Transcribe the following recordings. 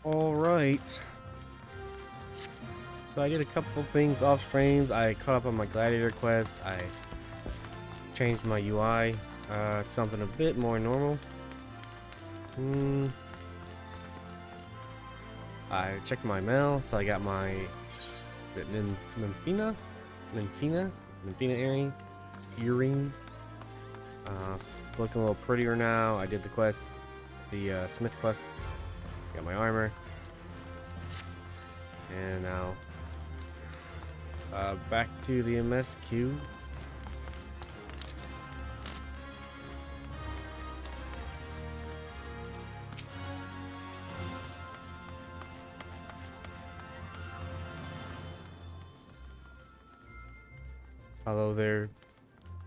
Alright. So I did a couple things off streams. I caught up on my gladiator quest. I changed my UI to something a bit more normal. I checked my mail, so I got my Memphina earring. It's looking a little prettier now. I did the quest, the Smith quest. Got my armor, and now back to the MSQ. Hello there,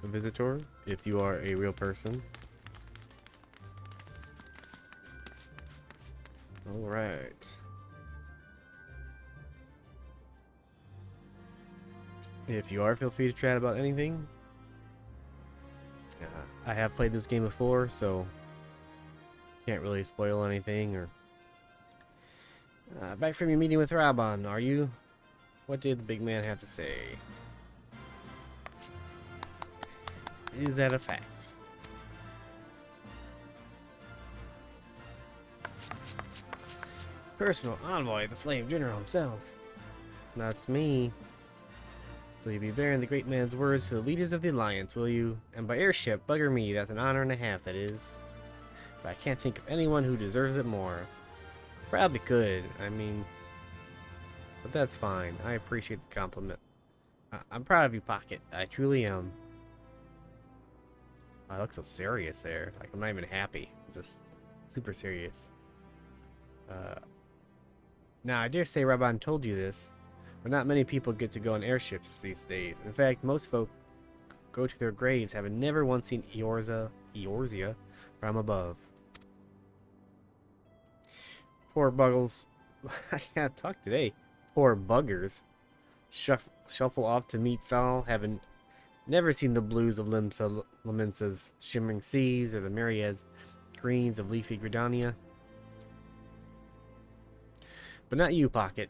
visitor, if you are a real person. Alright. If you are, feel free to chat about anything. I have played this game before, so can't really spoil anything. Or back from your meeting with Raban, are you? What did the big man have to say? Is that a fact? Personal envoy, the Flame General himself. That's me. So you'll be bearing the great man's words to the leaders of the Alliance, will you? And by airship, bugger me, that's an honor and a half, that is. But I can't think of anyone who deserves it more. Probably could, I mean... But that's fine, I appreciate the compliment. I'm proud of you, Pocket, I truly am. I look so serious there, like I'm not even happy, I'm just super serious. Now, I dare say Raban told you this, but not many people get to go on airships these days. In fact, most folk go to their graves having never once seen Eorzea from above. Poor Buggles. I can't talk today. Poor buggers. Shuffle off to meet Thal, having never seen the blues of Limensa's shimmering seas or the myriad greens of leafy Gridania. But not you, Pocket.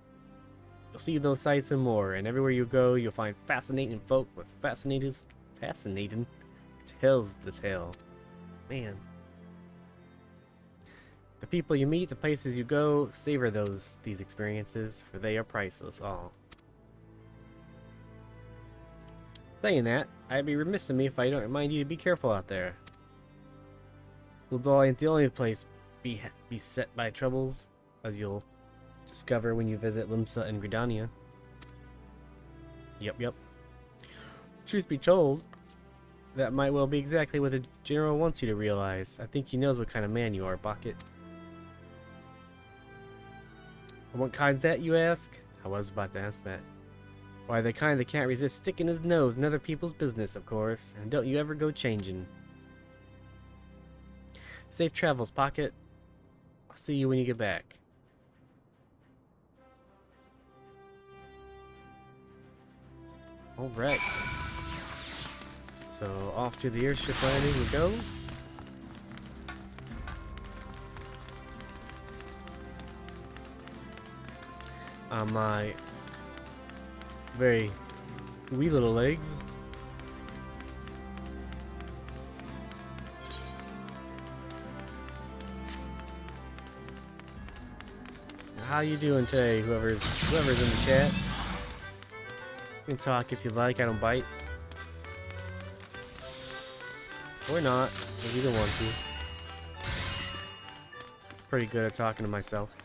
You'll see those sights and more, and everywhere you go, you'll find fascinating folk with fascinating tales to tell. Man. The people you meet, the places you go, savor these experiences, for they are priceless, all. Saying that, I'd be remiss of me if I don't remind you to be careful out there. Ul'dah ain't the only place beset by troubles, as you'll discover when you visit Limsa and Gridania. Yep. Truth be told, that might well be exactly what the General wants you to realize. I think he knows what kind of man you are, Pocket. And what kind's that, you ask? I was about to ask that. Why, the kind that can't resist sticking his nose in other people's business, of course. And don't you ever go changing. Safe travels, Pocket. I'll see you when you get back. Alright. So, off to the airship landing we go. On my very wee little legs. How you doing today, whoever's in the chat? You can talk if you like, I don't bite. Or not, if you don't want to. Pretty good at talking to myself.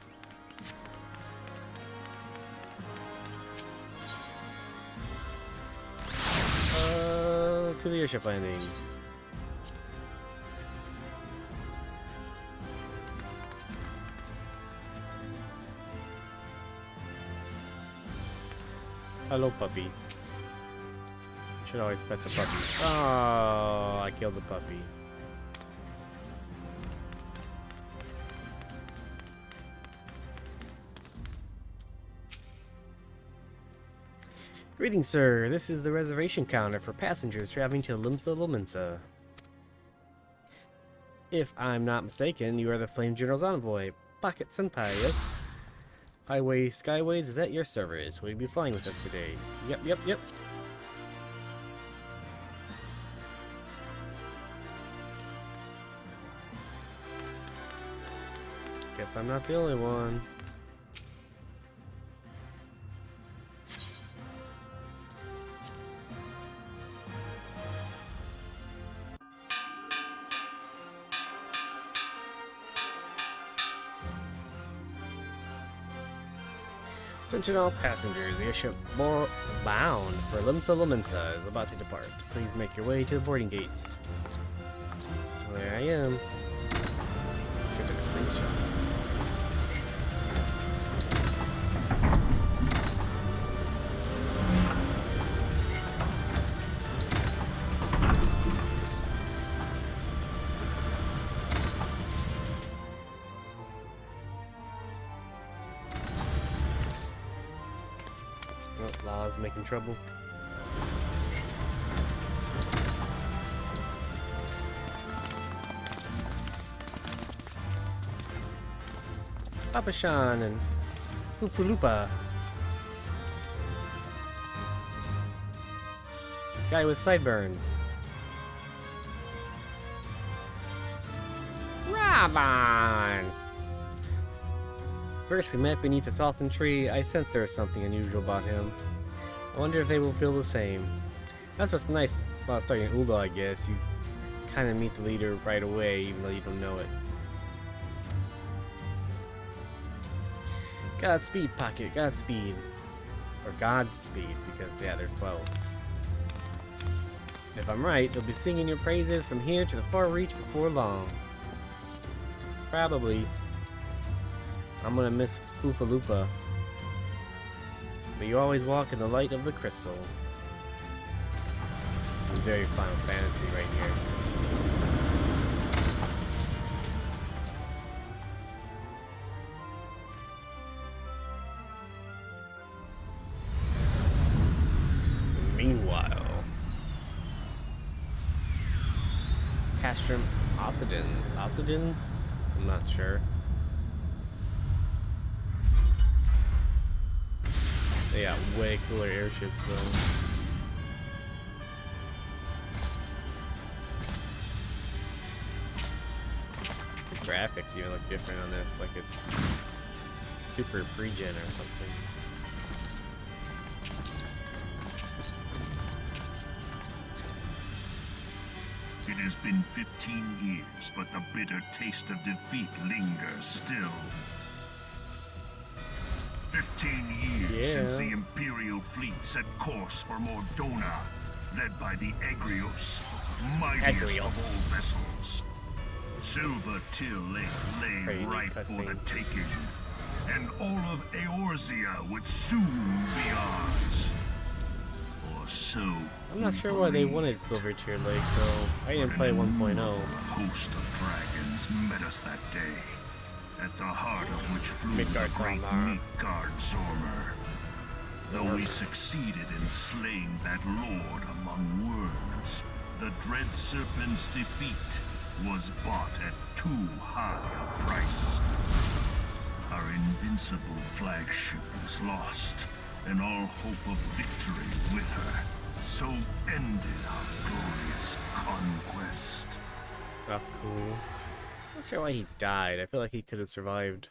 To the airship landing. Hello, puppy. Should always pet the puppy. Oh, I killed the puppy. Greetings, sir. This is the reservation counter for passengers traveling to Limensa. If I'm not mistaken, you are the Flame General's envoy, Pocket Senpai, yes? Highway Skyways, is that your service? Will you be flying with us today? Yep. Guess I'm not the only one. Attention all passengers, the airship bound for Limsa is about to depart. Please make your way to the boarding gates. There I am. Should take a screenshot. Oh, Law's making trouble. Papa Shan and Ufulupa. Guy with sideburns. Raban! First we met beneath a salton tree. I sensed there was something unusual about him. I wonder if they will feel the same. That's what's nice about starting Ul'dah, I guess. You kind of meet the leader right away, even though you don't know it. Godspeed, Pocket. Godspeed. Or Godspeed, because, yeah, there's 12. If I'm right, they'll be singing your praises from here to the far reach before long. Probably. I'm gonna miss Fufalupa. But you always walk in the light of the crystal. This is very Final Fantasy right here. Meanwhile, Castrum Occidens. Occidens? I'm not sure. They got way cooler airships though. The graphics even look different on this, like it's super pre-gen or something. It has been 15 years, but the bitter taste of defeat lingers still. 15 years since the Imperial fleet set course for Mordona, led by the Agrios, mightiest of all vessels. Silver Till lay ripe for the taking, and all of Eorzea would soon be ours. Or so. I'm not sure why they wanted Silver Tier Lake though. I didn't play 1.0. A host of dragons met us that day. At the heart of which flew the great Midgard Zormer. Though we succeeded in slaying that lord among worms, the dread serpent's defeat was bought at too high a price. Our invincible flagship was lost, and all hope of victory with her. So ended our glorious conquest. That's cool. I'm not sure why he died. I feel like he could have survived.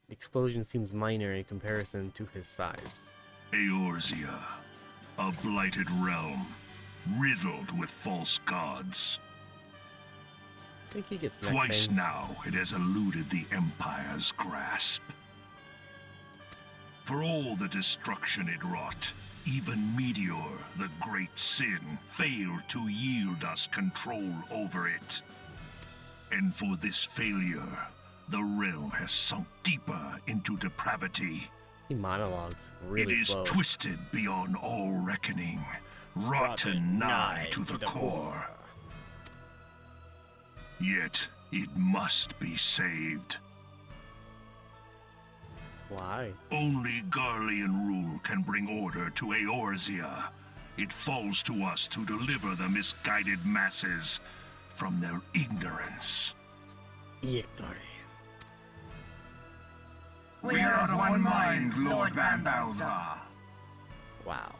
The explosion seems minor in comparison to his size. Eorzea, a blighted realm, riddled with false gods. I think he gets neck Twice pain. now it has eluded the Empire's grasp. For all the destruction it wrought, even Meteor, the great sin, failed to yield us control over it. And for this failure, the realm has sunk deeper into depravity. He monologues really slow. It is twisted beyond all reckoning, rotten nigh to the core. Yet, it must be saved. Why? Only Garlean rule can bring order to Eorzea. It falls to us to deliver the misguided masses from their ignorance. Ignorant. We are of one mind, Lord Van Balzar. Wow.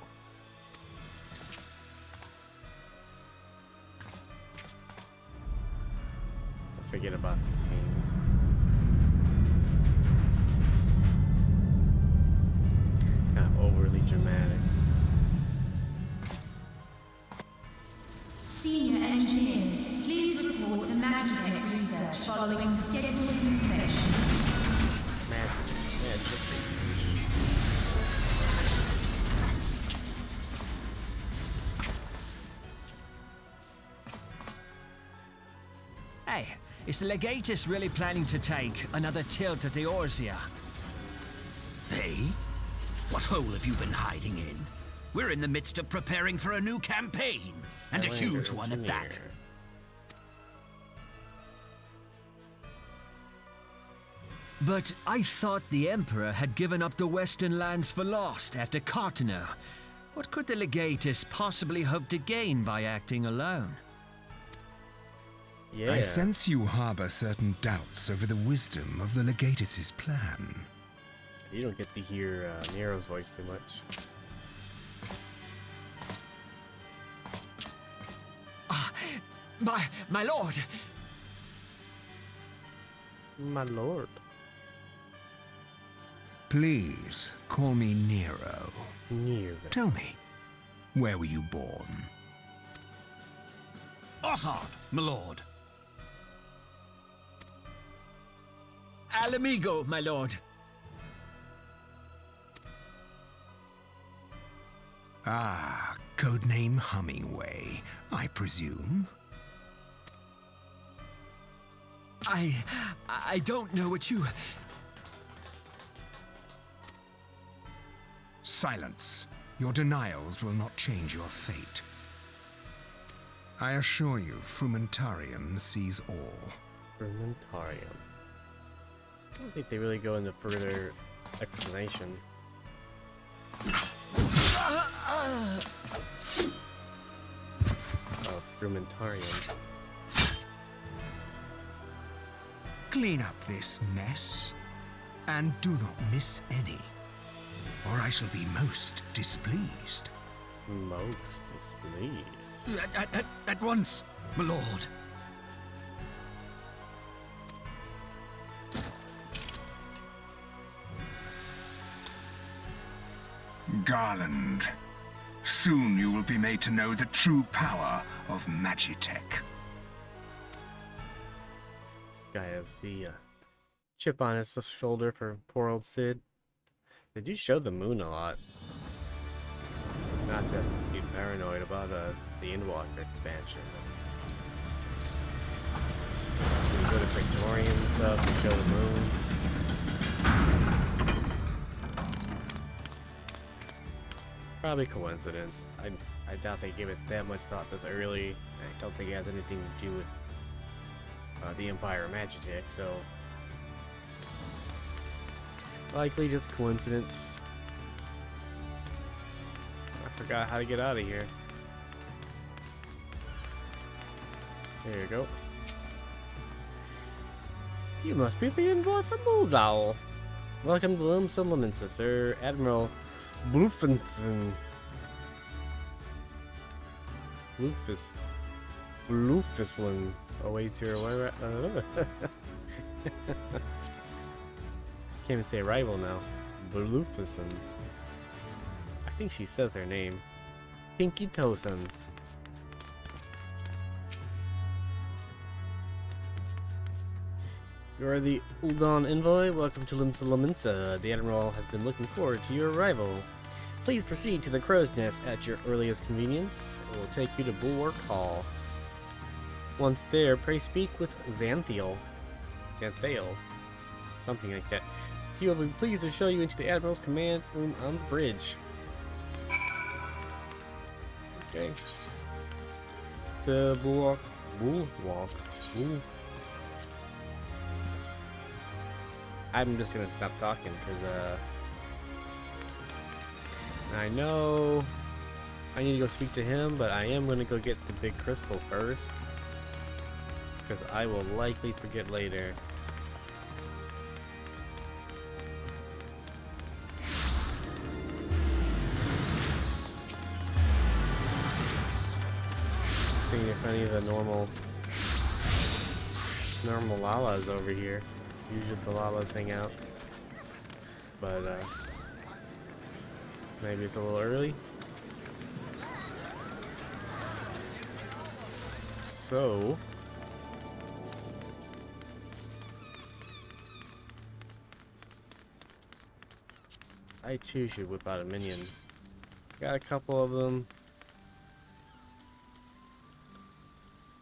Forget about these scenes. Kind of overly dramatic. Senior engineers, please report to Magitech research following scheduled inspection. Magic research. Hey, is the Legatus really planning to take another tilt at the Eorzea? Hey? What hole have you been hiding in? We're in the midst of preparing for a new campaign, and a huge one at that. But I thought the Emperor had given up the Western lands for lost after Cartano. What could the Legatus possibly hope to gain by acting alone? Yeah. I sense you harbor certain doubts over the wisdom of the Legatus's plan. You don't get to hear Nero's voice too much. My lord! My lord. Please, call me Nero. Nero. Tell me, where were you born? Ul'dah, my lord. Alamigo, my lord. Ah, codename Hummingway, I presume? I don't know what you... Silence. Your denials will not change your fate. I assure you, Frumentarium sees all. Frumentarium. I don't think they really go into further explanation. Of Frumentarium. Clean up this mess, and do not miss any, or I shall be most displeased. Most displeased. At once, my lord. Garland, soon you will be made to know the true power of Magitech. This guy has the chip on his shoulder for poor old Sid. They do show the moon a lot. Not to be paranoid about the Endwalker expansion. We go to Victorian stuff to show the moon. Probably coincidence. I doubt they give it that much thought this early. I don't think it has anything to do with the Empire of Magitech, so likely just coincidence. I forgot how to get out of here. There you go. You must be the envoy from Ul'dah. Welcome to Limsa, Sir Admiral Blufinson. Blufislin. Oh wait, here. Can't even say rival now. Blufison. I think she says her name. Pinky Tosen. You are the Ul'dah envoy. Welcome to Limsa. The Admiral has been looking forward to your arrival. Please proceed to the Crow's Nest at your earliest convenience. It will take you to Bulwark Hall. Once there, pray speak with Xanthiel. Something like that. He will be pleased to show you into the Admiral's command room on the bridge. Okay. To Bulwark. I'm just gonna stop talking because I know I need to go speak to him, but I am gonna go get the big crystal first because I will likely forget later. any of the normal Lalas over here. Usually the Lalas hang out. But, maybe it's a little early. So... I too should whip out a minion. Got a couple of them.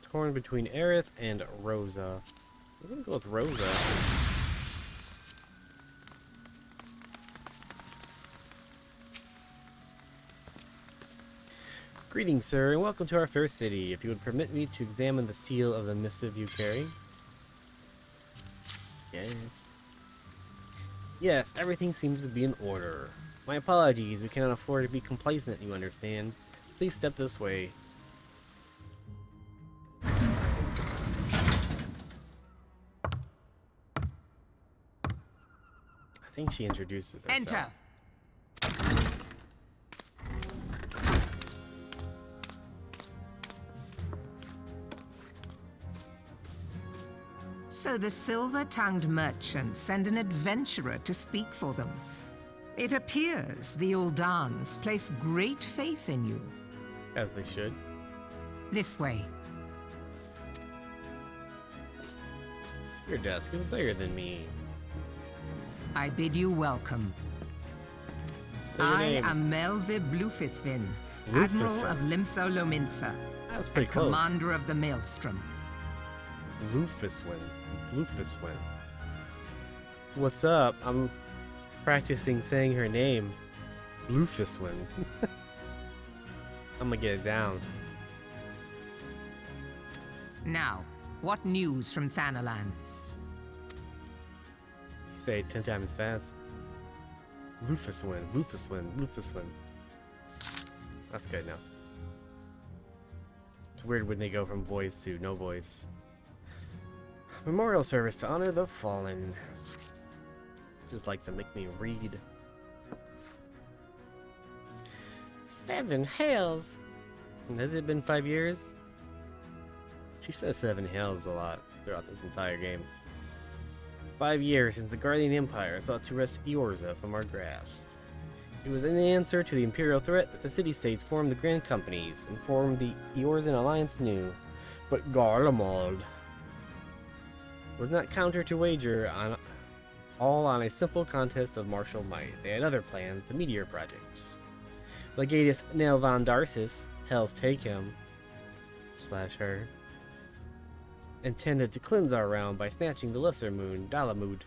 Torn between Aerith and Rosa. We're gonna go with Rosa. Greetings, sir, and welcome to our fair city. If you would permit me to examine the seal of the missive you carry. Yes. Yes, everything seems to be in order. My apologies, we cannot afford to be complacent, you understand. Please step this way. I think she introduces herself. Enter. So the silver-tongued merchants send an adventurer to speak for them. It appears the Ul'dahs place great faith in you. As they should. This way. Your desk is bigger than me. I bid you welcome. Say your I name. am Melvi Blufisvin, Blufisvin. Admiral of Limso Lominsa, That was pretty and close. Commander of the Maelstrom. Lufiswin. Lufiswin. What's up? I'm practicing saying her name. Lufiswin. I'm gonna get it down. Now, what news from Thanalan? Say it 10 times fast. Lufiswin. Lufiswin. Lufiswin. That's good enough. It's weird when they go from voice to no voice. Memorial service to honor the fallen. Just likes to make me read. 7 hells. Has it been 5 years? She says 7 hells a lot throughout this entire game. 5 years since the Guardian Empire sought to wrest Eorza from our grasp. It was an answer to the Imperial threat that the city-states formed the Grand Companies and formed the Eorzan Alliance anew. But Garlemald was not counter to wager on all on a simple contest of martial might. They had other plans, the Meteor projects. Legatus Nel von Darcis, Hell's Take Him, / her, intended to cleanse our realm by snatching the lesser moon, Dalamud,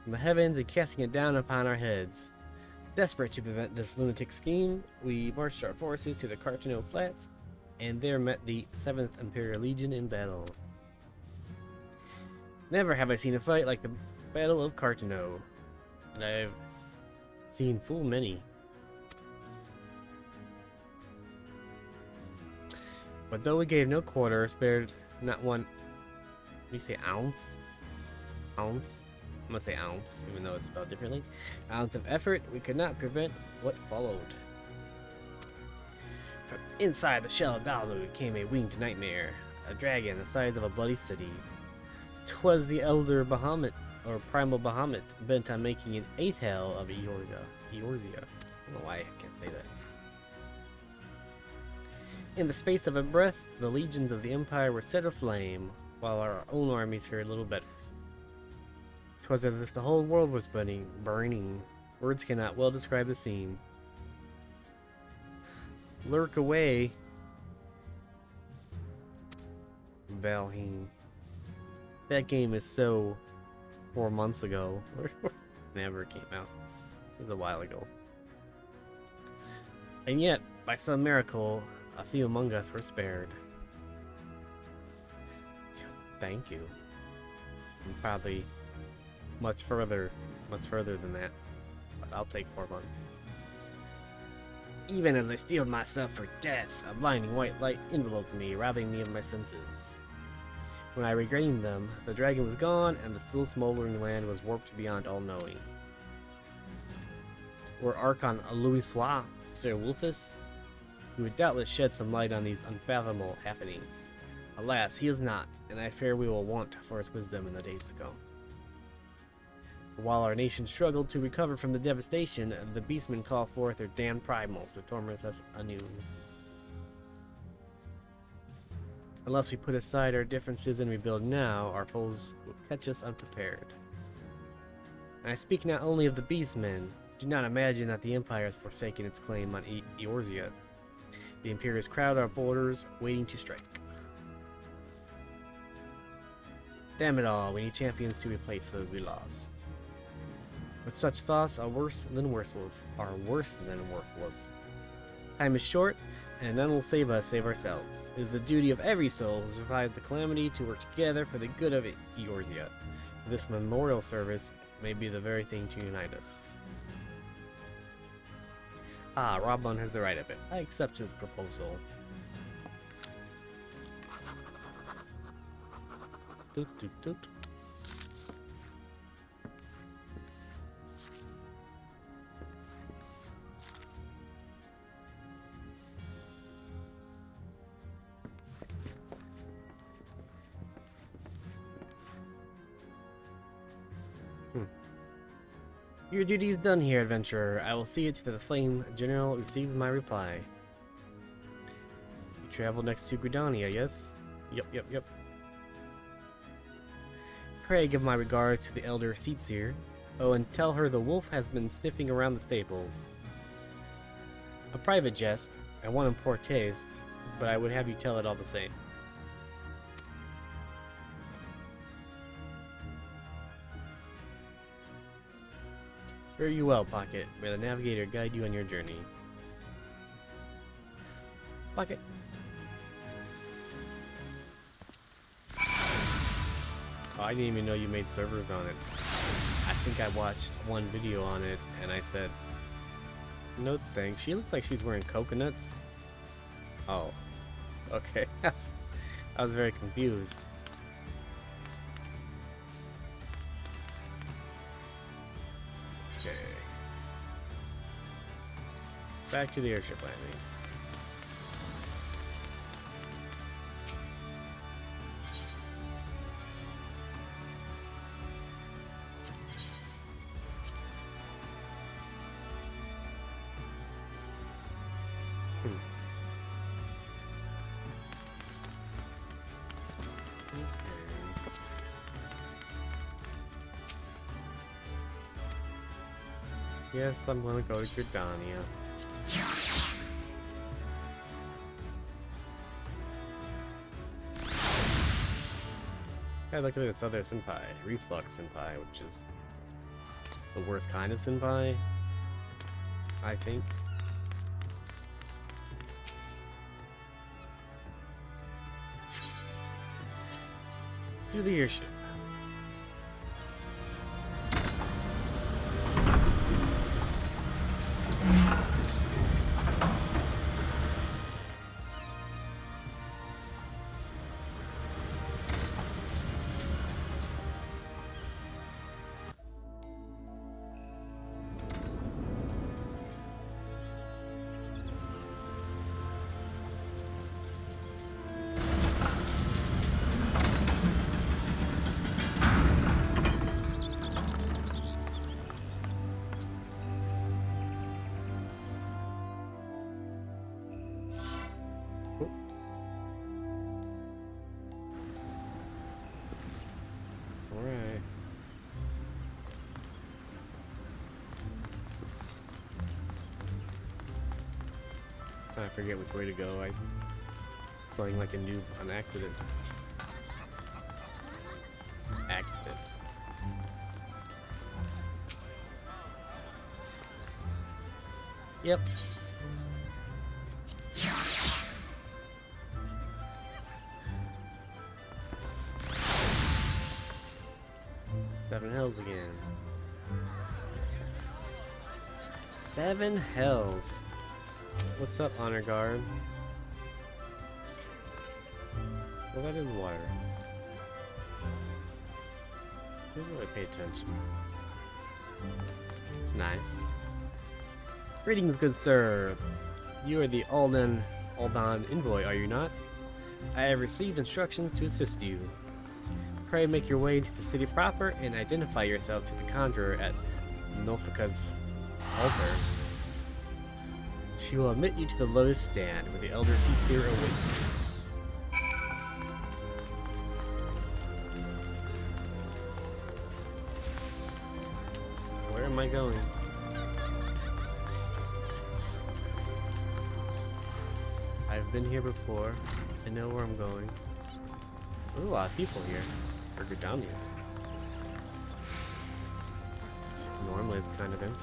from the heavens and casting it down upon our heads. Desperate to prevent this lunatic scheme, we marched our forces to the Cartano Flats, and there met the 7th Imperial Legion in battle. Never have I seen a fight like the Battle of Cartano, and I've seen full many. But though we gave no quarter, spared not one. You say ounce? Ounce? I'm gonna say ounce, even though it's spelled differently. Ounce of effort, we could not prevent what followed. From inside the shell of Dalamud came a winged nightmare, a dragon the size of a bloody city. 'Twas the elder Bahamut, or primal Bahamut, bent on making an 8th hell of Eorzea. I don't know why I can't say that. In the space of a breath, the legions of the Empire were set aflame, while our own armies fared little better. 'Twas as if the whole world was burning. Words cannot well describe the scene. Lurk away, Valheim. That game is so 4 months ago. Never came out. It was a while ago. And yet, by some miracle, a few among us were spared. Thank you. And probably much further than that. But I'll take 4 months. Even as I steeled myself for death, a blinding white light enveloped me, robbing me of my senses. When I regained them, the dragon was gone, and the still smoldering land was warped beyond all knowing. Were Archon Louis Sois, Sir Wolfus? He would doubtless shed some light on these unfathomable happenings. Alas, he is not, and I fear we will want for his wisdom in the days to come. For while our nation struggled to recover from the devastation, the beastmen call forth their damned primals to torment us anew. Unless we put aside our differences and rebuild now, our foes will catch us unprepared. And I speak not only of the beastmen. Do not imagine that the Empire has forsaken its claim on Eorzea. The Imperials crowd our borders, waiting to strike. Damn it all, we need champions to replace those we lost. But such thoughts are worse than worthless. Time is short, and none will save us save ourselves. It is the duty of every soul who survived the calamity to work together for the good of Eorzea. This memorial service may be the very thing to unite us. Ah, Robon has the right of it. I accept his proposal. Doot, doot, doot. Your duty is done here, adventurer. I will see it to the Flame General receives my reply. You travel next to Gridania, yes? Yep. Pray give my regards to the elder Seatseer. Oh, and tell her the wolf has been sniffing around the stables. A private jest, and one in poor taste, but I would have you tell it all the same. Fare you well, Pocket. May the navigator guide you on your journey. Pocket. Oh, I didn't even know you made servers on it. I think I watched one video on it, and I said, no thanks. She looks like she's wearing coconuts. Oh. Okay. I was very confused. Okay. Back to the airship landing. Yes, I'm gonna go to Gridania. Hey, look at this other senpai, Reflux senpai, which is the worst kind of senpai, I think. To the airship. Alright. I forget which way to go. I'm playing like a noob on accident. Yep. Seven hells again. 7 hells. What's up, Honor Guard? Well, that is water. I didn't really pay attention. It's nice. Greetings, good sir. You are the Ul'dah envoy, are you not? I have received instructions to assist you. Pray make your way to the city proper and identify yourself to the conjurer at Nofika's altar. She will admit you to the lotus stand where the elder Seer awaits. Where am I going? I've been here before. I know where I'm going. There's a lot of people here. Or go down here. Normally it's kind of empty.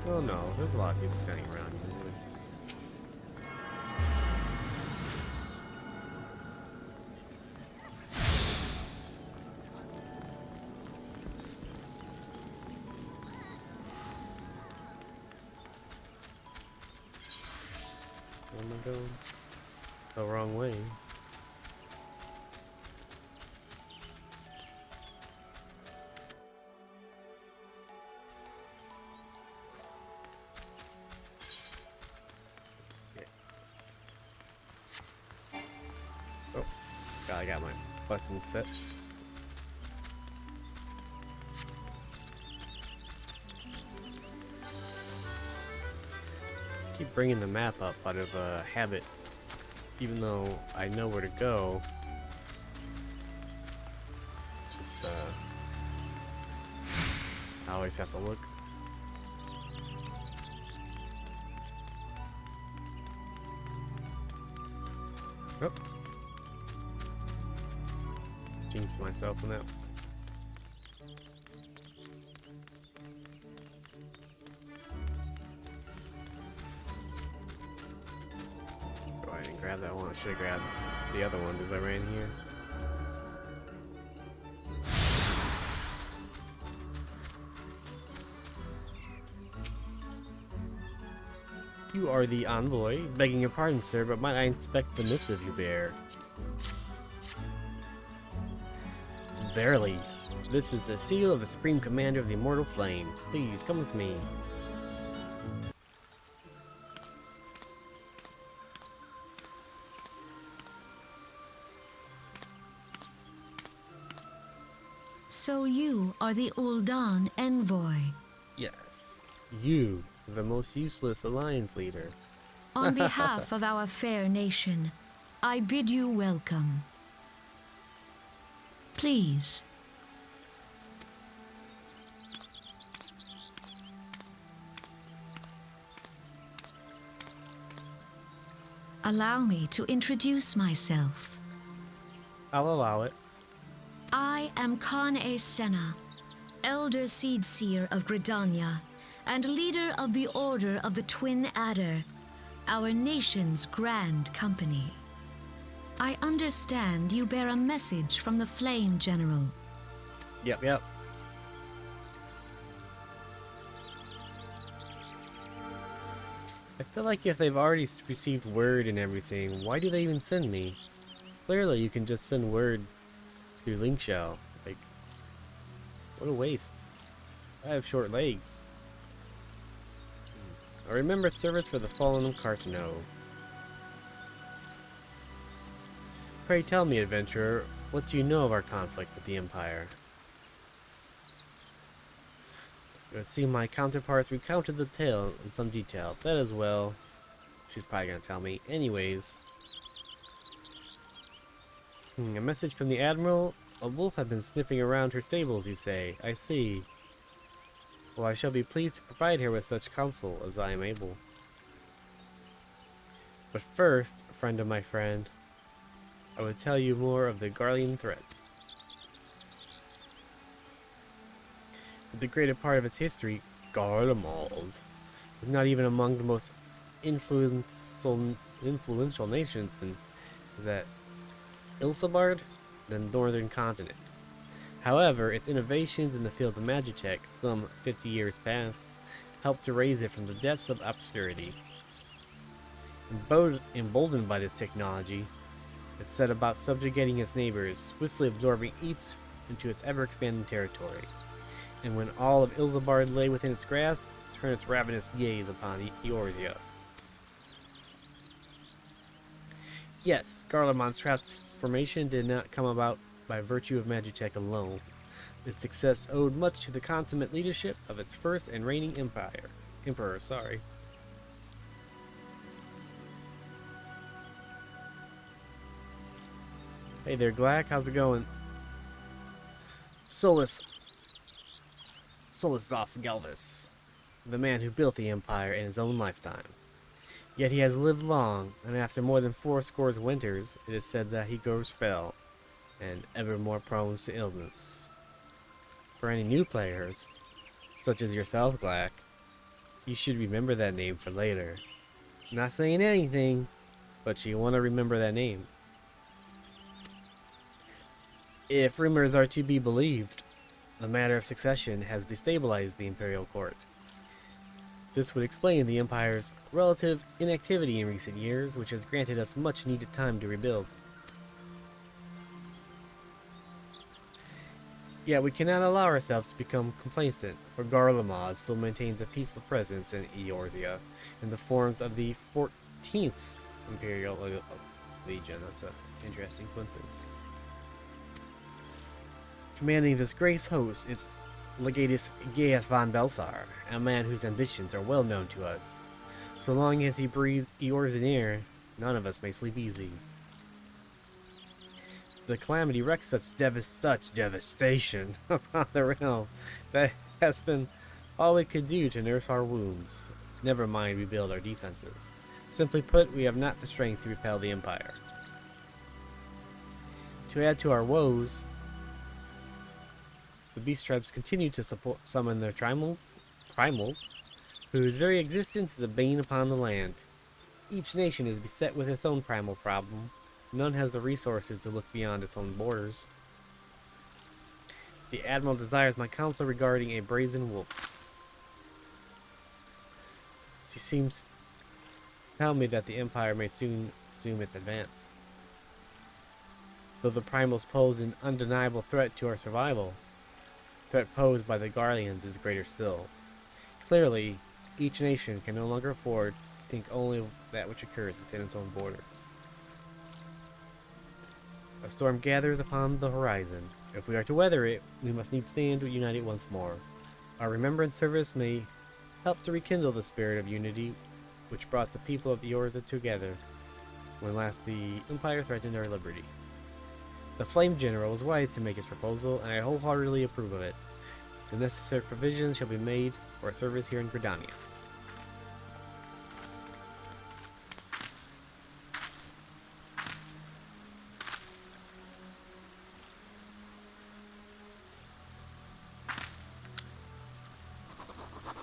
Oh no, there's a lot of people standing around usually. Where am I going? The wrong way. Oh, God, I got my buttons set. Keep bringing the map up out of habit, even though I know where to go. Just I always have to look. Oh. Jinxed myself in that. Oh, I didn't grab that one. I should have grabbed the other one as I ran here. You are the envoy. Begging your pardon, sir, but might I inspect the missive you bear? Verily, this is the seal of the Supreme Commander of the Immortal Flames. Please, come with me. So you are the Ul'dah envoy. Yes, you, the most useless alliance leader. On behalf of our fair nation, I bid you welcome. Please. Allow me to introduce myself. I'll allow it. I am Khan-e Senna, Elder Seedseer of Gridania, and leader of the Order of the Twin Adder, our nation's grand company. I understand you bear a message from the Flame General. Yep. I feel like if they've already received word and everything, why do they even send me? Clearly you can just send word through Link Shell. Like, what a waste. I have short legs. I remember service for the fallen of Cartano. Pray tell me, adventurer, what do you know of our conflict with the Empire? It would seem my counterparts recounted the tale in some detail. That as well. She's probably gonna tell me. Anyways. A message from the Admiral? A wolf had been sniffing around her stables, you say. I see. Well, I shall be pleased to provide her with such counsel as I am able. But first, friend of my friend, I would tell you more of the Garlean threat. For the greater part of its history, Garlemald was not even among the most influential nations in that Ilsabard, the northern continent. However, its innovations in the field of magitech, some 50 years past, helped to raise it from the depths of obscurity. Emboldened by this technology, It set about subjugating its neighbors, swiftly absorbing each into its ever-expanding territory. And when all of Ilzabard lay within its grasp, turned its ravenous gaze upon Eorzea. Yes, Garlemald's transformation did not come about by virtue of Magitech alone. Its success owed much to the consummate leadership of its first and reigning emperor. Hey there, Glack. How's it going? Solus Zos Galvis, the man who built the Empire in his own lifetime. Yet he has lived long, and after more than 80 winters, it is said that he grows frail, and ever more prone to illness. For any new players, such as yourself, Glack, you should remember that name for later. Not saying anything, but you want to remember that name. If rumors are to be believed, the matter of succession has destabilized the Imperial Court. This would explain the Empire's relative inactivity in recent years, which has granted us much needed time to rebuild. Yet we cannot allow ourselves to become complacent, for Garlemald still maintains a peaceful presence in Eorzea in the forms of the 14th Imperial Legion. That's an interesting coincidence. Commanding this grace host is Legatus Gaius von Belsar, a man whose ambitions are well known to us. So long as he breathes Eorzean air, none of us may sleep easy. The calamity wreaked such devastation upon the realm that has been all we could do to nurse our wounds. Never mind rebuild our defenses. Simply put, we have not the strength to repel the Empire. To add to our woes, the beast tribes continue to summon their primals, whose very existence is a bane upon the land. Each nation is beset with its own primal problem. None has the resources to look beyond its own borders. The Admiral desires my counsel regarding a brazen wolf. She seems to tell me that the Empire may soon resume its advance. Though the primals pose an undeniable threat to our survival, the threat posed by the Guardians is greater still. Clearly, each nation can no longer afford to think only of that which occurs within its own borders. A storm gathers upon the horizon. If we are to weather it, we must needs stand united once more. Our remembrance service may help to rekindle the spirit of unity which brought the people of Eorzea together when last the Empire threatened our liberty. The Flame General was wise to make his proposal, and I wholeheartedly approve of it. The necessary provisions shall be made for our service here in Gridania.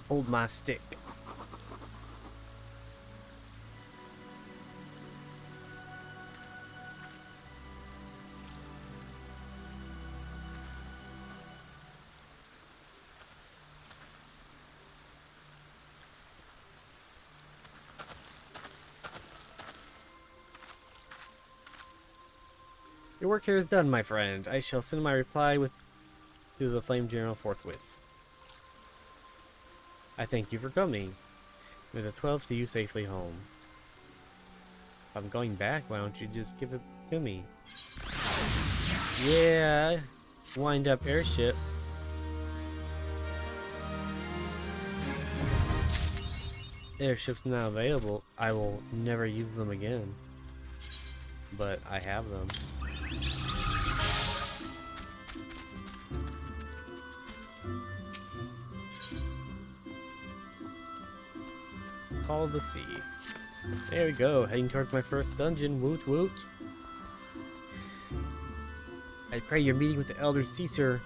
Hold my stick. Your work here is done, my friend. I shall send my reply to the Flame General forthwith. I thank you for coming. May the 12 see you safely home. If I'm going back, why don't you just give it to me? Yeah, wind up airship. Airships now available. I will never use them again. But I have them. Call the sea. There we go, heading towards my first dungeon. Woot woot. I pray your meeting with the Elder Seatseer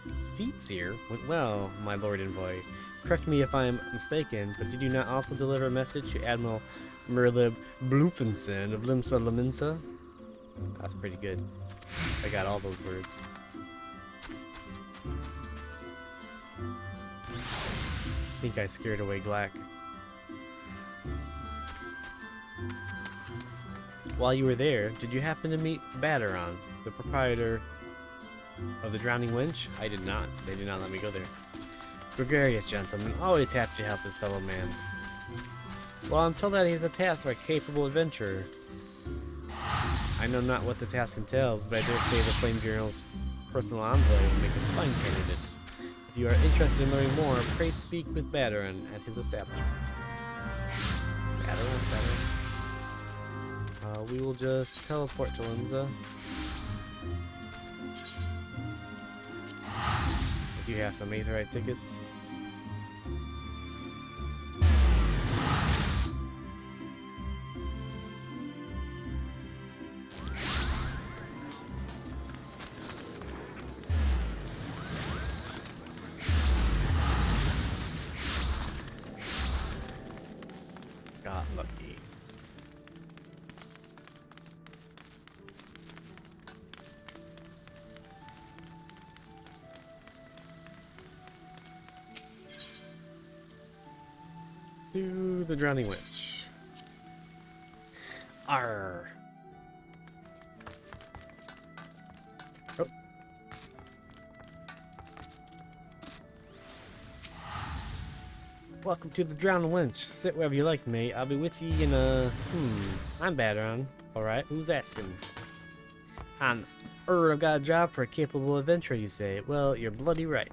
went well, my lord envoy. Correct me if I am mistaken, but did you not also deliver a message to Admiral Merlib Blufensen of Limsa Laminsa? That's pretty good. I got all those words. I think I scared away Glack. While you were there, did you happen to meet Baderon, the proprietor of the Drowning Wench? I did not. They did not let me go there. Gregarious gentleman, always happy to help his fellow man. Well, I'm told that he has a task for a capable adventurer. I know not what the task entails, but I dare say the Flame Journal's personal envoy will make a fine candidate. If you are interested in learning more, pray speak with Baderon at his establishment. Baderon. We will just teleport to Ul'dah. I do have some Aetherite tickets. Got lucky. To the Drowning Witch. Arr. Oh. Welcome to the Drowning Wench. Sit wherever you like, mate. I'll be with you in a... I'm Baderon. Alright, who's asking? I've got a job for a capable adventurer, you say? Well, you're bloody right.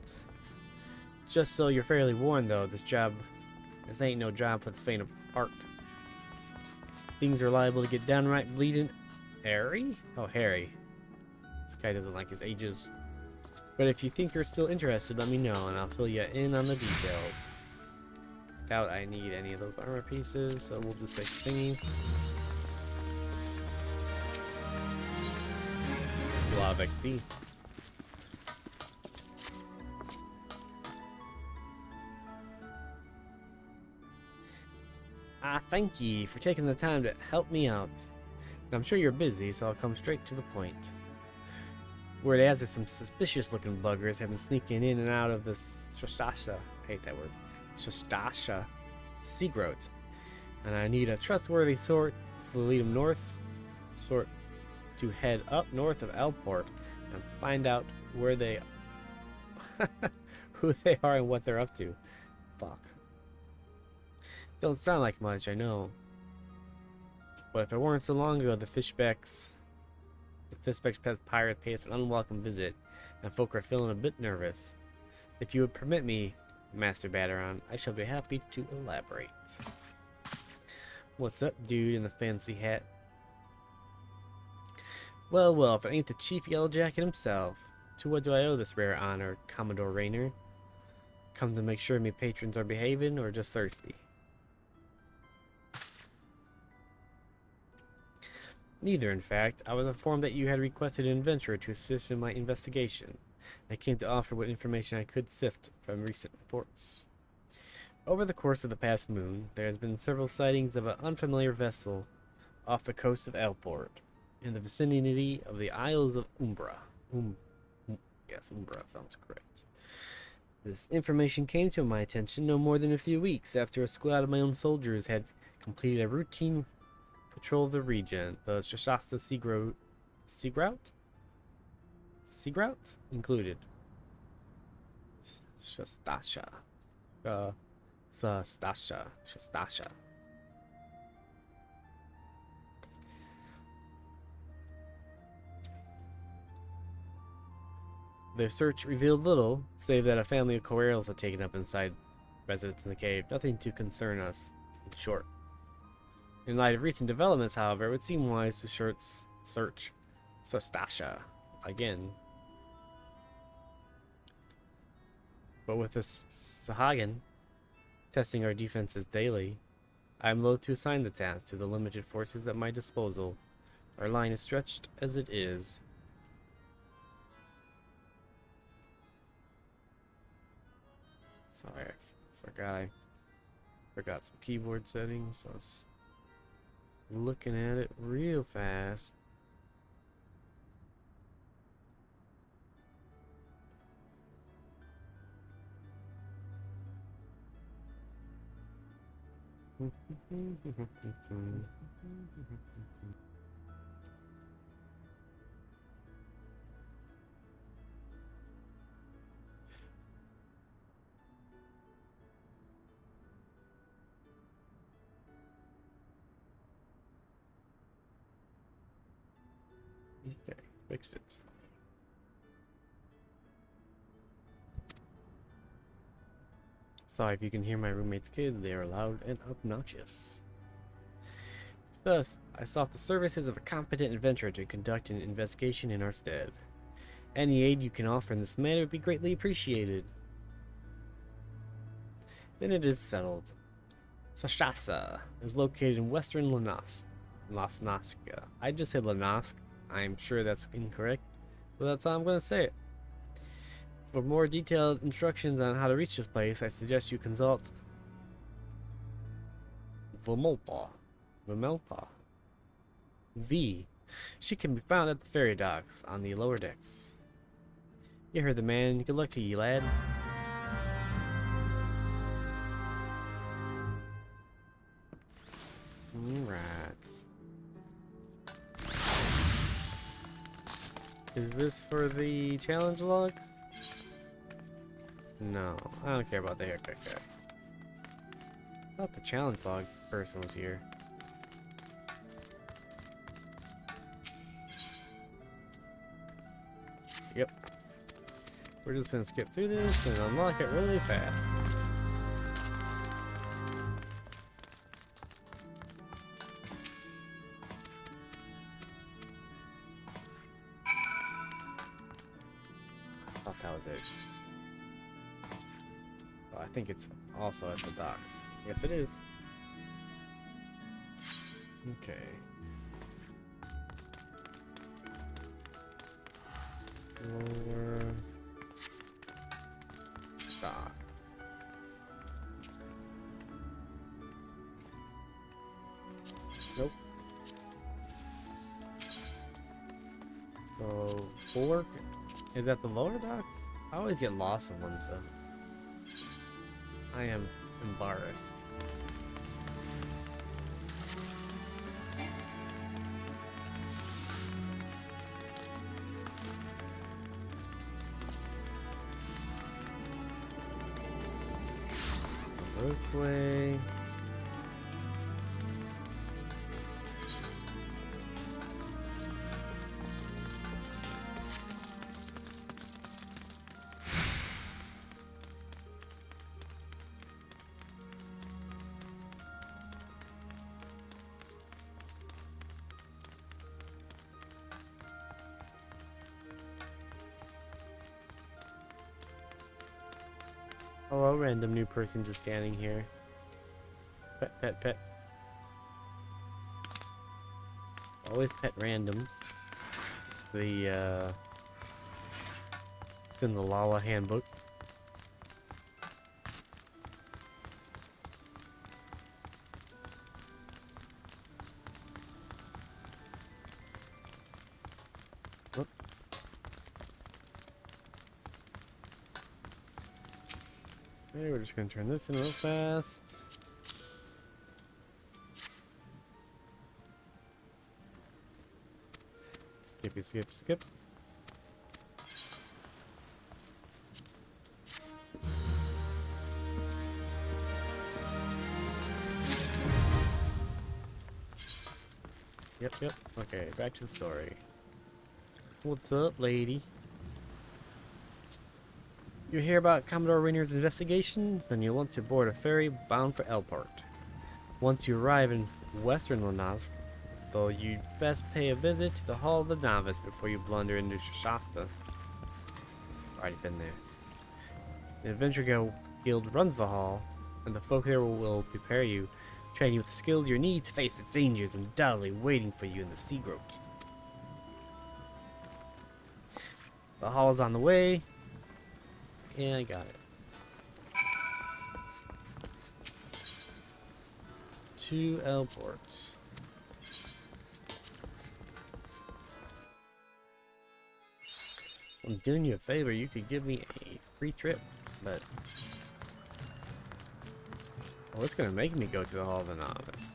Just so you're fairly warned, though, this ain't no job for the faint of heart. Things are liable to get downright bleeding... Harry? Oh, Harry. This guy doesn't like his ages. But if you think you're still interested, let me know, and I'll fill you in on the details. Doubt I need any of those armor pieces, so we'll just take thingies. A lot of XP. Thank ye for taking the time to help me out. I'm sure you're busy, so I'll come straight to the point. Word has it some suspicious-looking buggers have been sneaking in and out of this Shastasha. I hate that word. Shastasha sea growth. And I need a trustworthy sort to lead them north. Sort to head up north of Elport and find out where they... who they are and what they're up to. Fuck. Don't sound like much, I know. But if it weren't so long ago, the Fishbeck's pirate paid us an unwelcome visit, and folk are feeling a bit nervous. If you would permit me, Master Baderon, I shall be happy to elaborate. What's up, dude in the fancy hat? Well, if it ain't the Chief Yellowjacket himself. To what do I owe this rare honor, Commodore Raynor? Come to make sure me patrons are behaving, or just thirsty? Neither, in fact. I was informed that you had requested an adventurer to assist in my investigation. I came to offer what information I could sift from recent reports. Over the course of the past moon, there has been several sightings of an unfamiliar vessel off the coast of Elport, in the vicinity of the Isles of Umbra. Yes, Umbra sounds correct. This information came to my attention no more than a few weeks after a squad of my own soldiers had completed a routine patrol of the region. The Shasta Sea Grout included. Shastasha. Their search revealed little, save that a family of Coerals had taken up inside residents in the cave. Nothing to concern us, in short. In light of recent developments, however, it would seem wise to search Shastasha again. But with this Sahagan testing our defenses daily, I am loath to assign the task to the limited forces at my disposal. Our line is stretched as it is. Sorry, I forgot some keyboard settings, so I was looking at it real fast. fixed it. Sorry if you can hear my roommate's kids, they are loud and obnoxious. Thus, I sought the services of a competent adventurer to conduct an investigation in our stead. Any aid you can offer in this matter would be greatly appreciated. Then it is settled. Sashasa is located in western Lasnaska. I just said Lanask. I'm sure that's incorrect, but that's how I'm going to say it. For more detailed instructions on how to reach this place, I suggest you consult Vomelpa. V. She can be found at the ferry docks on the lower decks. You heard the man. Good luck to you, lad. Alright. Is this for the challenge log? No, I don't care about the haircut guy. I thought the challenge log person was here. Yep. We're just gonna skip through this and unlock it really fast. I thought that was it. Oh, I think it's also at the docks. Yes, it is. Okay. Lower dock. Nope. So, fork. Is that the lower docks? I always get lost in one, so I am embarrassed. This way. Hello, random new person just standing here. Pet, pet, pet. Always pet randoms. It's in the Lala handbook. Whoop. Okay, we're just gonna turn this in real fast. Skippy, skip, skip. Yep, yep. Okay, back to the story. What's up, lady? You hear about Commodore Rainer's investigation? Then you'll want to board a ferry bound for Elport. Once you arrive in western Lanask, though you'd best pay a visit to the Hall of the Novice before you blunder into Shasta. Already been there. The Adventure Guild runs the hall, and the folk there will prepare you, train you with the skills you need to face the dangers undoubtedly waiting for you in the sea growth. The hall is on the way. Yeah, I got it. To Elport. I'm doing you a favor. You could give me a free trip, but well, it's gonna make me go to the Hall of the Novice.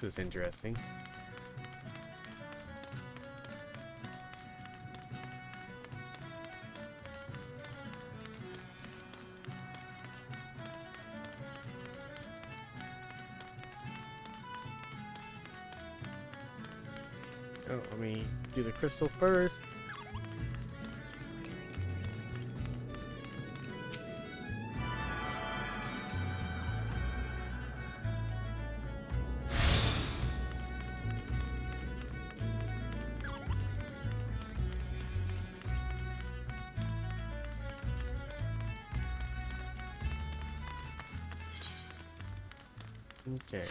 This is interesting. Oh, let me do the crystal first. Okay.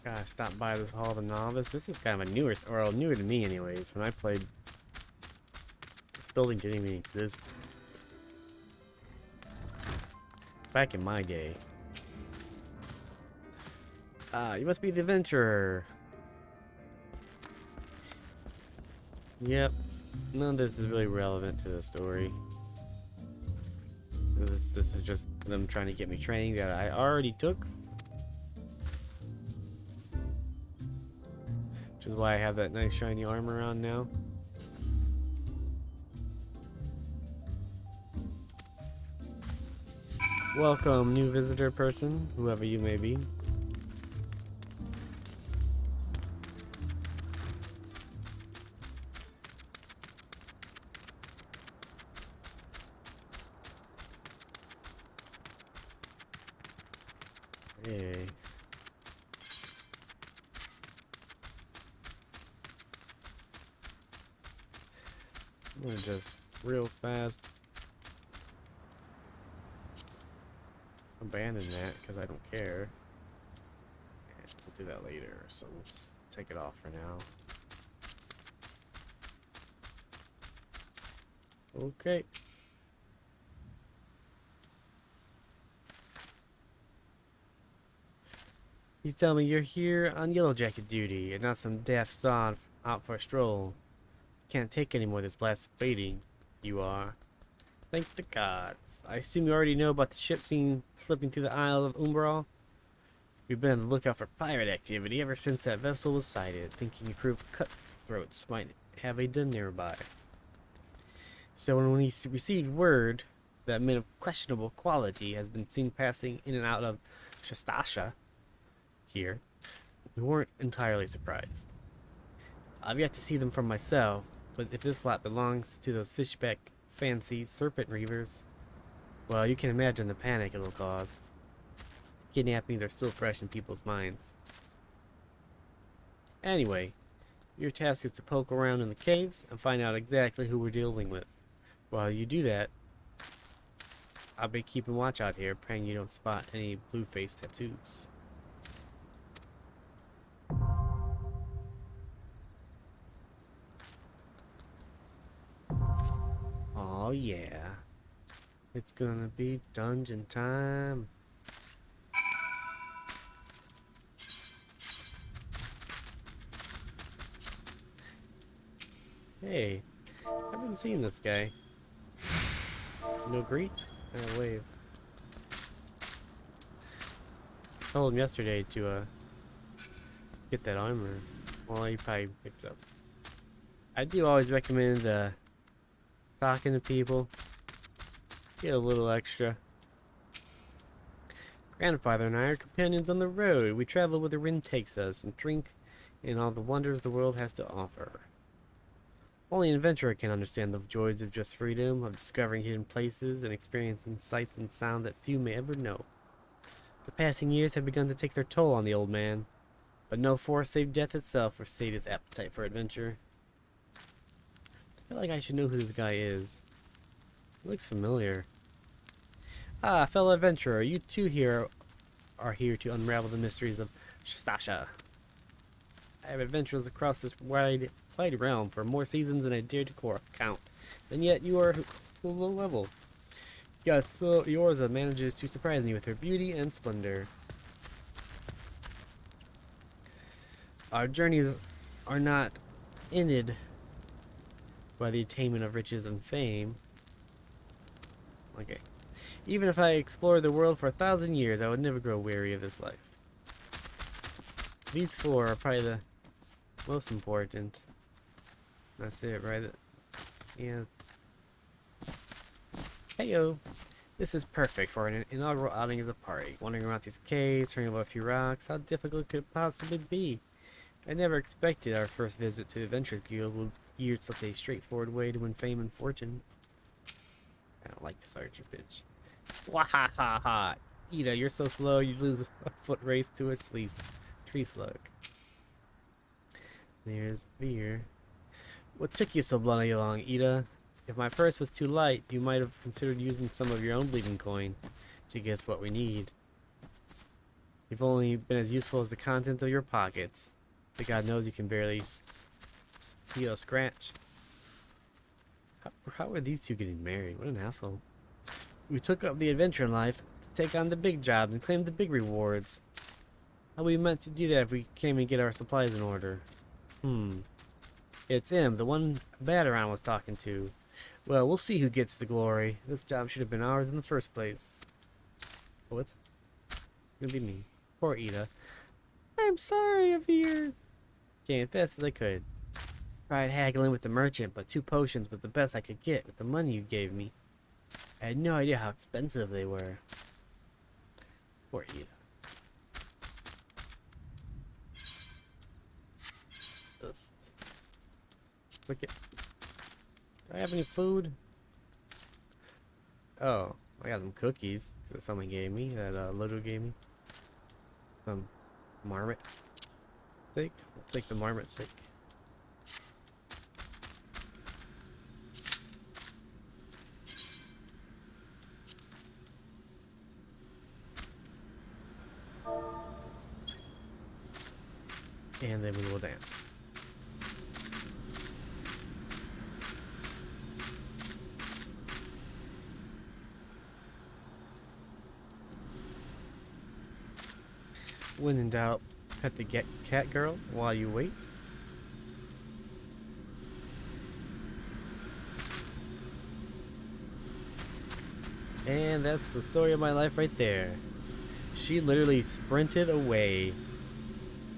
Gotta stop by this Hall of the Novice. This is kind of a newer, or newer to me anyways. When I played, this building didn't even exist. Back in my day. Ah, you must be the adventurer. Yep. None of this is really relevant to the story. This is just them trying to get me training that I already took. Which is why I have that nice shiny armor on now. Welcome, new visitor person, whoever you may be. Hey. I'm gonna just real fast abandon that because I don't care. And we'll do that later, so we'll just take it off for now. Okay. You tell me you're here on Yellow Jacket duty and not some daft sod out for a stroll. Can't take any more of this blasted baiting. You are. Thank the gods. I assume you already know about the ship seen slipping through the Isle of Umbral. We've been on the lookout for pirate activity ever since that vessel was sighted, thinking a crew of cutthroats might have a den nearby. So when we received word that men of questionable quality has been seen passing in and out of Shastasha here, we weren't entirely surprised. I've yet to see them for myself, but if this lot belongs to those fishback fancy serpent reavers, well, you can imagine the panic it'll cause. Kidnappings are still fresh in people's minds. Anyway, your task is to poke around in the caves and find out exactly who we're dealing with. While you do that, I'll be keeping watch out here, praying you don't spot any blue-face tattoos. Oh yeah, it's gonna be dungeon time. Hey, I haven't seen this guy. No greet? Wave. Told him yesterday to get that armor. Well, he probably picked it up. I do always recommend talking to people. Get a little extra. Grandfather and I are companions on the road. We travel where the wind takes us and drink in all the wonders the world has to offer. Only an adventurer can understand the joys of just freedom, of discovering hidden places and experiencing sights and sound that few may ever know. The passing years have begun to take their toll on the old man, but no force save death itself will sate his appetite for adventure. I feel like I should know who this guy is. He looks familiar. Ah, fellow adventurer, you too are here to unravel the mysteries of Shastasha. I have adventures across this wide realm for more seasons than I dare to count, and yet you are full level. Yet still yours manages to surprise me with her beauty and splendor. Our journeys are not ended by the attainment of riches and fame. Okay. Even if I explored the world for 1,000 years, I would never grow weary of this life. These four are probably the most important. That's it, right? Yeah. Heyo. This is perfect for an inaugural outing as a party. Wandering around these caves, turning over a few rocks. How difficult could it possibly be? I never expected our first visit to the Adventurers Guild would yield such a straightforward way to win fame and fortune. I don't like this archer bitch. Wahahaha! Ida, you're so slow you'd lose a foot race to a tree slug. There's beer. What took you so bloody long, Ida? If my purse was too light, you might have considered using some of your own bleeding coin to guess what we need. You've only been as useful as the contents of your pockets. But God knows you can barely feel a scratch. How are these two getting married? What an asshole. We took up the adventure in life to take on the big jobs and claim the big rewards. How we meant to do that if we came and get our supplies in order? It's him, the one Battaron was talking to. Well, we'll see who gets the glory. This job should have been ours in the first place. Oh, it's gonna be me. Poor Ida. I'm sorry, Avir. Came as fast as I could. Tried haggling with the merchant, but 2 potions was the best I could get with the money you gave me. I had no idea how expensive they were. Poor Ida. Just click it. Do I have any food? Oh, I got some cookies that someone gave me, that Lodo gave me. Some marmot steak. Let's take the marmot steak. And then we will dance. When in doubt, pet the cat girl while you wait. And that's the story of my life right there. She literally sprinted away.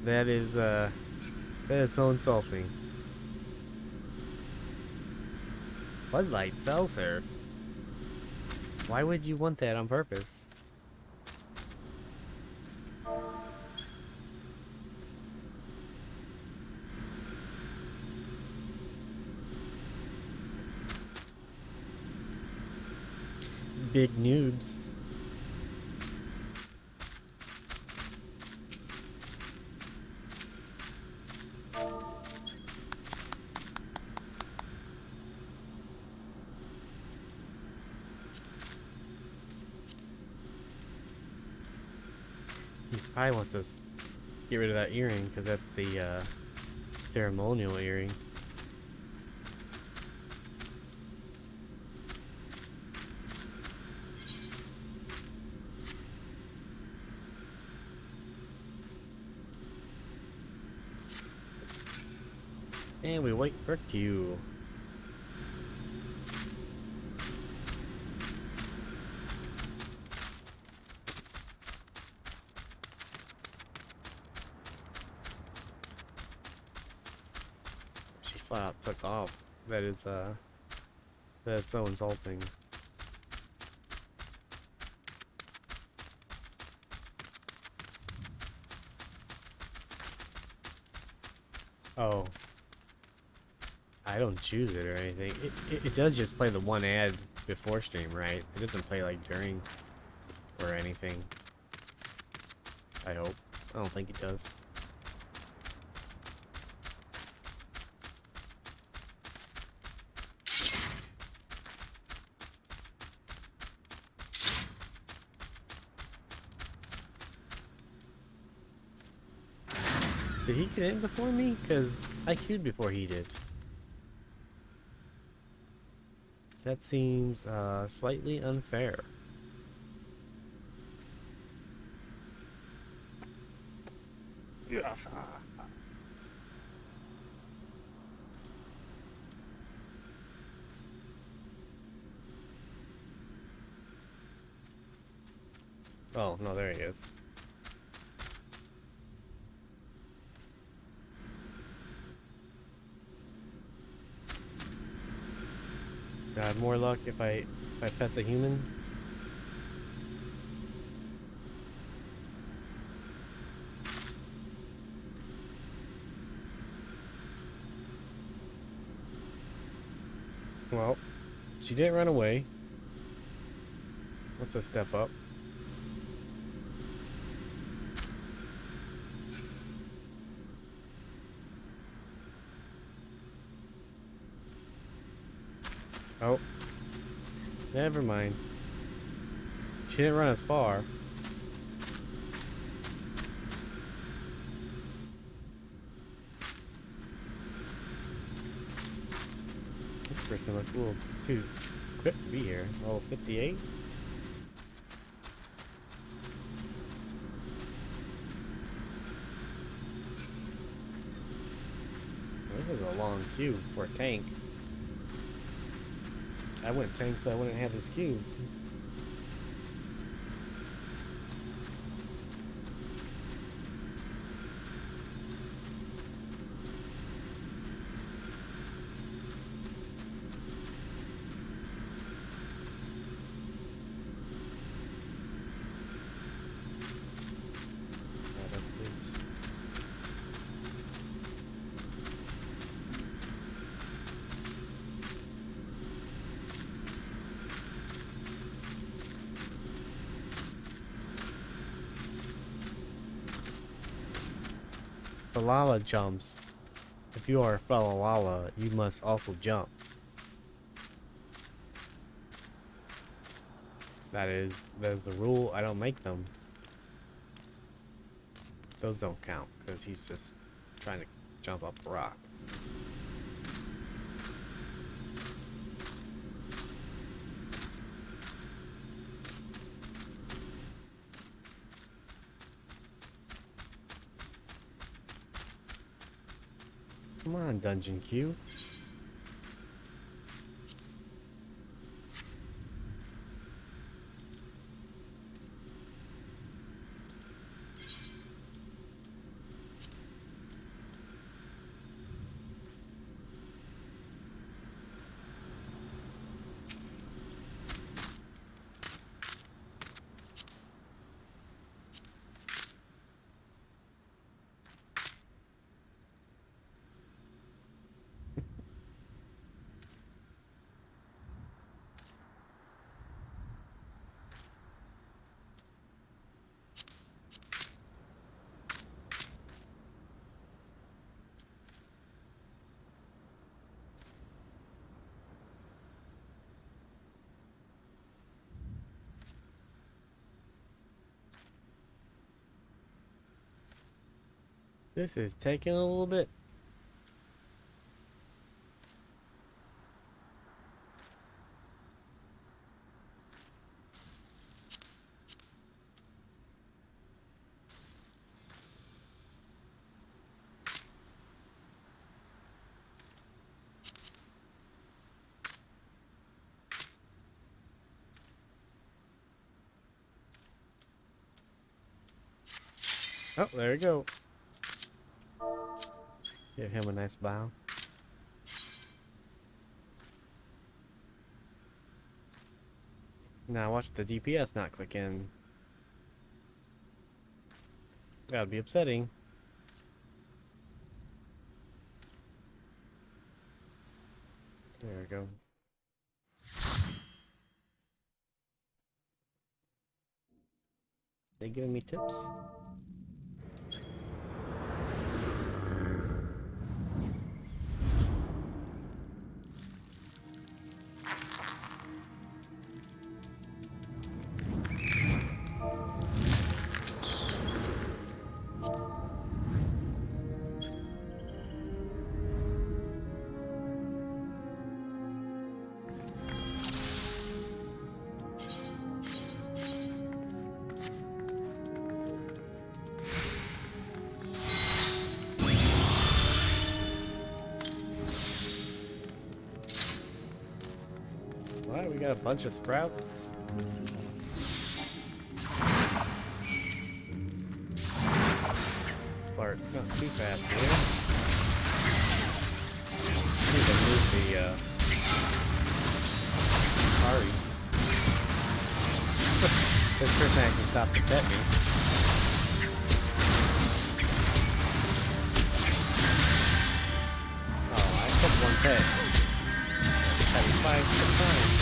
That is so insulting. Bud Light seltzer. Why would you want that on purpose? Big noobs. He probably wants us to get rid of that earring because that's the ceremonial earring. And we wait for Q. She flat out took off. That is so insulting. Oh. I don't choose it or anything. It does just play the one ad before stream, right? It doesn't play like during or anything. I hope. I don't think it does. Did he get in before me? Because I queued before he did. That seems slightly unfair. Oh, no, there he is. Do I have more luck if I pet the human? Well, she didn't run away. What's a step up? Oh. Never mind. She didn't run as far. This person looks a little too quick to be here. Level 58? This is a long queue for a tank. I went tank so I wouldn't have these queues. Falala jumps. If you are a Falala, you must also jump. That is the rule. I don't make them. Those don't count because he's just trying to jump up a rock. Come on, Dungeon Q. This is taking a little bit. Oh, there we go. Give him a nice bow. Now watch the DPS not click in. That'd be upsetting. There we go. They giving me tips? Alright, we got a bunch of sprouts. Spark, not too fast here. I need to move the sorry. This person actually stopped to pet me. Oh, I took one pet. 5 times.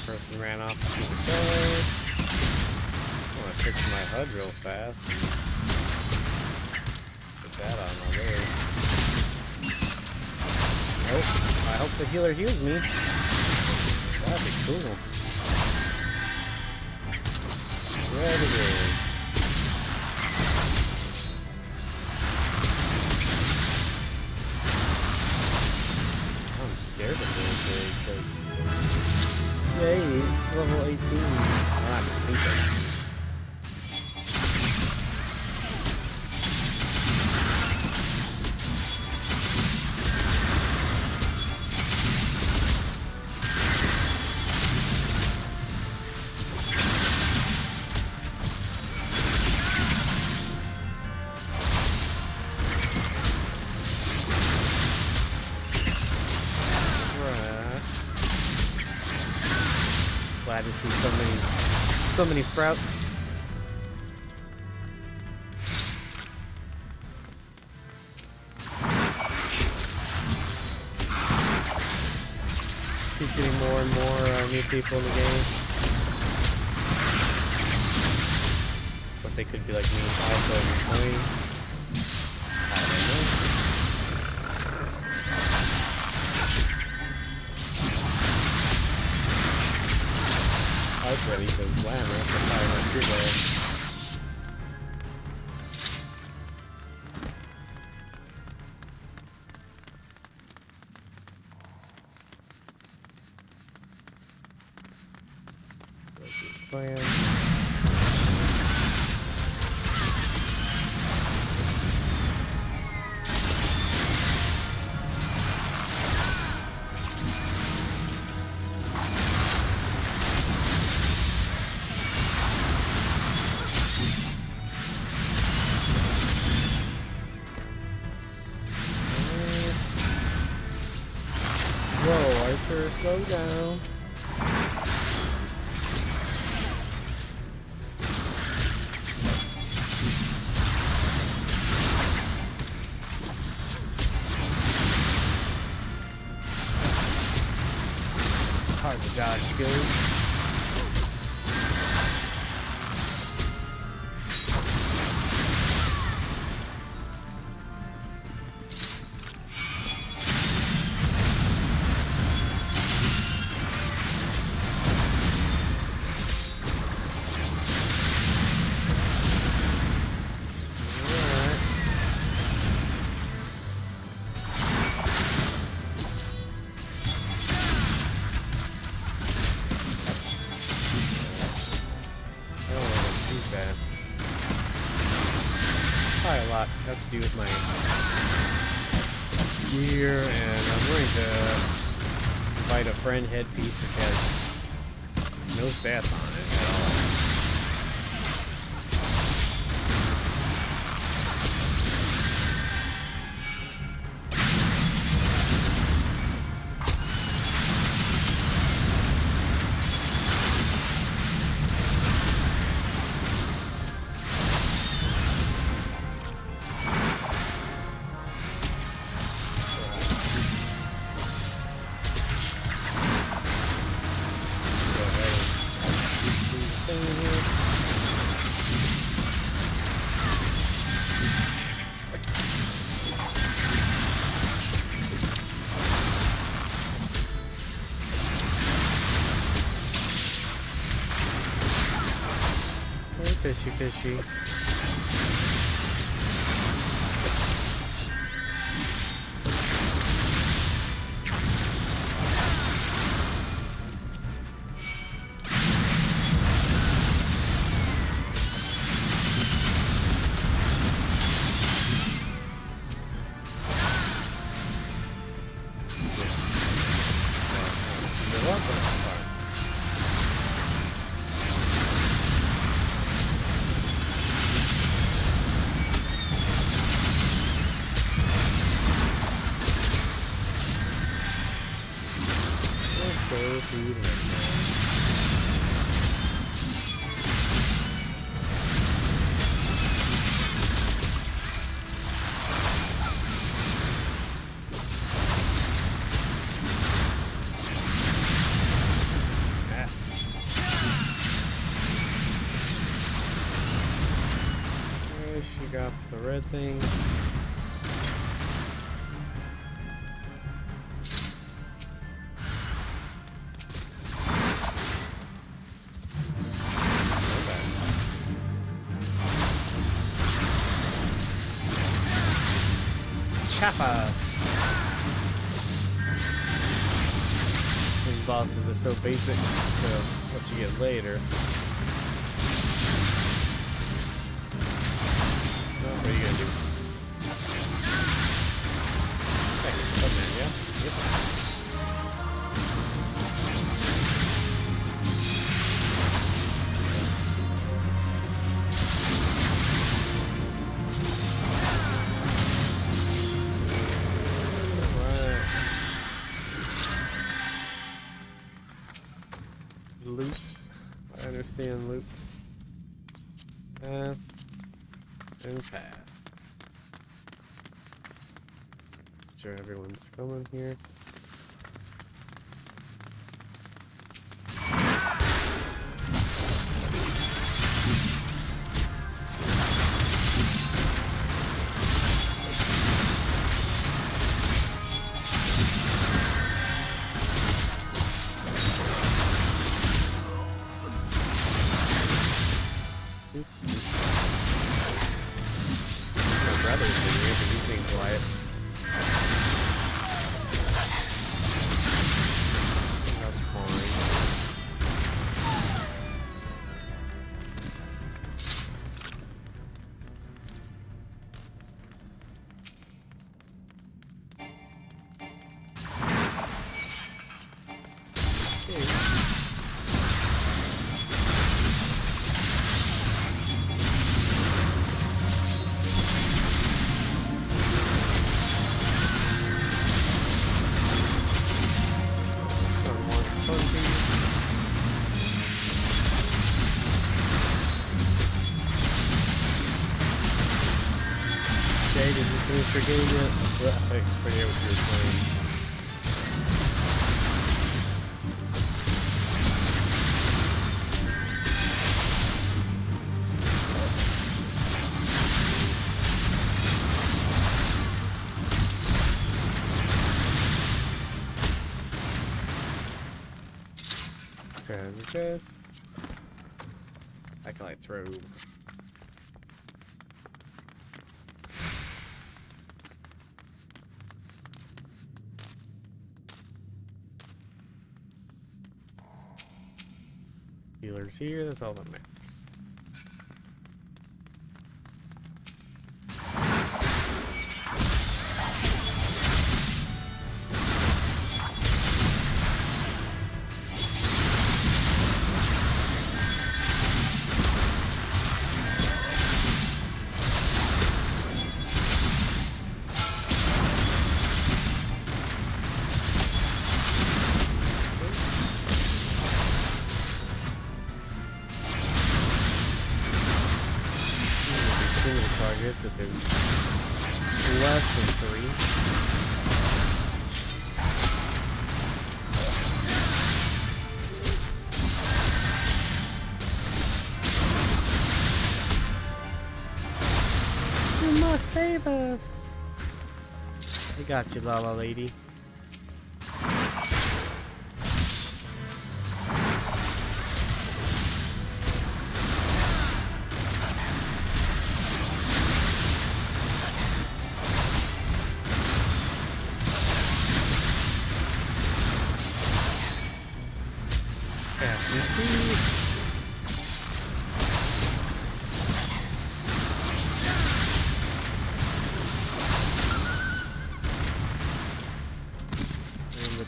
Person ran off to the door. I want to fix my HUD real fast. Put that on my way. Nope. I hope the healer heals me. That'd be cool. There it is. I'm scared of this because yay, level 18. Ah, I can see that. Glad to see so many sprouts. Keep getting more and more new people in the game. But they could be like me, also annoying. I don't know. That's at least a glamour for firing up your way. Let's go to the plan. Whoa, Archer, slow down. Hard to dodge skills. Probably a lot has to do with my gear, and I'm going to fight a friend headpiece because no stats on it at all. Fishy, fishy. go through the red. She got the red thing. Chappa! These bosses are so basic to what you get later. What are you gonna do? Hey, come in, yeah? Yep. Alright. Loops. I understand loops. Pass. And pass. Sure, everyone's coming here. Quiet. That's fine. Did you finish your game yet? I forget what you were playing. Okay, this. I can like throw. Healers here, that's all that matters. Targets if there's less than 3. You must save us. I got you, Lala lady.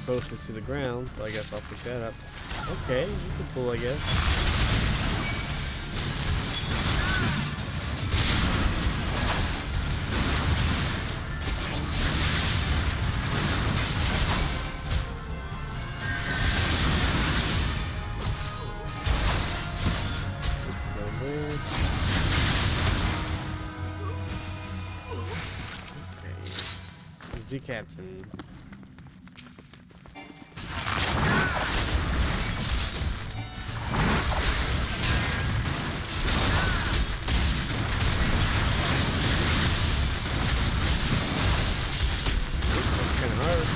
Closest to the ground, so I guess I'll pick that up. Okay, you can pull, I guess. the captain. That's kind of hard.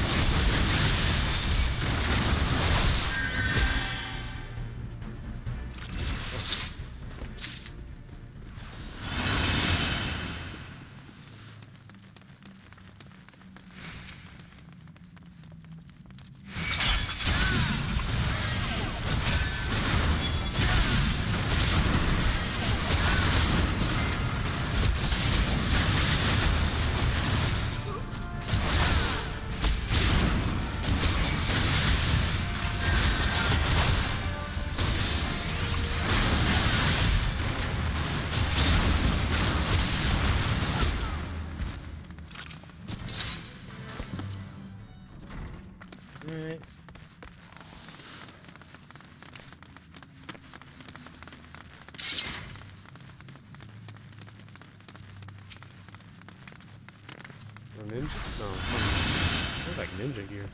Alright. A ninja? No, looks like ninja gear.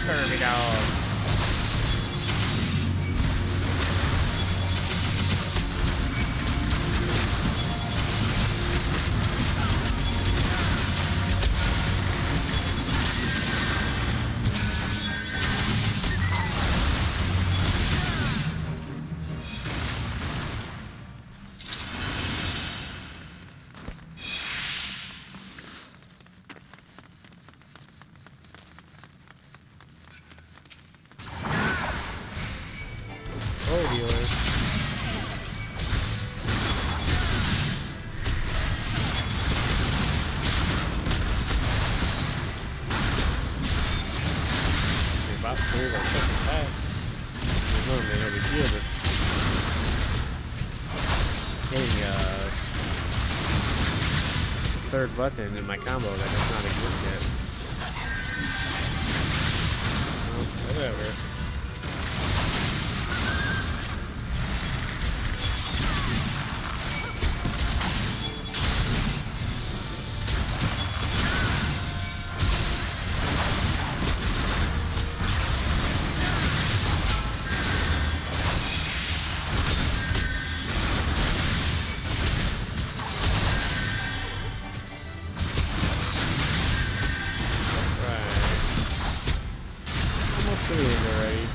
Kirby dog. Oh, dealer. About to move our second pack. There's normally no big deal, but hitting the third button in my combo that does not exist yet. Well, whatever. Already.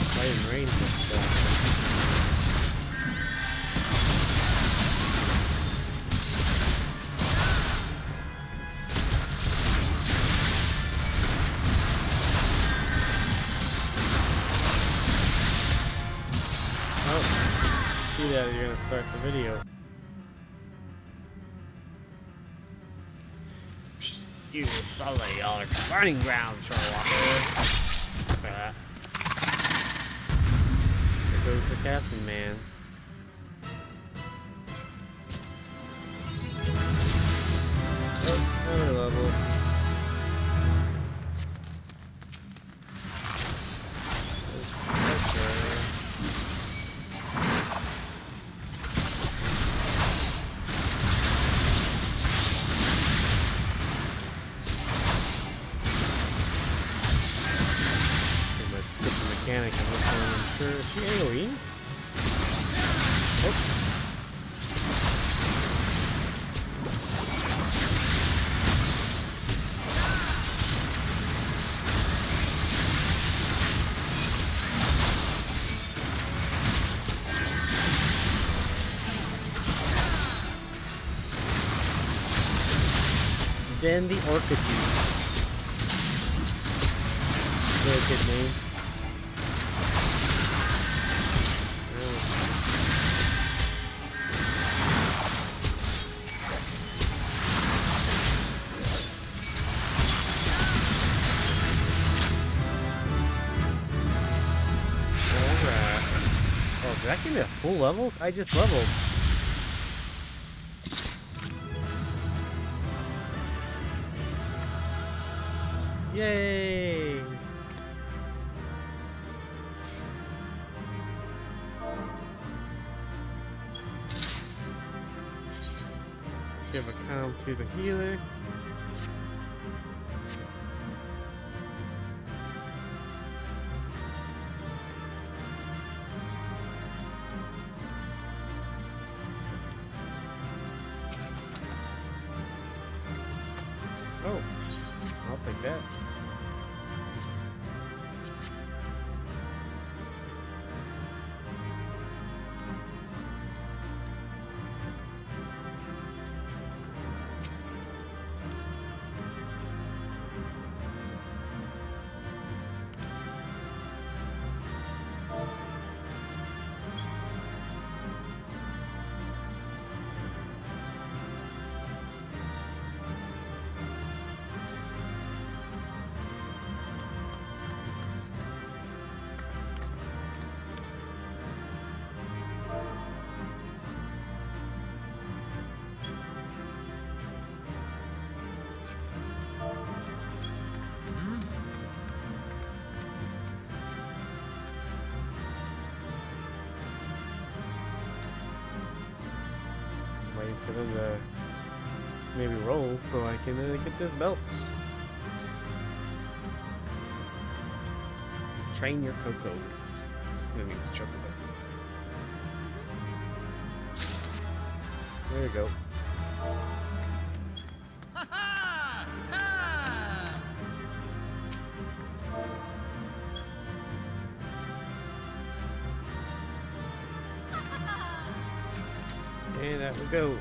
Fighting range and stuff. See that you're gonna start the video. Psst, you sully all our running ground, Sherlocker. Look at that. There goes the captain, man. Oh, another level. Mechanic on this one, I'm sure. Is she AoE? Oh. Den the Orchitude. Really good name. Did that give me a full level? I just leveled. Yay! Give a count to the healer. Oh, I'll take that. Waiting for them to maybe roll so I can get this belts. Train your cocos. That means chocobo. There you go. And that we go.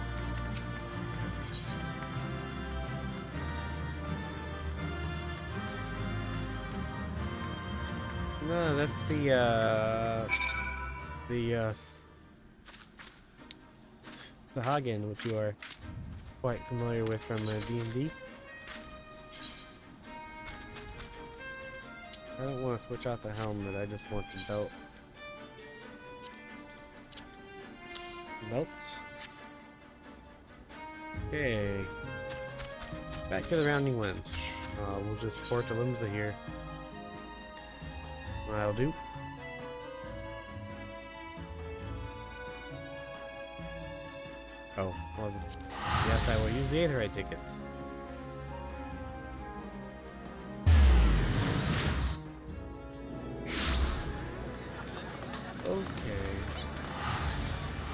No, that's the Hagen, which you are quite familiar with from D&D. I don't want to switch out the helmet, I just want the belt. Belts. Okay. Back to the rounding winds. We'll just port to Ul'dah here. That'll do. Oh, wasn't. Yes, I will use the Aetherite ticket. Okay.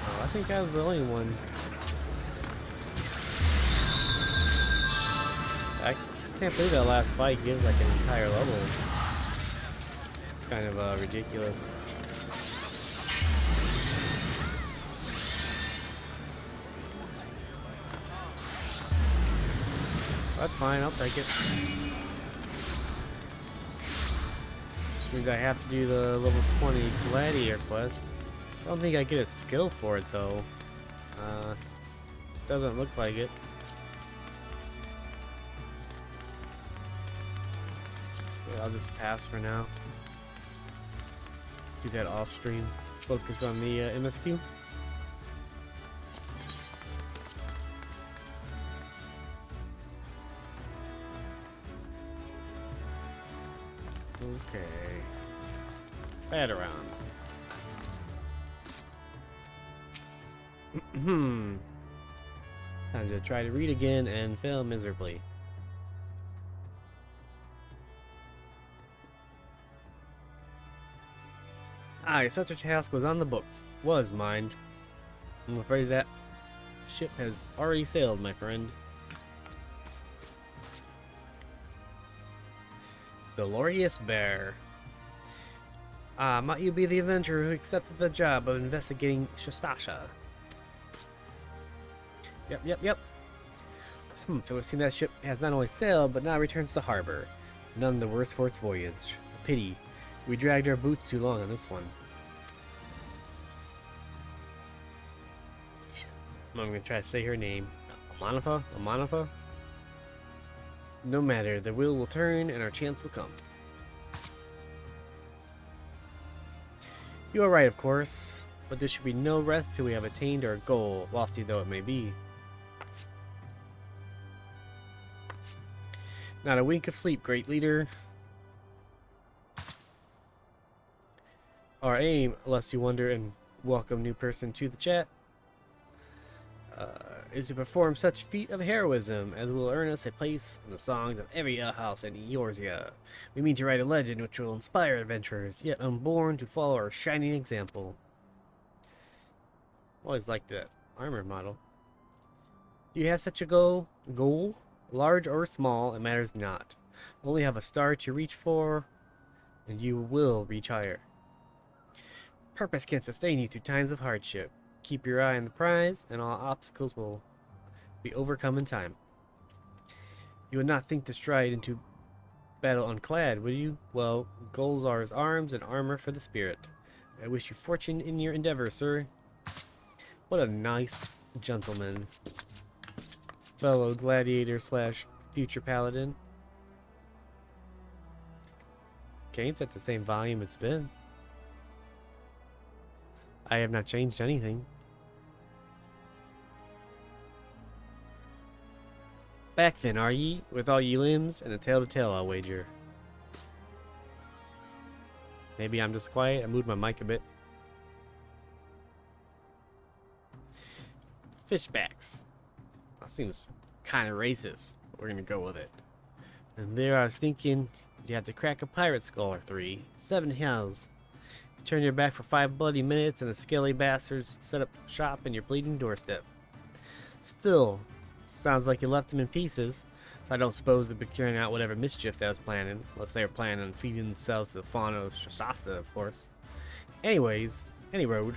Oh, I think I was the only one. I can't believe that last fight gives like an entire level. It's kind of ridiculous. That's fine, I'll take it. Means I have to do the level 20 gladiator quest. I don't think I get a skill for it though. Doesn't look like it. Yeah, I'll just pass for now. Do that off stream. Focus on the MSQ. Okay. Bad around. Time to try to read again and fail miserably. Aye, such a task was on the books. Was, mind. I'm afraid that ship has already sailed, my friend. Glorious Bear. Ah, might you be the adventurer who accepted the job of investigating Shastasha? Yep. So it would seem that ship has not only sailed, but now returns to harbor. None the worse for its voyage. A pity. We dragged our boots too long on this one. I'm gonna try to say her name. Amanafa? Amanafa? No matter, the wheel will turn and our chance will come. You are right, of course, but there should be no rest till we have attained our goal, lofty though it may be. Not a wink of sleep, great leader. Our aim, unless you wonder, and welcome new person to the chat, is to perform such feat of heroism as will earn us a place in the songs of every house in Eorzea. We mean to write a legend which will inspire adventurers, yet unborn, to follow our shining example. Always liked that armor model. Do you have such a goal? Large or small, it matters not. Only have a star to reach for, and you will reach higher. Purpose can sustain you through times of hardship. Keep your eye on the prize, and all obstacles will be overcome in time. You would not think to stride into battle unclad, would you? Well, goals are as arms and armor for the spirit. I wish you fortune in your endeavor, sir. What a nice gentleman. Fellow gladiator / future paladin. Game's at the same volume it's been. I have not changed anything. Back then, are ye? With all ye limbs and a tail to tell, I'll wager. Maybe I'm just quiet. I moved my mic a bit. Fishbacks. That seems kind of racist. We're gonna go with it. And there I was thinking you'd have to crack a pirate skull or 3. 7 hells. You turn your back for 5 bloody minutes and the scaly bastards set up shop in your bleeding doorstep. Still, sounds like you left him in pieces, so I don't suppose they'd be carrying out whatever mischief they was planning, unless they were planning on feeding themselves to the fauna of Shasta, of course. Anyways, any road.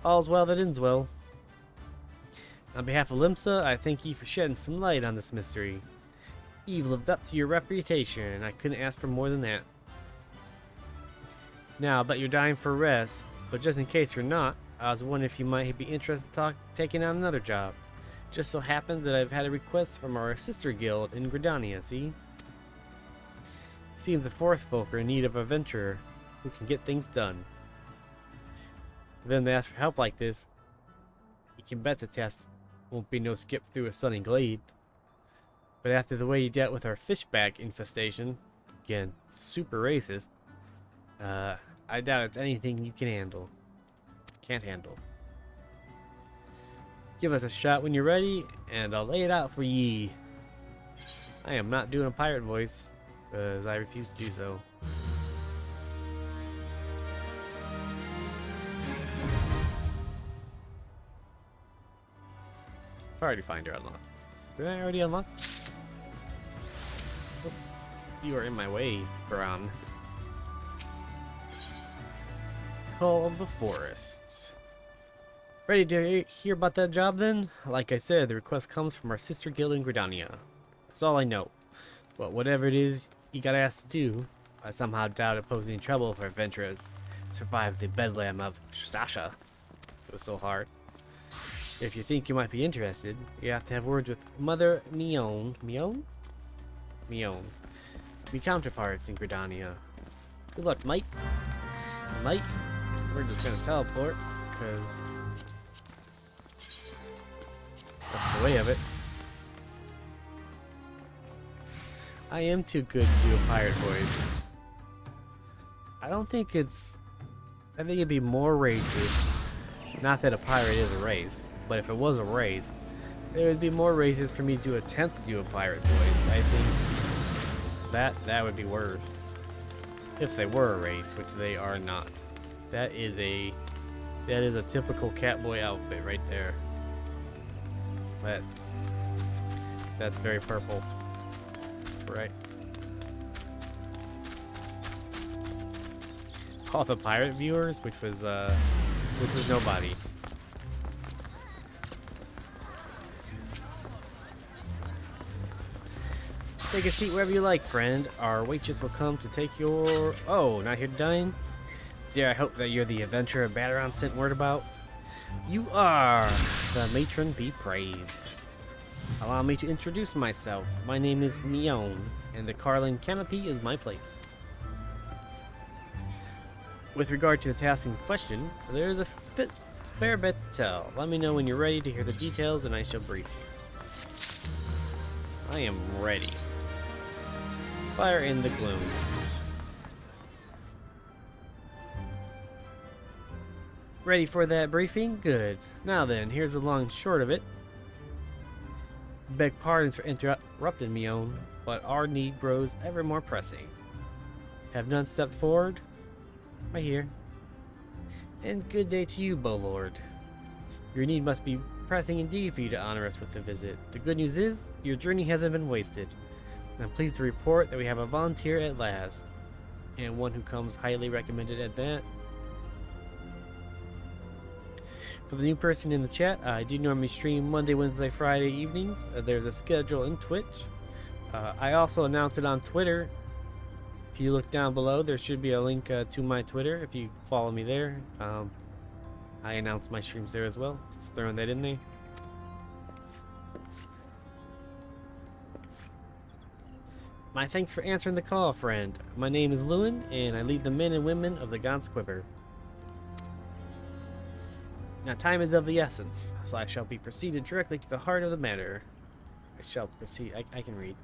All's well that ends well. On behalf of Limsa, I thank ye for shedding some light on this mystery. You've lived up to your reputation, and I couldn't ask for more than that. Now, I bet you're dying for a rest, but just in case you're not, I was wondering if you might be interested in taking on another job. Just so happens that I've had a request from our sister guild in Gridania, see? Seems the forest folk are in need of a adventurer who can get things done. For them to ask for help like this, you can bet the task won't be no skip through a sunny glade. But after the way you dealt with our fishback infestation, again, super racist, I doubt it's anything you can handle. Can't handle. Give us a shot when you're ready, and I'll lay it out for ye. I am not doing a pirate voice, because I refuse to do so. Party finder unlocked. Did I already unlock? Oh, you are in my way, Bron. Call of the Forest. Ready to hear about that job then? Like I said, the request comes from our sister guild in Gridania. That's all I know. But whatever it is you got asked to do, I somehow doubt it poses any trouble for adventurers to survive the bedlam of Shastasha. It was so hard. If you think you might be interested, you have to have words with Mother Mion. Mion? Mion. Be counterparts in Gridania. Good luck, mate. Mate, we're just gonna teleport, because that's the way of it. I am too good to do a pirate voice. I don't think it's... I think it'd be more racist. Not that a pirate is a race, but if it was a race, there would be more races for me to attempt to do a pirate voice. I think that would be worse. If they were a race, which they are not. That is a typical catboy outfit right there. That's very purple. Right. All the pirate viewers, which was nobody. Take a seat wherever you like, friend. Our waitress will come to take your... Oh, not here to dine? Dare I hope that you're the adventurer Battleground sent word about? You are! The matron be praised. Allow me to introduce myself. My name is Mion, and the Carlin Canopy is my place. With regard to the task in question, there is a fair bit to tell. Let me know when you're ready to hear the details, and I shall brief you. I am ready. Fire in the gloom. Ready for that briefing? Good. Now then, here's the long and short of it. Beg pardons for interrupting me, own, but our need grows ever more pressing. Have none stepped forward? Right here. And good day to you, Bowlord. Your need must be pressing indeed for you to honor us with a visit. The good news is, your journey hasn't been wasted. I'm pleased to report that we have a volunteer at last, and one who comes highly recommended at that. For the new person in the chat, I do normally stream Monday, Wednesday, Friday evenings. There's a schedule in Twitch. I also announce it on Twitter. If you look down below, there should be a link to my Twitter if you follow me there. I announce my streams there as well. Just throwing that in there. My thanks for answering the call, friend. My name is Lewin, and I lead the men and women of the Gaunt's Quiver. Now, time is of the essence, so I shall be proceeded directly to the heart of the matter. I can read.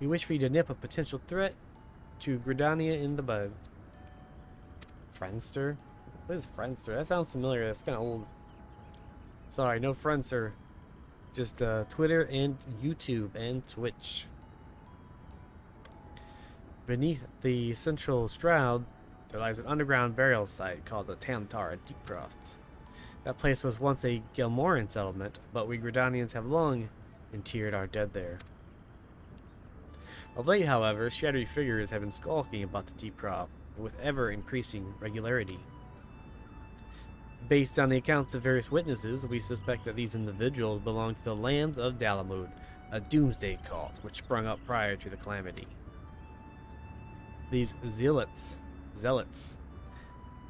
We wish for you to nip a potential threat to Gridania in the bud. Friendster? What is Friendster? That sounds familiar. That's kind of old. Sorry, no Friendster. Just Twitter and YouTube and Twitch. Beneath the central shroud, there lies an underground burial site called the Tamtar Deepcroft. That place was once a Gelmoran settlement, but we Gridanians have long interred our dead there. Of late, however, shadowy figures have been skulking about the Deepcroft with ever-increasing regularity. Based on the accounts of various witnesses, we suspect that these individuals belong to the Lambs of Dalamud, a doomsday cult which sprung up prior to the calamity. These zealots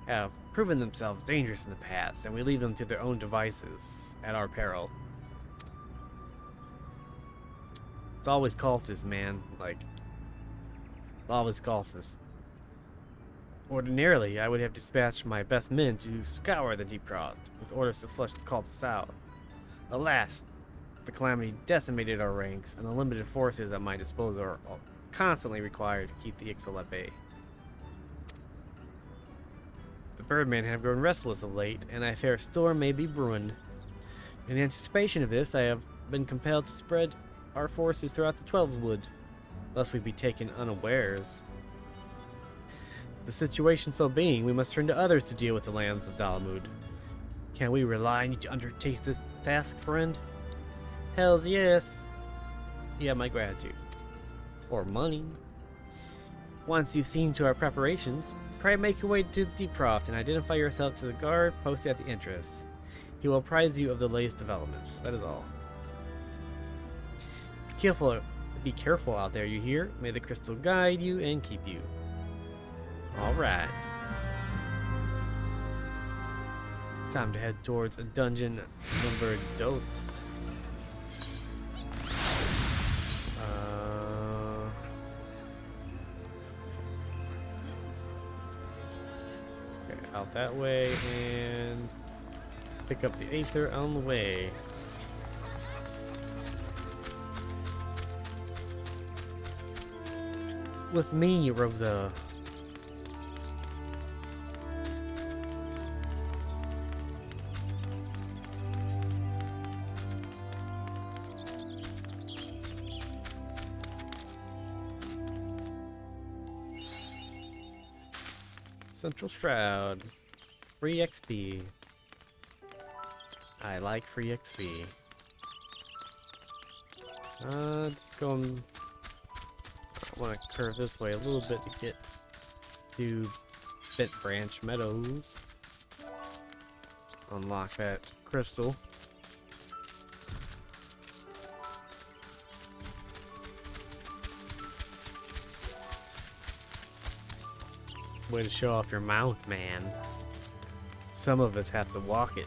have proven themselves dangerous in the past, and we leave them to their own devices at our peril. It's always cultists, man. Like, always cultists. Ordinarily, I would have dispatched my best men to scour the Deepcroft with orders to flush the cultists out. Alas, the calamity decimated our ranks, and the limited forces at my disposal are constantly required to keep the Ixal at bay. The Birdmen have grown restless of late, and I fear a storm may be brewing. In anticipation of this, I have been compelled to spread our forces throughout the Twelveswood, lest we be taken unawares. The situation so being, we must turn to others to deal with the Lambs of Dalamud. Can we rely on you to undertake this task, friend? Hells yes. You have my gratitude. Or money. Once you've seen to our preparations, pray make your way to the Deepcroft and identify yourself to the guard posted at the entrance. He will apprise you of the latest developments. That is all. Be careful out there, you hear? May the crystal guide you and keep you. Alright. Time to head towards a dungeon number dos. Okay, out that way and pick up the Aether on the way. With me, Rosa. Central Shroud. Free XP. I like free XP. Just going... I want to curve this way a little bit to get to Bit Branch Meadows. Unlock that crystal. Way to show off your mount, man. Some of us have to walk it.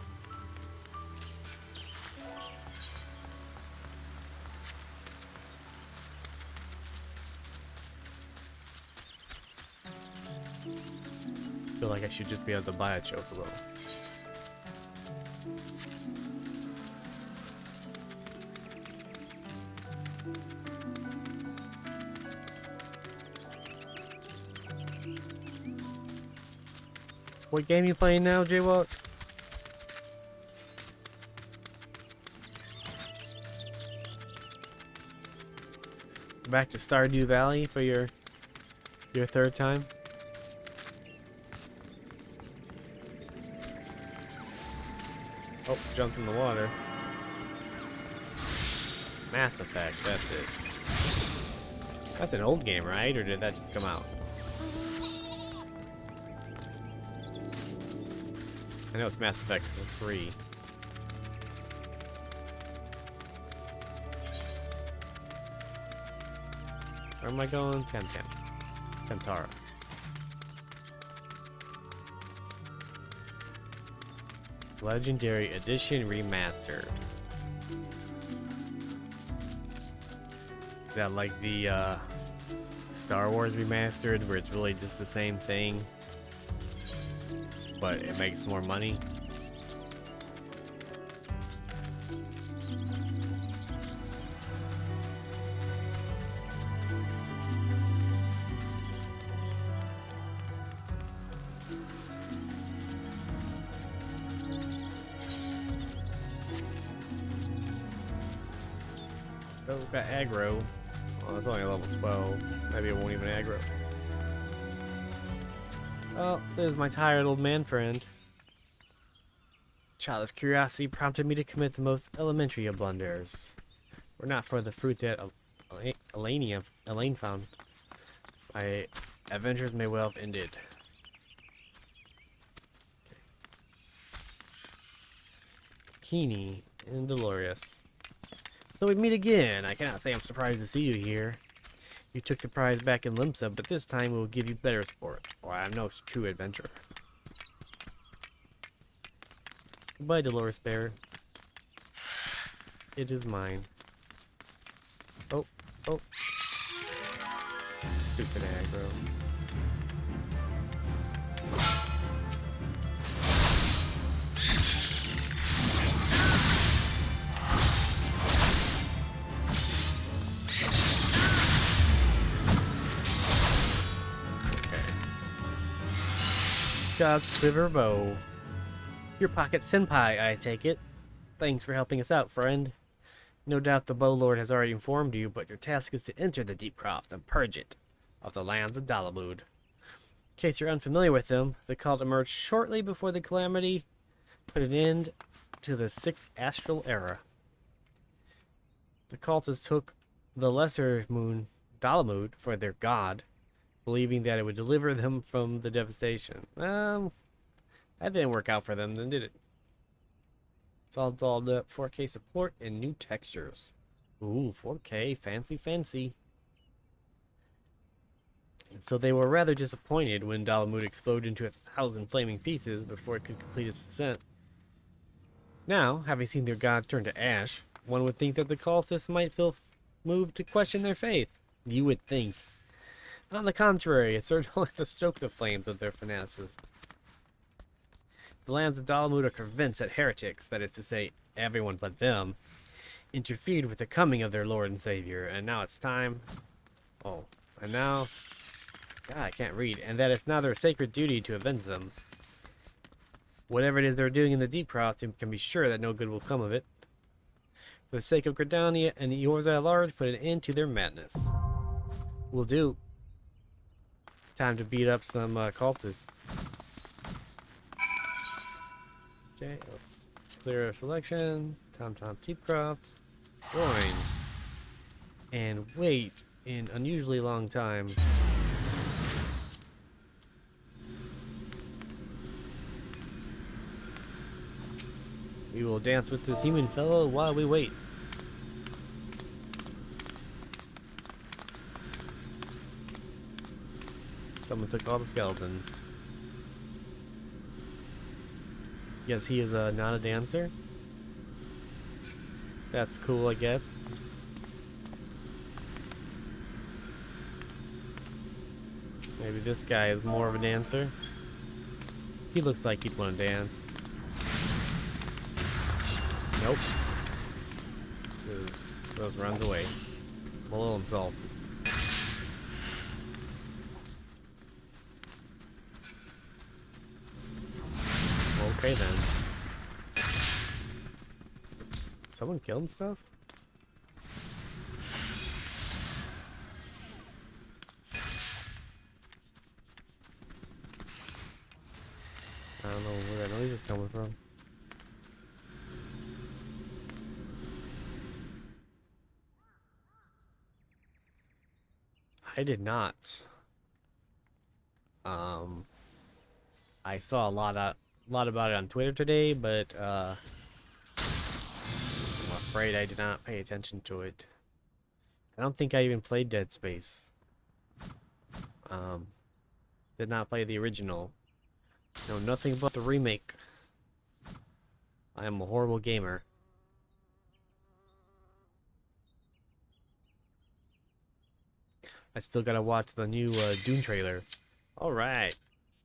I feel like I should just be able to buy a chocobo. What game you playing now, Jaywalk? Back to Stardew Valley for your third time? Oh, jumped in the water. Mass Effect, that's it. That's an old game, right? Or did that just come out? I know it's Mass Effect 3. Where am I going? Temptara. Legendary Edition Remastered. Is that like the Star Wars Remastered, where it's really just the same thing, but it makes more money? Oh, we've got aggro. Oh, it's only a level 12. Maybe it won't even aggro. Oh, there's my tired old man friend. Childish curiosity prompted me to commit the most elementary of blunders. Were not for the fruit that Elaine found, my adventures may well have ended. Keeney and Dolores. So we meet again. I cannot say I'm surprised to see you here. You took the prize back in Limsa, but this time we will give you better sport. Or I'm no true adventurer. Goodbye, Dolores Bear. It is mine. Oh, oh. Stupid aggro. God's quiver bow. Your pocket senpai, I take it. Thanks for helping us out, friend. No doubt the bow lord has already informed you, but your task is to enter the deep croft and purge it of the lands of Dalamud. In case you're unfamiliar with them, the cult emerged shortly before the calamity put an end to the 6th astral era. The cultists took the lesser moon, Dalamud, for their god, believing that it would deliver them from the devastation. That didn't work out for them, then did it? It's all dolled up. 4K support and new textures. Ooh, 4K, fancy, fancy. And so they were rather disappointed when Dalamud exploded into 1,000 flaming pieces before it could complete its descent. Now, having seen their god turn to ash, one would think that the cultists might feel moved to question their faith. You would think. On the contrary, it served only to stoke the flames of their fanaticism. The lands of Dalamud are convinced that heretics, that is to say, everyone but them, interfered with the coming of their Lord and Savior, and now it's time... Oh, and now... God, I can't read. And that it's now their sacred duty to avenge them. Whatever it is they're doing in the deep croft, you can be sure that no good will come of it. For the sake of Gridania and yours at large, put an end to their madness. Will do. Time to beat up some cultists. Okay, let's clear our selection. Tom Deepcroft. Join. And wait an unusually long time. We will dance with this human fellow while we wait. Someone took all the skeletons. Yes, he is not a dancer. That's cool, I guess. Maybe this guy is more of a dancer. He looks like he'd want to dance. Nope. Just runs away. I'm a little insulted. Okay then. Someone killing stuff? I don't know where that noise is coming from. I did not. I saw a lot about it on Twitter today, but I'm afraid I did not pay attention to it. I don't think I even played Dead Space. Did not play the original. Know nothing about the remake. I am a horrible gamer. I still gotta watch the new Dune trailer. Alright.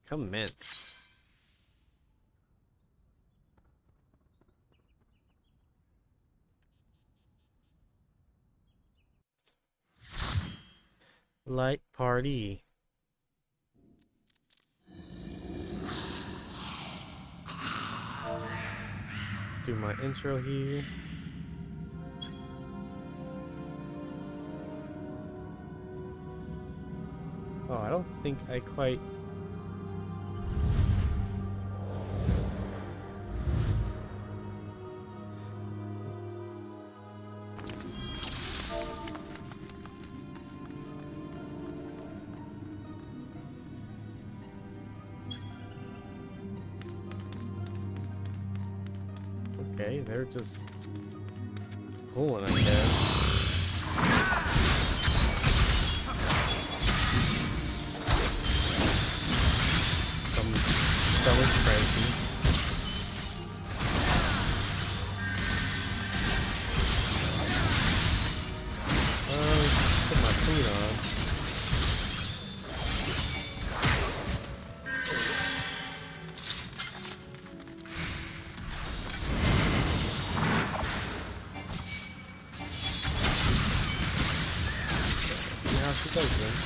Commence. Light party. Do my intro here. Oh, I don't think I quite... Okay, they're just pulling, I guess. Someone's crazy. Put my food on. See how she does this.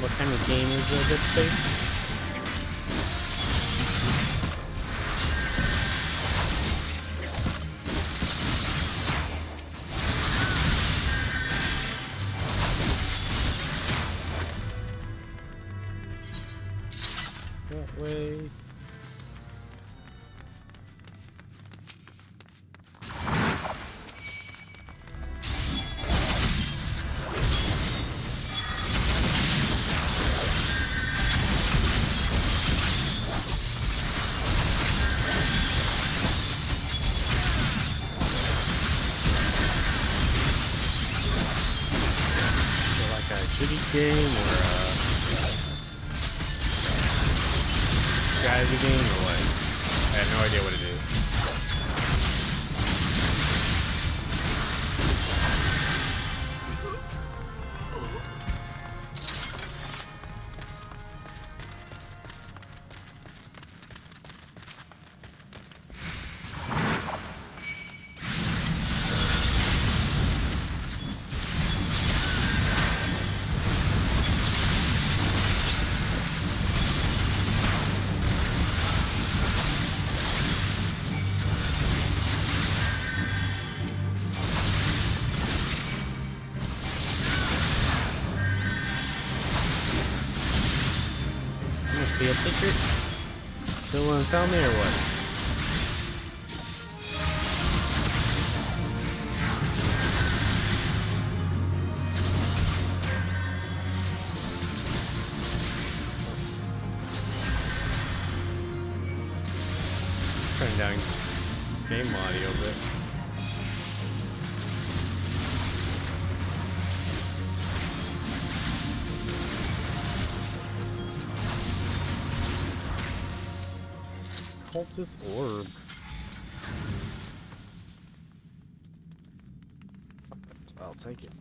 What kind of game is Dead Space? That way. Shitty game or strategy game or what? I have no idea what it is. Must be a secret? Still wanna tell me or what? Turn down game audio a bit. Cultist orb. I'll take it.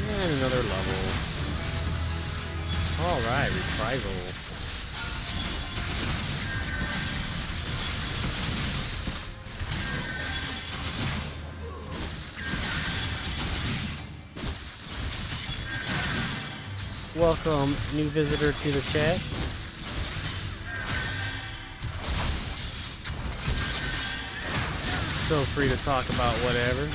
And another level. Alright, reprisal. Welcome, new visitor to the chat. Feel free to talk about whatever.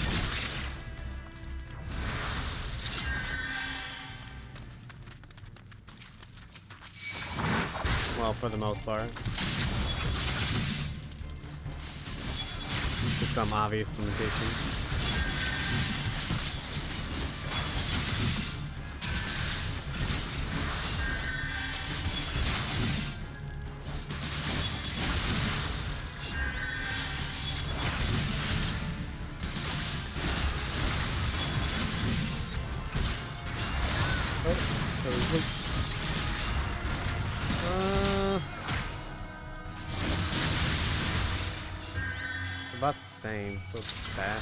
Well, for the most part. With some obvious limitations. About the same, so it's fast.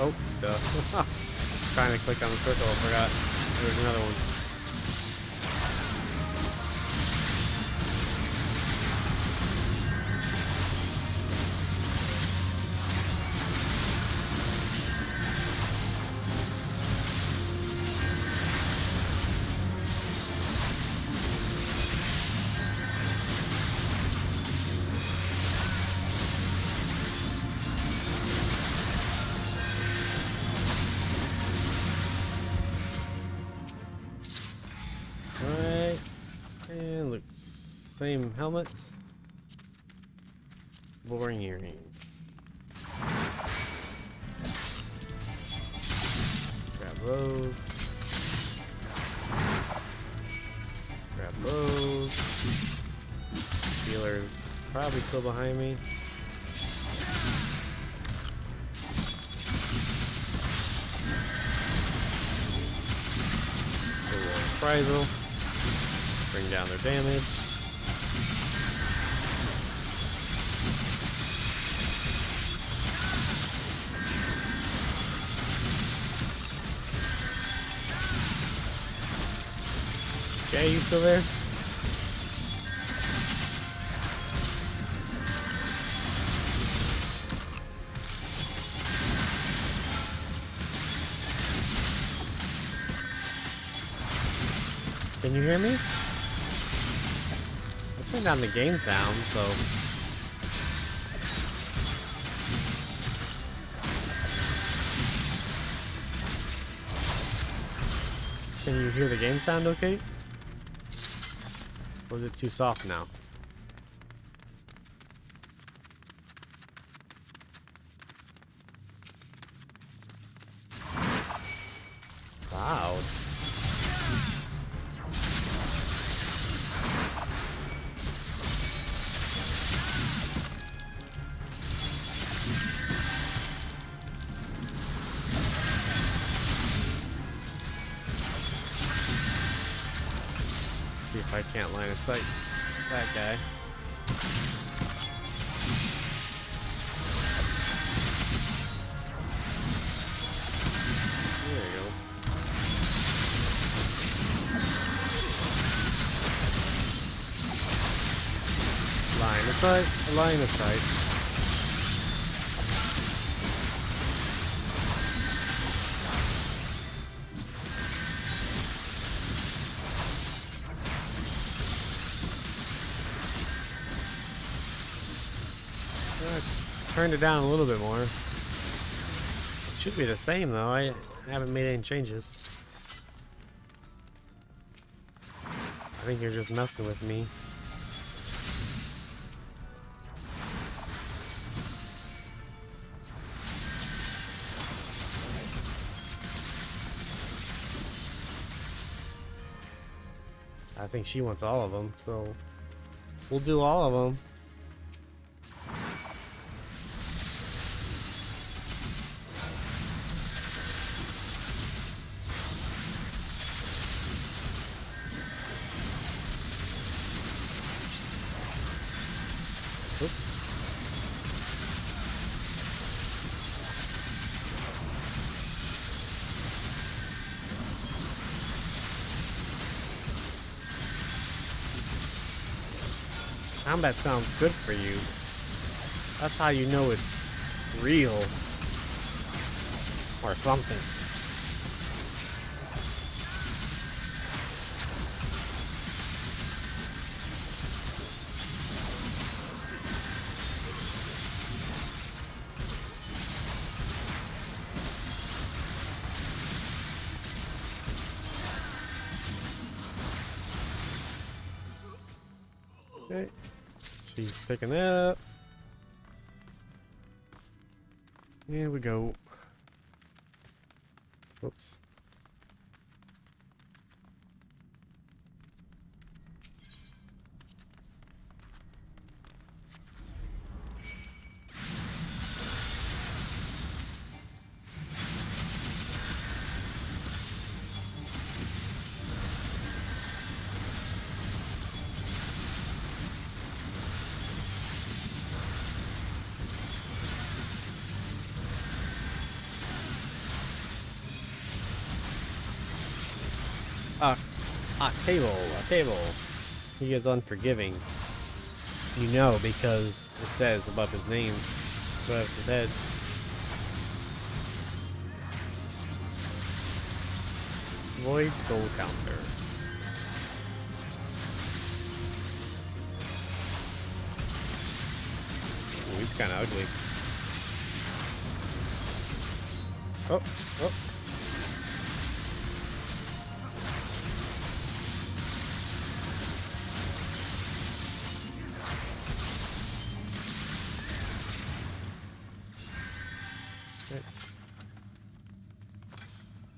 Oh, duh. Trying to click on the circle, I forgot. There's another one. Same helmet. Boring earrings. Grab those. Grab those. Healer's probably still behind me. Reprisal. Bring down their damage. Okay, you still there? Can you hear me? I turned down the game sound, so... Can you hear the game sound okay? Or is it too soft now? Loud. See if I can't line of sight that guy. There you go. Line of sight, line of sight. Turned it down a little bit more. It should be the same though. I haven't made any changes. I think you're just messing with me. I think she wants all of them, so we'll do all of them. Oops. Combat sounds good for you. That's how you know it's real. Or something. Okay, she's picking that up. Here we go. Whoops. A table. He is unforgiving. You know, because it says above his name, above his head. Void soul counter. Ooh, he's kind of ugly. Oh, oh.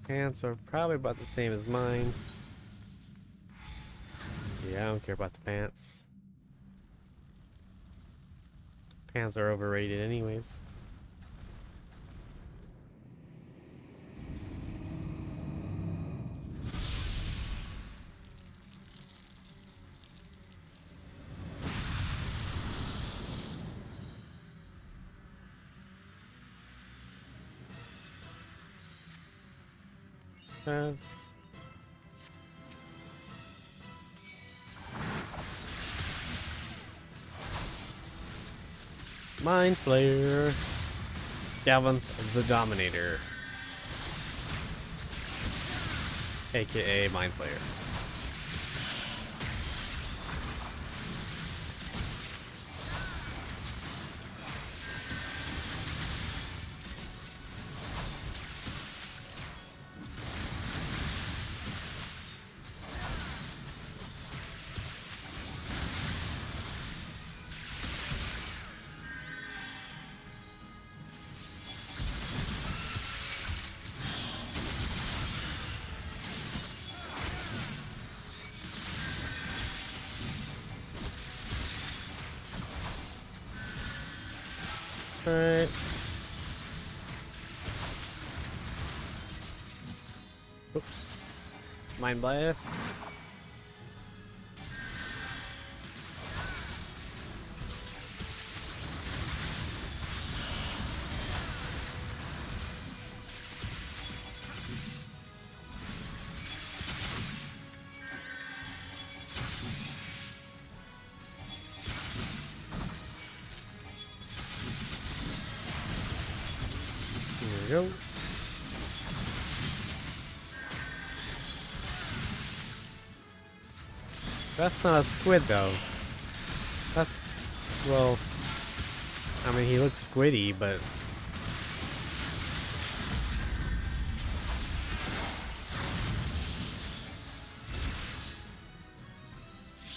Pants are probably about the same as mine. Yeah, I don't care about the pants. Pants are overrated anyways. Mind Flayer. Galvin the Dominator. AKA Mind Flayer. Alright. Oops. Mind blast. There we go. That's not a squid though. That's, well, I mean he looks squiddy, but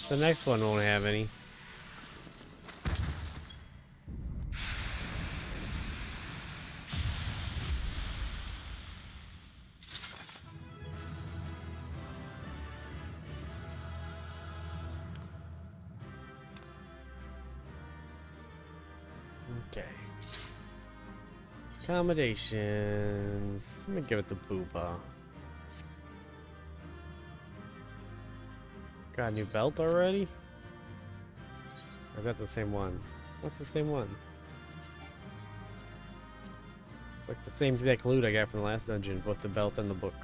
the next one won't have any. Okay. Accommodations. Let me give it the booba. Got a new belt already? Or is that the same one? What's the same one? Like the same exact loot I got from the last dungeon, both the belt and the book.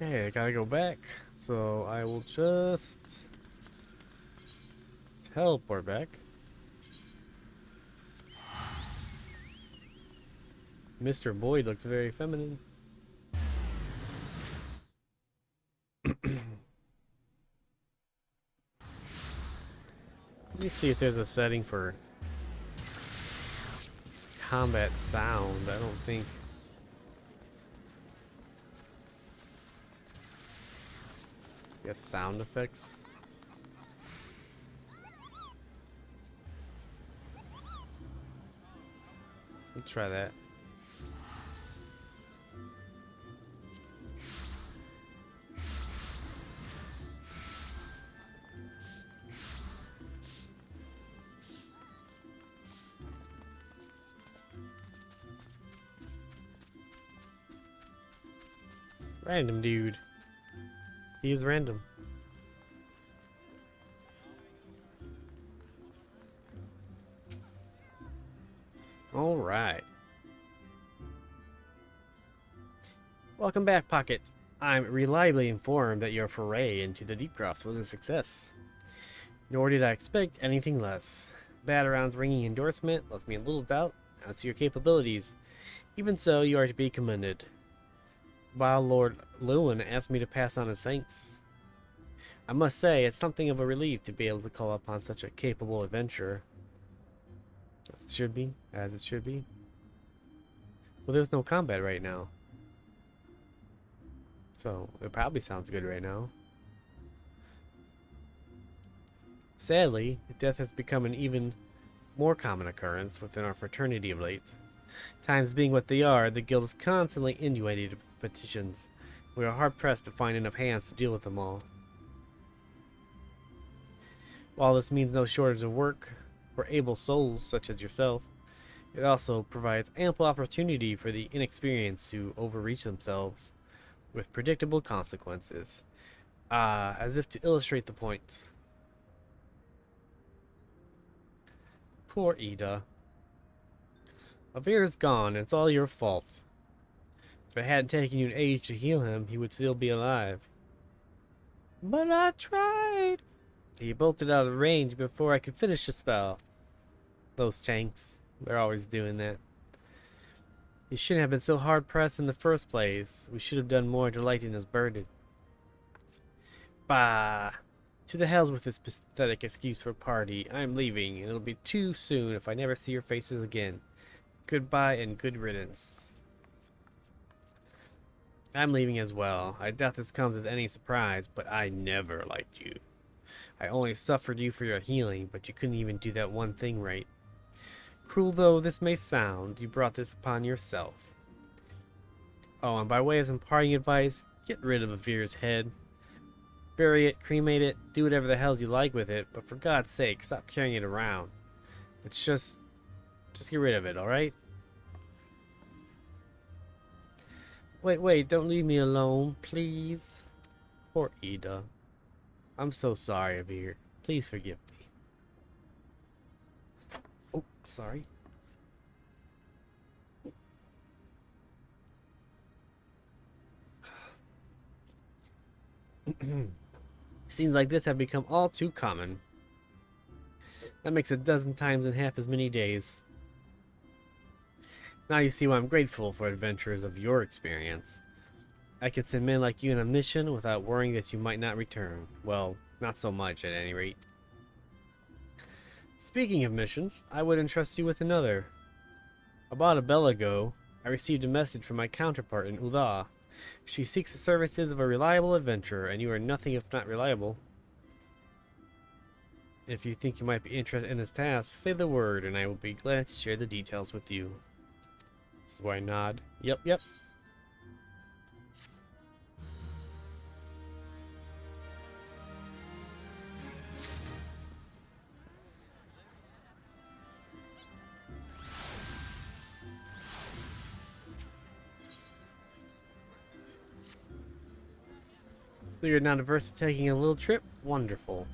Okay, I gotta go back, so I will just teleport back. Mr. Boyd looks very feminine. Let me see if there's a setting for combat sound. I don't think. Yes, sound effects. Let's try that. Random dude. He is random. All right. Welcome back, Pocket. I'm reliably informed that your foray into the Deep Crofts was a success. Nor did I expect anything less. Bataround's ringing endorsement left me in little doubt as to your capabilities. Even so, you are to be commended. While Lord Lewin asked me to pass on his thanks. I must say, it's something of a relief to be able to call upon such a capable adventurer. As it should be, as it should be. Well, there's no combat right now. So, it probably sounds good right now. Sadly, death has become an even more common occurrence within our fraternity of late. Times being what they are, the guild is constantly inundated with petitions. We are hard-pressed to find enough hands to deal with them all. While this means no shortage of work for able souls such as yourself, it also provides ample opportunity for the inexperienced to overreach themselves with predictable consequences. As if to illustrate the point. Poor Ul'dah. Avir is gone, and it's all your fault. If it hadn't taken you an age to heal him, he would still be alive. But I tried. He bolted out of range before I could finish the spell. Those tanks, they're always doing that. He shouldn't have been so hard-pressed in the first place. We should have done more to lighten his burden. Bah! To the hells with this pathetic excuse for a party. I'm leaving, and it'll be too soon if I never see your faces again. Goodbye and good riddance. I'm leaving as well. I doubt this comes as any surprise, but I never liked you. I only suffered you for your healing, but you couldn't even do that one thing right. Cruel though this may sound, you brought this upon yourself. Oh, and by way of some parting advice, get rid of Avir's head. Bury it, cremate it, do whatever the hells you like with it, but for God's sake, stop carrying it around. It's just get rid of it, alright? Wait, don't leave me alone, please. Poor Ul'dah. I'm so sorry, Avir. Please forgive me. Oh, sorry. Scenes like this have become all too common. That makes a dozen times in half as many days. Now you see why I'm grateful for adventurers of your experience. I can send men like you on a mission without worrying that you might not return. Well, not so much at any rate. Speaking of missions, I would entrust you with another. About a bell ago, I received a message from my counterpart in Ul'dah. She seeks the services of a reliable adventurer, and you are nothing if not reliable. If you think you might be interested in this task, say the word, and I will be glad to share the details with you. This is why I nod. Yep. So you're not averse to taking a little trip? Wonderful.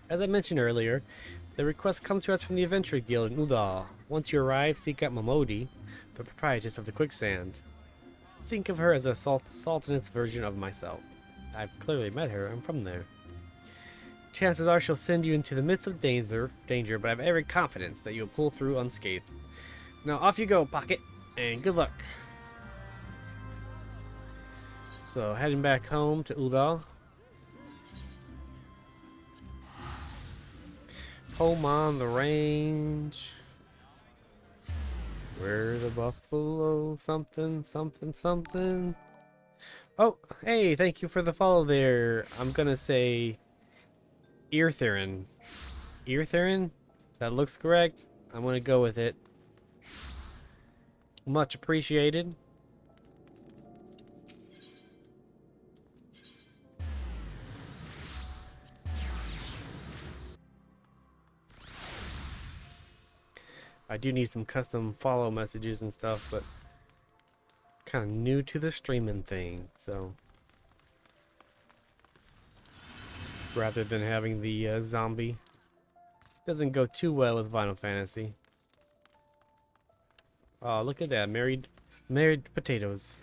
As I mentioned earlier, the request comes to us from the Adventure Guild in Ul'dah. Once you arrive, seek out Momodi, the proprietress of the Quicksand. Think of her as a sultaness version of myself. I've clearly met her. I'm from there. Chances are she'll send you into the midst of danger, but I have every confidence that you'll pull through unscathed. Now off you go, Pocket, and good luck. So, heading back home to Ul'dah. Home on the range. Where's the buffalo? Something. Oh, hey, thank you for the follow there. I'm gonna say Eartherin. Eartherin? That looks correct. I'm gonna go with it. Much appreciated. I do need some custom follow messages and stuff, but kind of new to the streaming thing, so rather than having the zombie, doesn't go too well with Final Fantasy. Oh, look at that, married potatoes.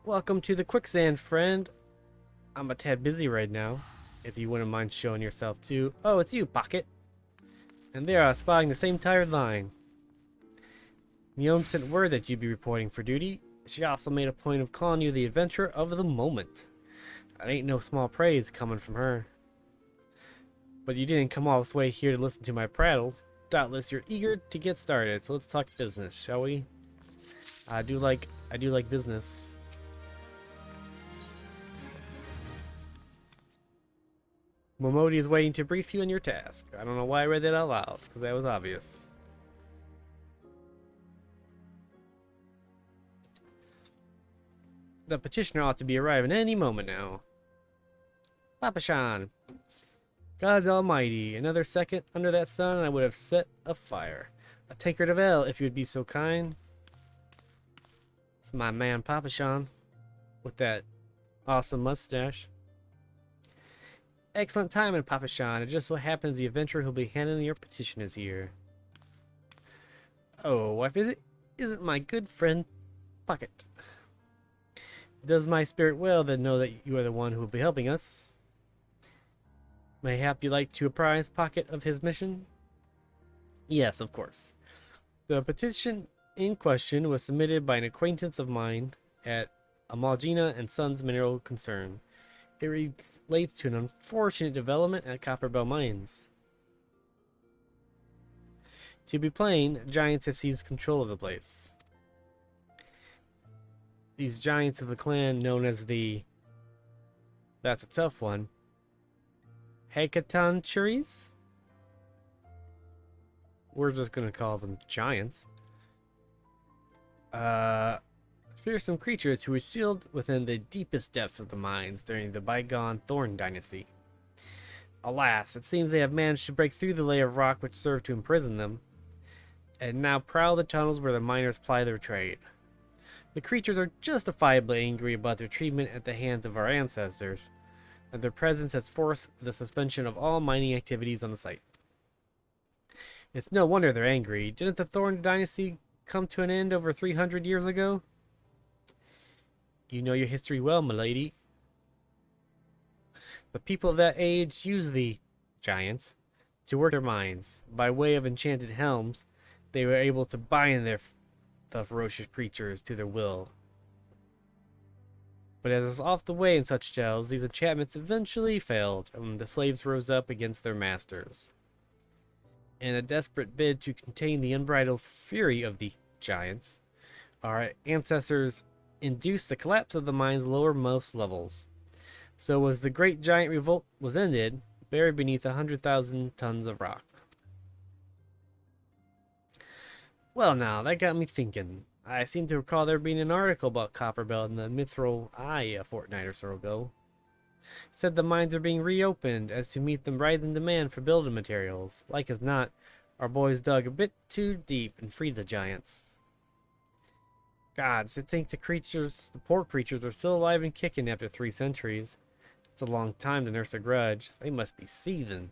Welcome to the Quicksand, friend. I'm a tad busy right now, if you wouldn't mind showing yourself too. Oh, it's you, Pocket. And there, spotting the same tired line. Mion sent word that you'd be reporting for duty. She also made a point of calling you the adventurer of the moment. That ain't no small praise coming from her. But you didn't come all this way here to listen to my prattle. Doubtless you're eager to get started, so let's talk business, shall we? I do like business. Momodi is waiting to brief you on your task. I don't know why I read that out loud, because that was obvious. The petitioner ought to be arriving any moment now. Papashan. God almighty, another second under that sun and I would have set a fire. A tankard of ale, if you would be so kind. It's my man Papashan, with that awesome mustache. Excellent timing, Papashan. It just so happens the adventurer who'll be handling your petition is here. Oh, wife, isn't my good friend Pocket. It does my spirit well to know that you are the one who will be helping us. Mayhap you like to apprise Pocket of his mission? Yes, of course. The petition in question was submitted by an acquaintance of mine at Amalgina and Sons Mineral Concern. It relates to an unfortunate development at Copperbell Mines. To be plain, giants have seized control of the place. These giants of the clan known as the That's a tough one. Hecatonchires? We're just gonna call them giants. Fearsome creatures who were sealed within the deepest depths of the mines during the bygone Thorn Dynasty. Alas, it seems they have managed to break through the layer of rock which served to imprison them, and now prowl the tunnels where the miners ply their trade. The creatures are justifiably angry about their treatment at the hands of our ancestors, and their presence has forced the suspension of all mining activities on the site. It's no wonder they're angry. Didn't the Thorn Dynasty come to an end over 300 years ago? You know your history well, milady. The people of that age used the giants to work their mines. By way of enchanted helms, they were able to bind the ferocious creatures to their will. But as is off the way in such tales, these enchantments eventually failed, and the slaves rose up against their masters. In a desperate bid to contain the unbridled fury of the giants, our ancestors induced the collapse of the mine's lowermost levels. So as the great giant revolt was ended, buried beneath 100,000 tons of rock. Well now, that got me thinking. I seem to recall there being an article about Copperbelt in the Mithril Eye a fortnight or so ago. It said the mines are being reopened as to meet the rising demand for building materials. Like as not, our boys dug a bit too deep and freed the giants. Gods, to think the poor creatures are still alive and kicking after 3 centuries. It's a long time to nurse a grudge. They must be seething.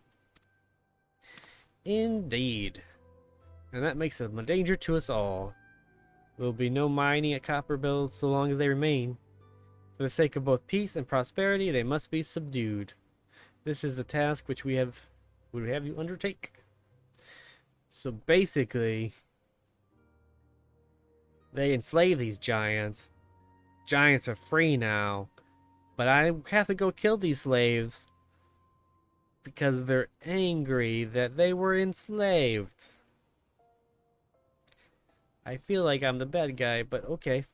Indeed. And that makes them a danger to us all. There will be no mining at Copperbelt so long as they remain. For the sake of both peace and prosperity, they must be subdued. This is the task which we would have you undertake. So basically, they enslave these giants. Giants are free now. But I have to go kill these slaves because they're angry that they were enslaved. I feel like I'm the bad guy, but okay.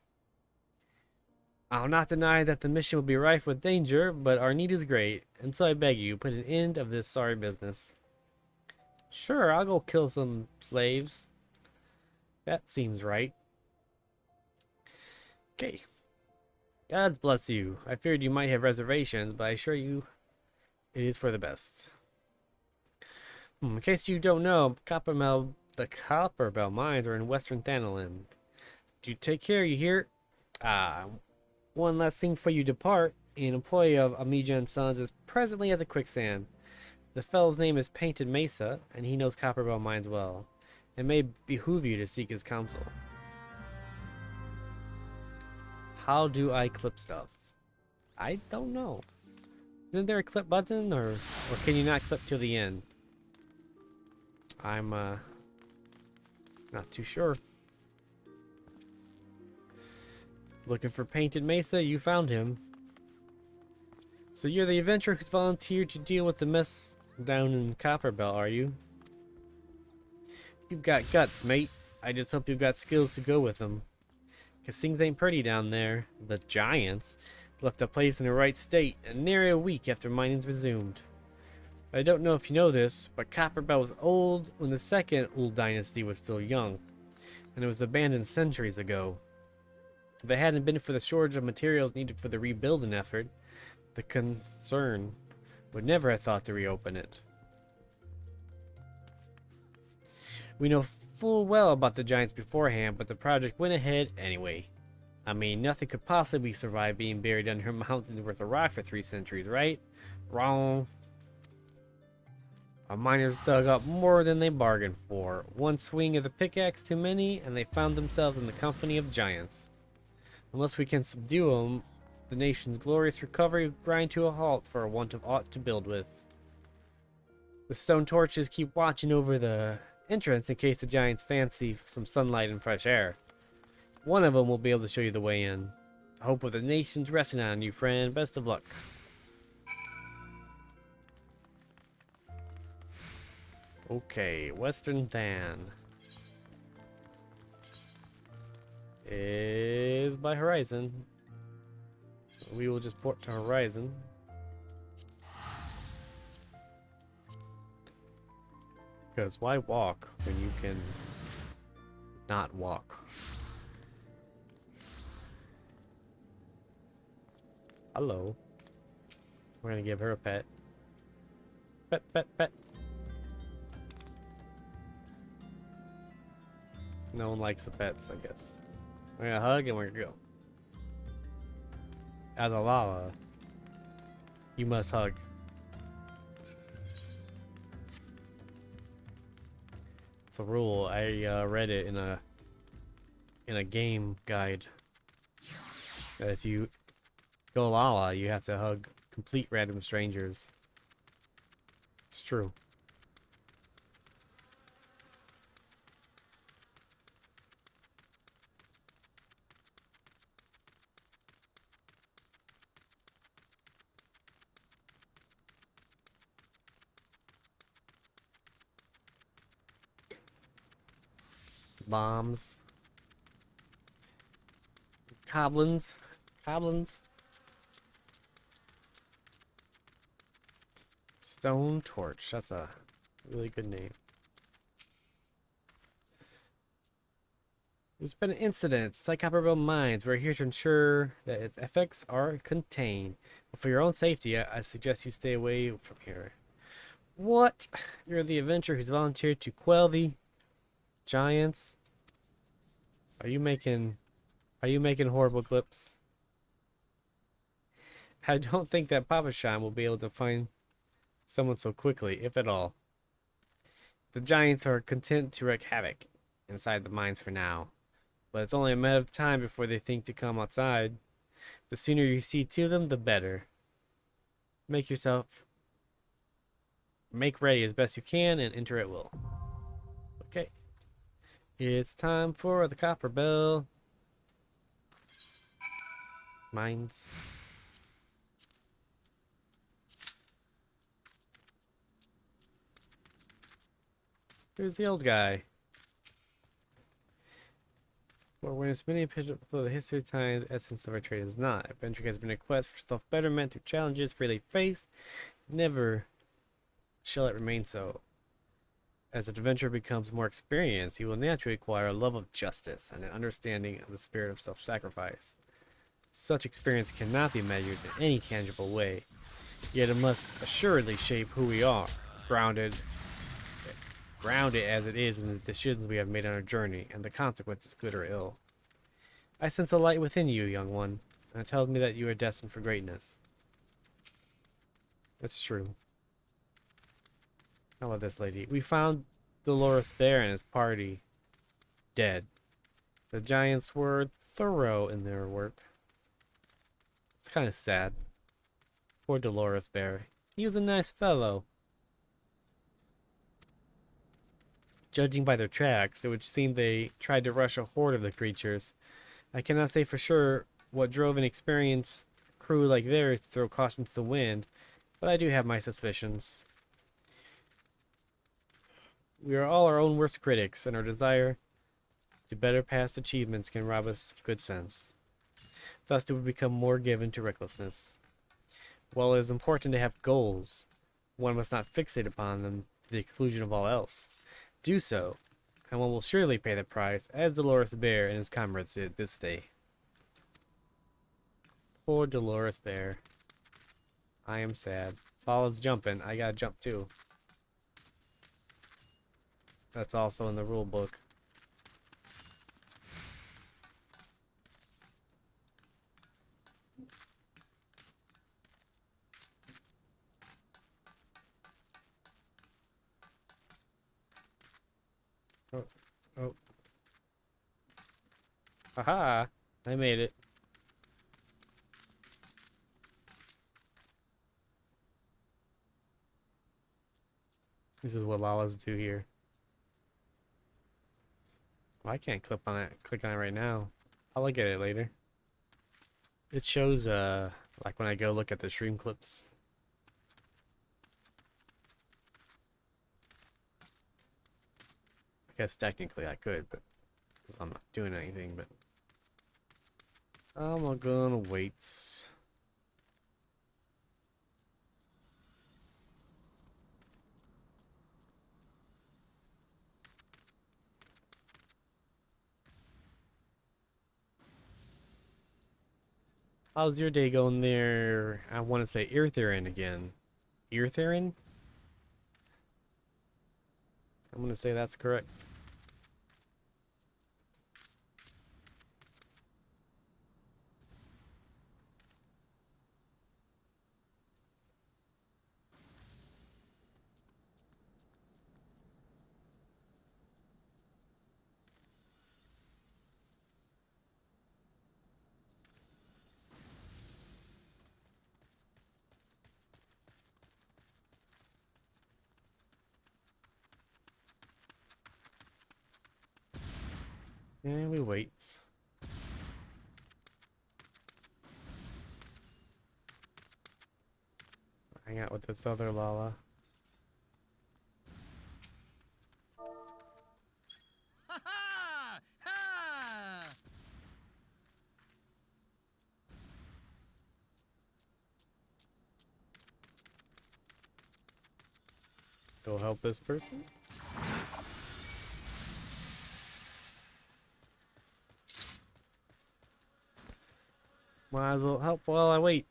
I'll not deny that the mission will be rife with danger, but our need is great, and so I beg you, put an end of this sorry business. Sure, I'll go kill some slaves. That seems right. Okay. God bless you. I feared you might have reservations, but I assure you it is for the best. In case you don't know, the Copperbelt mines are in western Thanalan. Do you take care, you hear? One last thing before you depart. An employee of Amiga & Sons is presently at the quicksand. The fellow's name is Painted Mesa, and he knows Copperbelt mines well. It may behoove you to seek his counsel. How do I clip stuff? I don't know. Isn't there a clip button, or can you not clip till the end? I'm not too sure. Looking for Painted Mesa, you found him. So you're the adventurer who's volunteered to deal with the mess down in Copperbelt, are you? You've got guts, mate. I just hope you've got skills to go with them. 'Cause things ain't pretty down there. The giants left the place in the right state and nearly a week after mining's resumed. I don't know if you know this, but Copperbelt was old when the second Ul'dah dynasty was still young, and it was abandoned centuries ago. If it hadn't been for the shortage of materials needed for the rebuilding effort, the concern would never have thought to reopen it. We know full well about the giants beforehand, but the project went ahead anyway. I mean, nothing could possibly survive being buried under a mountain's worth of rock for 3 centuries, right? Wrong. Our miners dug up more than they bargained for. One swing of the pickaxe too many, and they found themselves in the company of giants. Unless we can subdue them, the nation's glorious recovery will grind to a halt for a want of aught to build with. The stone torches keep watching over the entrance in case the giants fancy some sunlight and fresh air. One of them will be able to show you the way in. The hope of the nation's resting on you, friend. Best of luck. Okay, Western Than is by Horizon. We will just port to Horizon. Because why walk when you can not walk? Hello. We're gonna give her a pet. Pet, pet, pet. No one likes the pets, I guess. We're gonna hug and we're gonna go. As a Lala, you must hug. It's a rule. I read it in a game guide. That if you go Lala, you have to hug complete random strangers. It's true. Bombs. Goblins. Goblins. Stone Torch. That's a really good name. There's been an incident. It's like Copperville Mines. We're here to ensure that its effects are contained. But for your own safety, I suggest you stay away from here. What? You're the adventurer who's volunteered to quell the giants? Are you making horrible clips? I don't think that Papa Shine will be able to find someone so quickly, if at all. The giants are content to wreak havoc inside the mines for now, but it's only a matter of time before they think to come outside. The sooner you see to them, the better. Make ready as best you can and enter at will. Okay. It's time for the Copper Bell. Mines. Here's the old guy. Well, when it's many for the history of time, the essence of our trade is not. Adventure has been a quest for self-betterment through challenges freely faced. Never shall it remain so. As the adventurer becomes more experienced, he will naturally acquire a love of justice and an understanding of the spirit of self-sacrifice. Such experience cannot be measured in any tangible way, yet it must assuredly shape who we are, grounded as it is in the decisions we have made on our journey, and the consequences, good or ill. I sense a light within you, young one, and it tells me that you are destined for greatness. That's true. How about this lady? We found Dolores Bear and his party dead. The giants were thorough in their work. It's kind of sad. Poor Dolores Bear. He was a nice fellow. Judging by their tracks, it would seem they tried to rush a horde of the creatures. I cannot say for sure what drove an experienced crew like theirs to throw caution to the wind, but I do have my suspicions. We are all our own worst critics, and our desire to better past achievements can rob us of good sense. Thus do we become more given to recklessness. While it is important to have goals, one must not fixate upon them to the exclusion of all else. Do so, and one will surely pay the price, as Dolores Bear and his comrades did this day. Poor Dolores Bear. I am sad. Paula's jumping. I gotta jump too. That's also in the rule book. Oh, oh. Aha! I made it. This is what Lalas do here. Well, I can't click on it right now. I'll look at it later. It shows like when I go look at the stream clips. I guess technically I could, but because I'm not doing anything, but I'm gonna wait. How's your day going there? I want to say Eartherin again. Eartherin? I'm gonna say that's correct. And we wait. Hang out with this other Lala. Go help this person. Might as well help while I wait.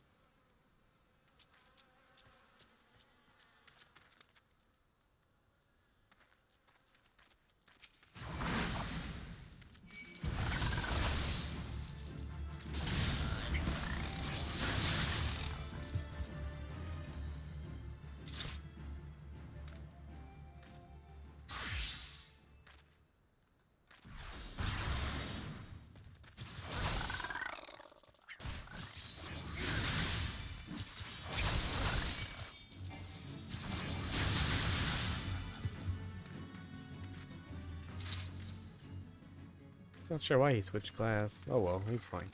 Not sure why he switched class. Oh well, he's fine.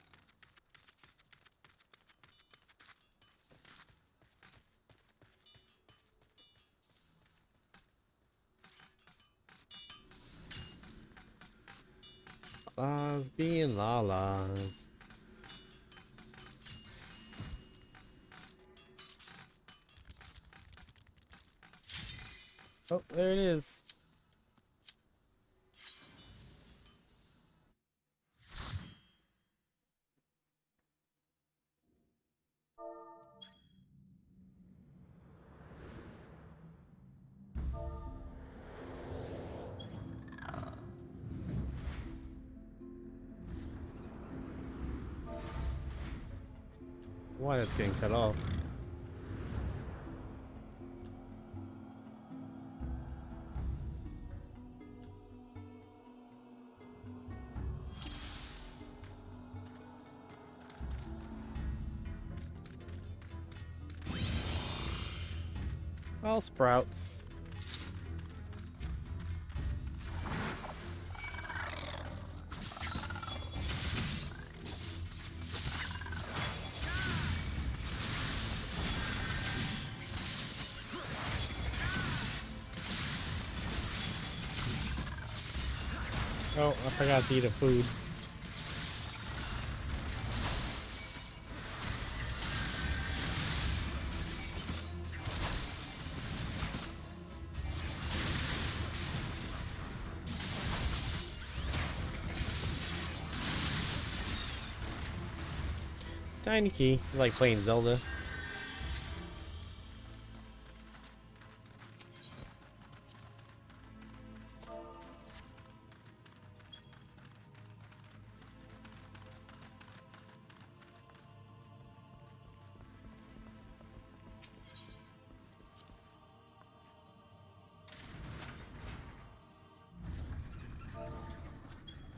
Lalas being lalas. Oh, there it is. Why that's getting cut off? All sprouts. Oh, I forgot to eat a food. Tiny key. I like playing Zelda.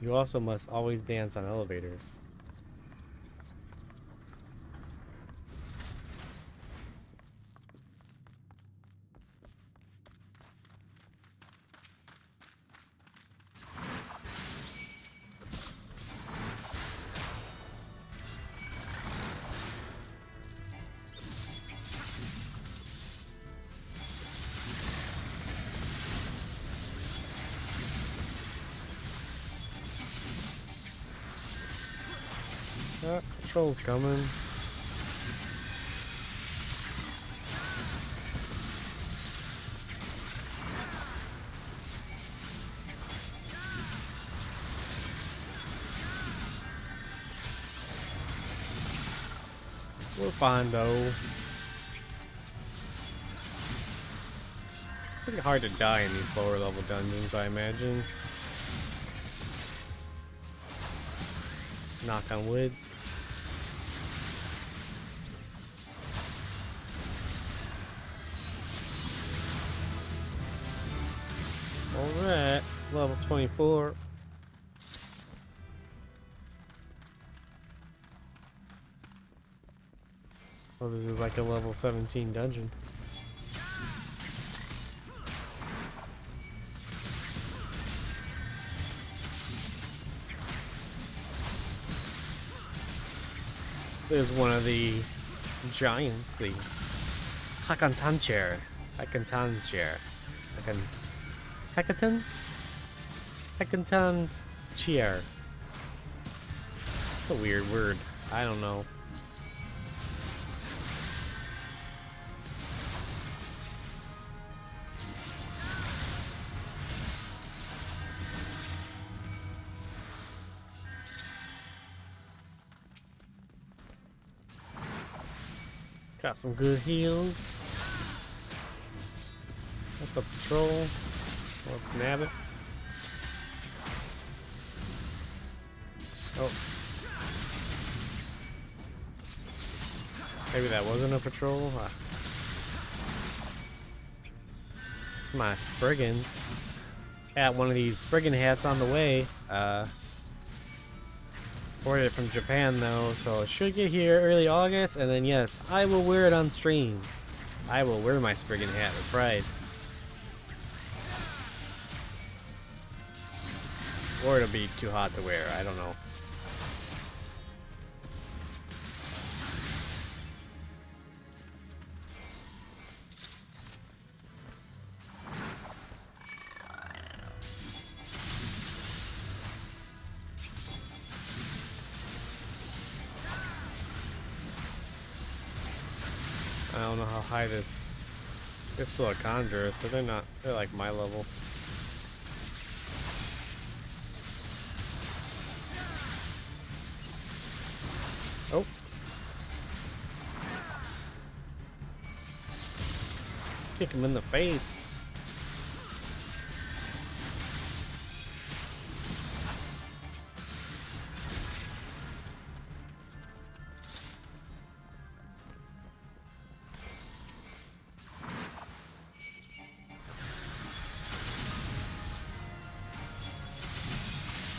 You also must always dance on elevators. Patrol's coming. We're fine though. Pretty hard to die in these lower level dungeons, I imagine. Knock on wood. Alright, level 24. Oh, this is like a level 17 dungeon. There's one of the giants, the Hakantancher. Hekaton? Hakantancher. It's a weird word. I don't know. Got some good heals. That's a patrol. Let's nab it. Oh. Maybe that wasn't a patrol. My Spriggans. Got one of these Spriggan hats on the way. Ordered it from Japan though, so it should get here early August, and then yes, I will wear it on stream. I will wear my Spriggan hat with pride. Or it'll be too hot to wear, I don't know. I don't know how high this... They're still a conjurer, so they're like my level. Oh. Kick him in the face.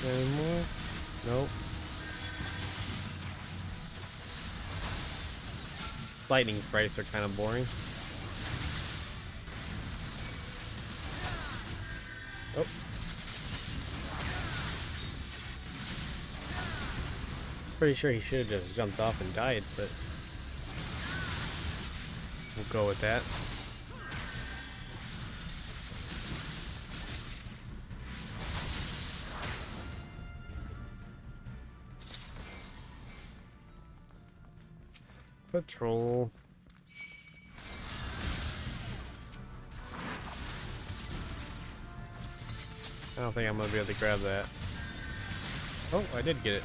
Any more? Nope. Lightning sprites are kind of boring. Oh. Pretty sure he should have just jumped off and died, but we'll go with that. Patrol. I don't think I'm gonna be able to grab that. Oh, I did get it.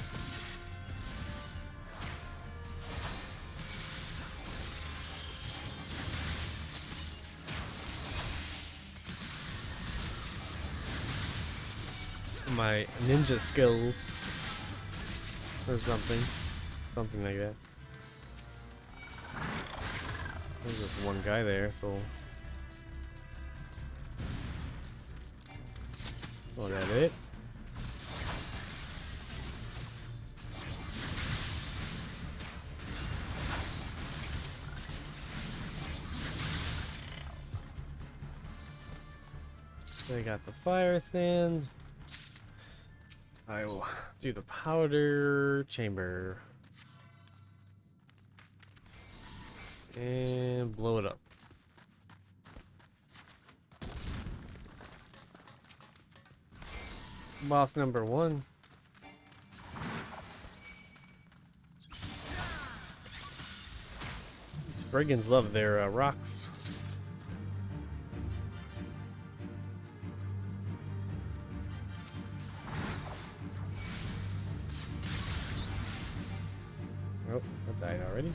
My ninja skills. Or something. Something like that. There's just one guy there, so... Oh, that it? They got the fire sand. I will do the powder chamber. And blow it up. Boss number 1. Spriggans love their rocks. Oh, I died already.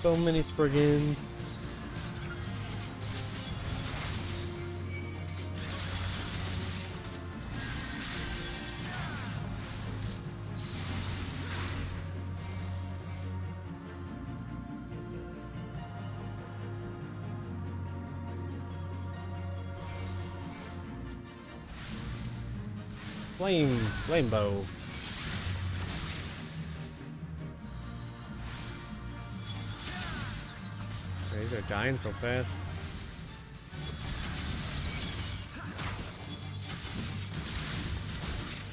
So many Spriggans. Flame bow. These are dying so fast.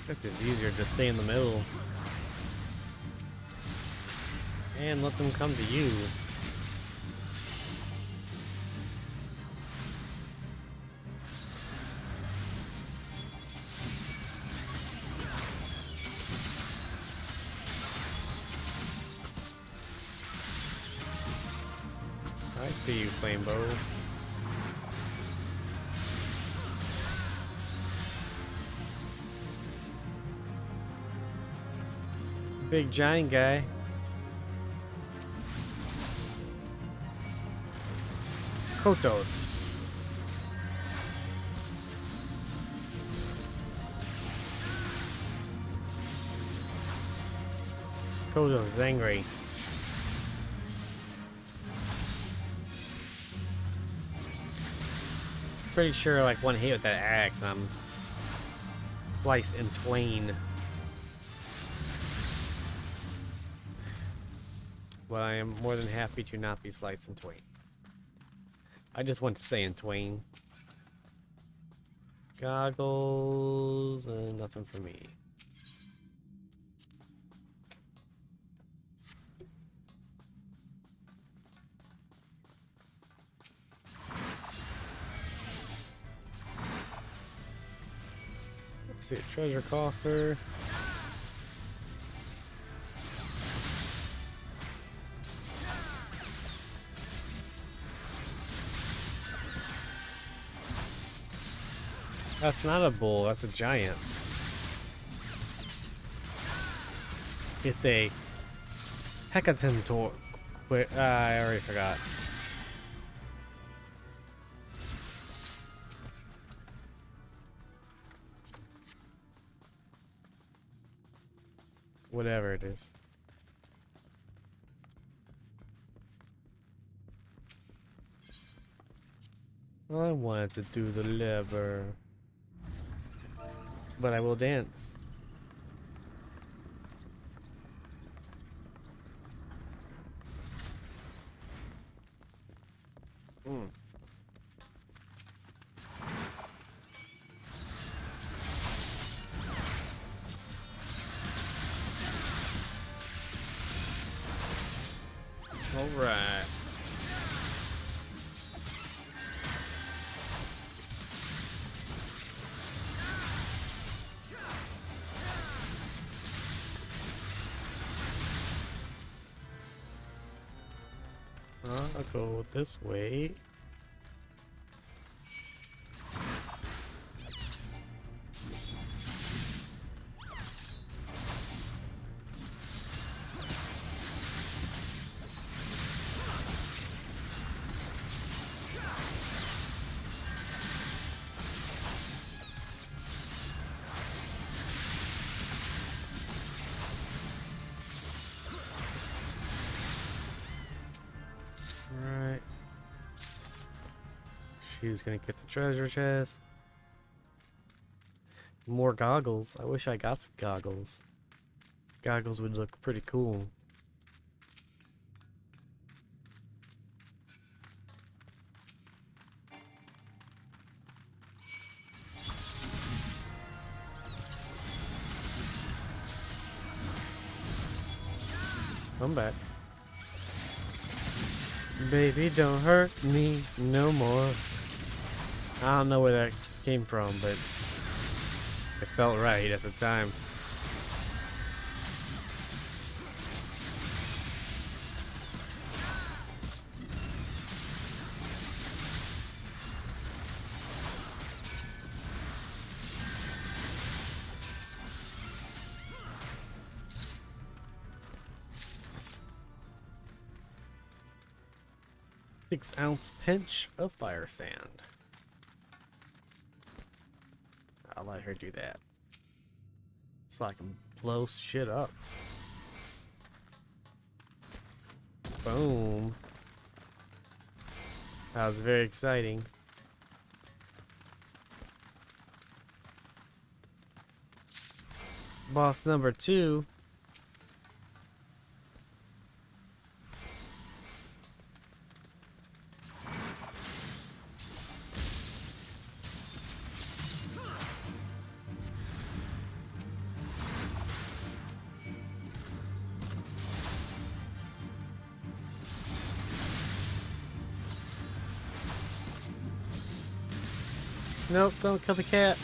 Guess it's easier to stay in the middle and let them come to you. I see you, Flame Bow. Big giant guy. Kotos. Kotos is angry. Pretty sure like one hit with that axe, I'm sliced in twain. But I am more than happy to not be sliced in twain. I just want to say in twain. Goggles and nothing for me. Let's see, a treasure coffer. That's not a bull, that's a giant. It's a Hecatontor. Wait, I already forgot. Whatever it is. I wanted to do the lever, but I will dance. All right. I'll go this way. Alright. She's gonna get the treasure chest. More goggles. I wish I got some goggles. Goggles would look pretty cool. Come back. Baby, don't hurt me no more. I don't know where that came from, but it felt right at the time. 6-ounce pinch of fire sand. I'll let her do that. So I can blow shit up. Boom. That was very exciting. Boss number 2. Nope, don't kill the cat.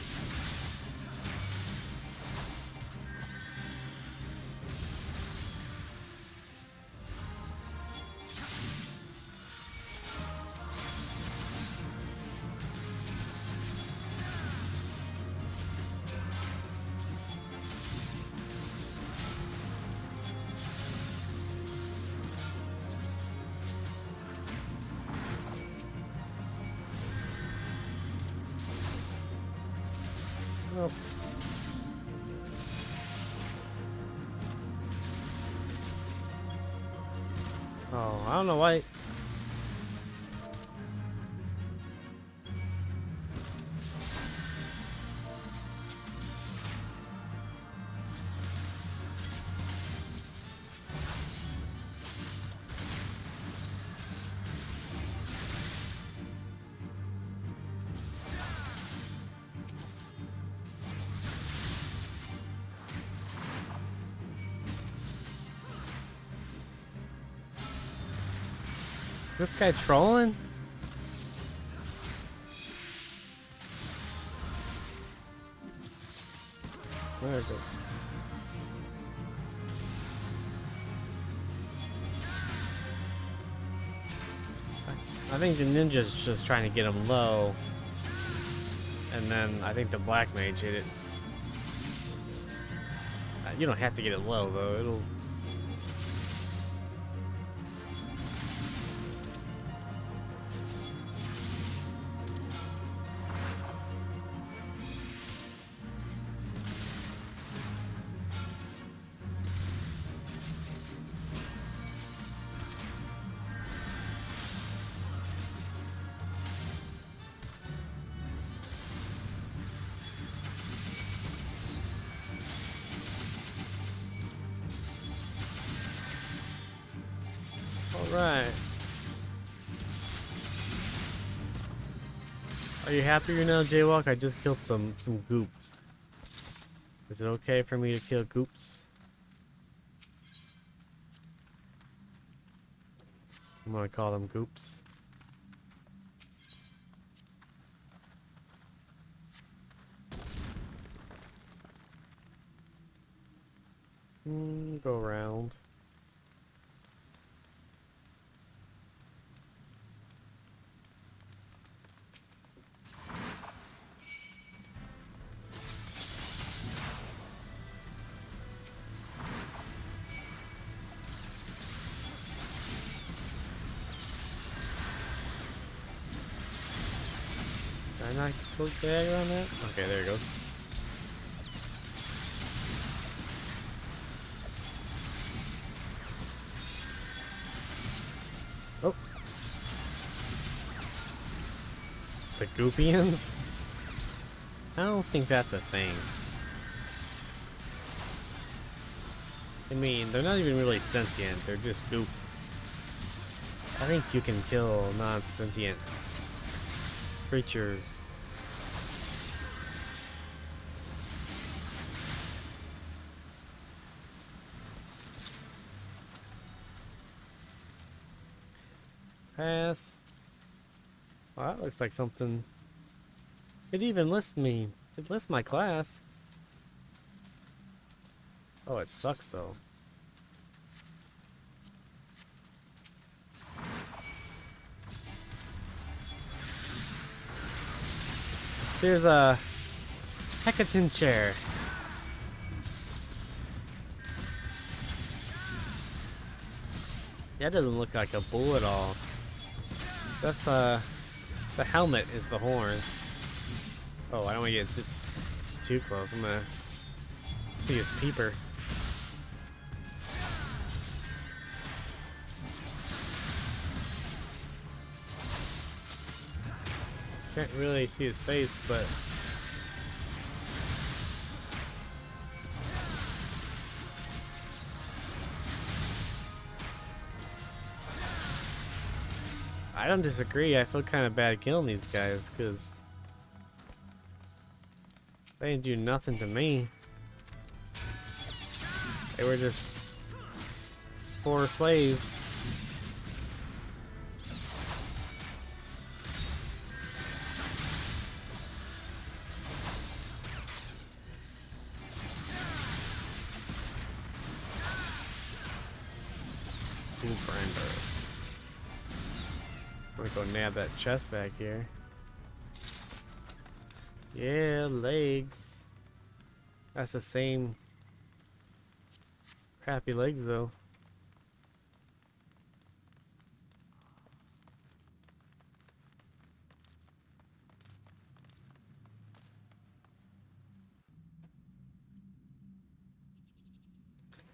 Oh. Oh, I don't know why. This guy trolling? Where is it? I think the ninja's just trying to get him low. And then I think the black mage hit it. You don't have to get it low though, it'll... Alright. Are you happier now, Jaywalk? I just killed some goops. Is it okay for me to kill goops? I'm gonna call them goops. Go around. Did I not put dagger on that? Okay, there it goes. Oh. The Goopians? I don't think that's a thing. I mean, they're not even really sentient, they're just goop. I think you can kill non-sentient creatures. Pass. Well, that looks like something. It even lists me. It lists my class. Oh, it sucks though. There's a Hecaton chair. That doesn't look like a bull at all. That's the helmet is the horns. Oh, I don't want to get too close. I'm gonna see his peeper. Can't really see his face, but I don't disagree. I feel kind of bad killing these guys because they didn't do nothing to me. They were just poor slaves. I'm gonna go nab that chest back here. Yeah, legs. That's the same crappy legs though.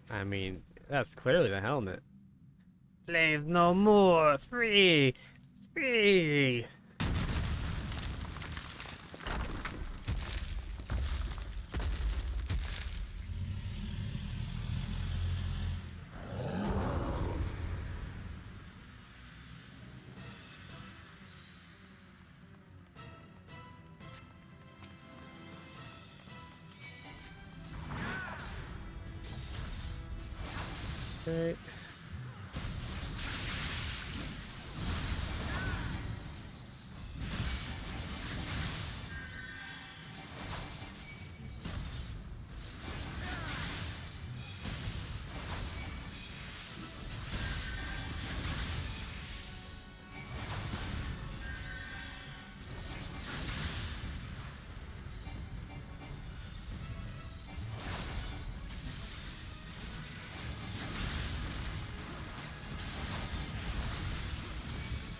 I mean, that's clearly the helmet. Slaves no more! Free! Free! Okay.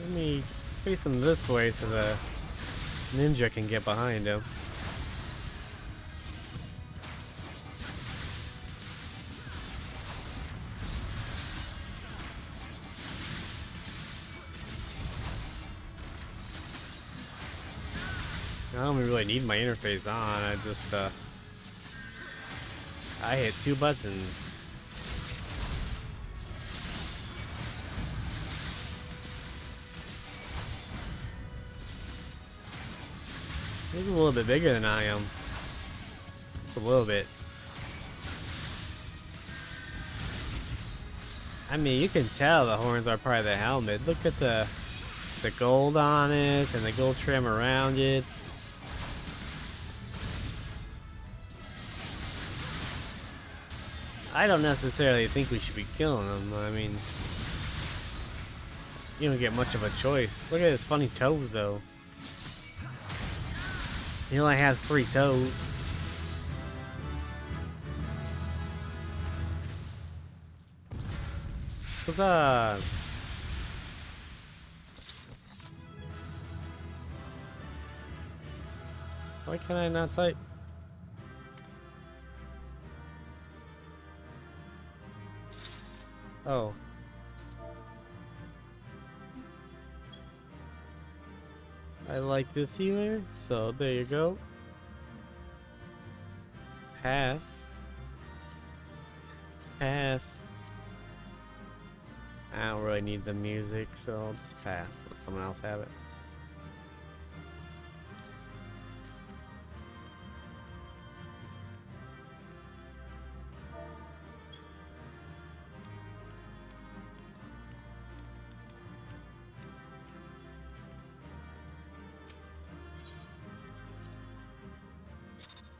Let me face him this way so the ninja can get behind him. I don't really need my interface on. I just I hit 2 buttons. He's a little bit bigger than I am. Just a little bit. I mean, you can tell the horns are part of the helmet. Look at the gold on it and the gold trim around it. I don't necessarily think we should be killing them. I mean, you don't get much of a choice. Look at his funny toes, though. He only has 3 toes. What's up? Why can I not type? Oh. I like this healer, so there you go. Pass. Pass. I don't really need the music, so I'll just pass. Let someone else have it.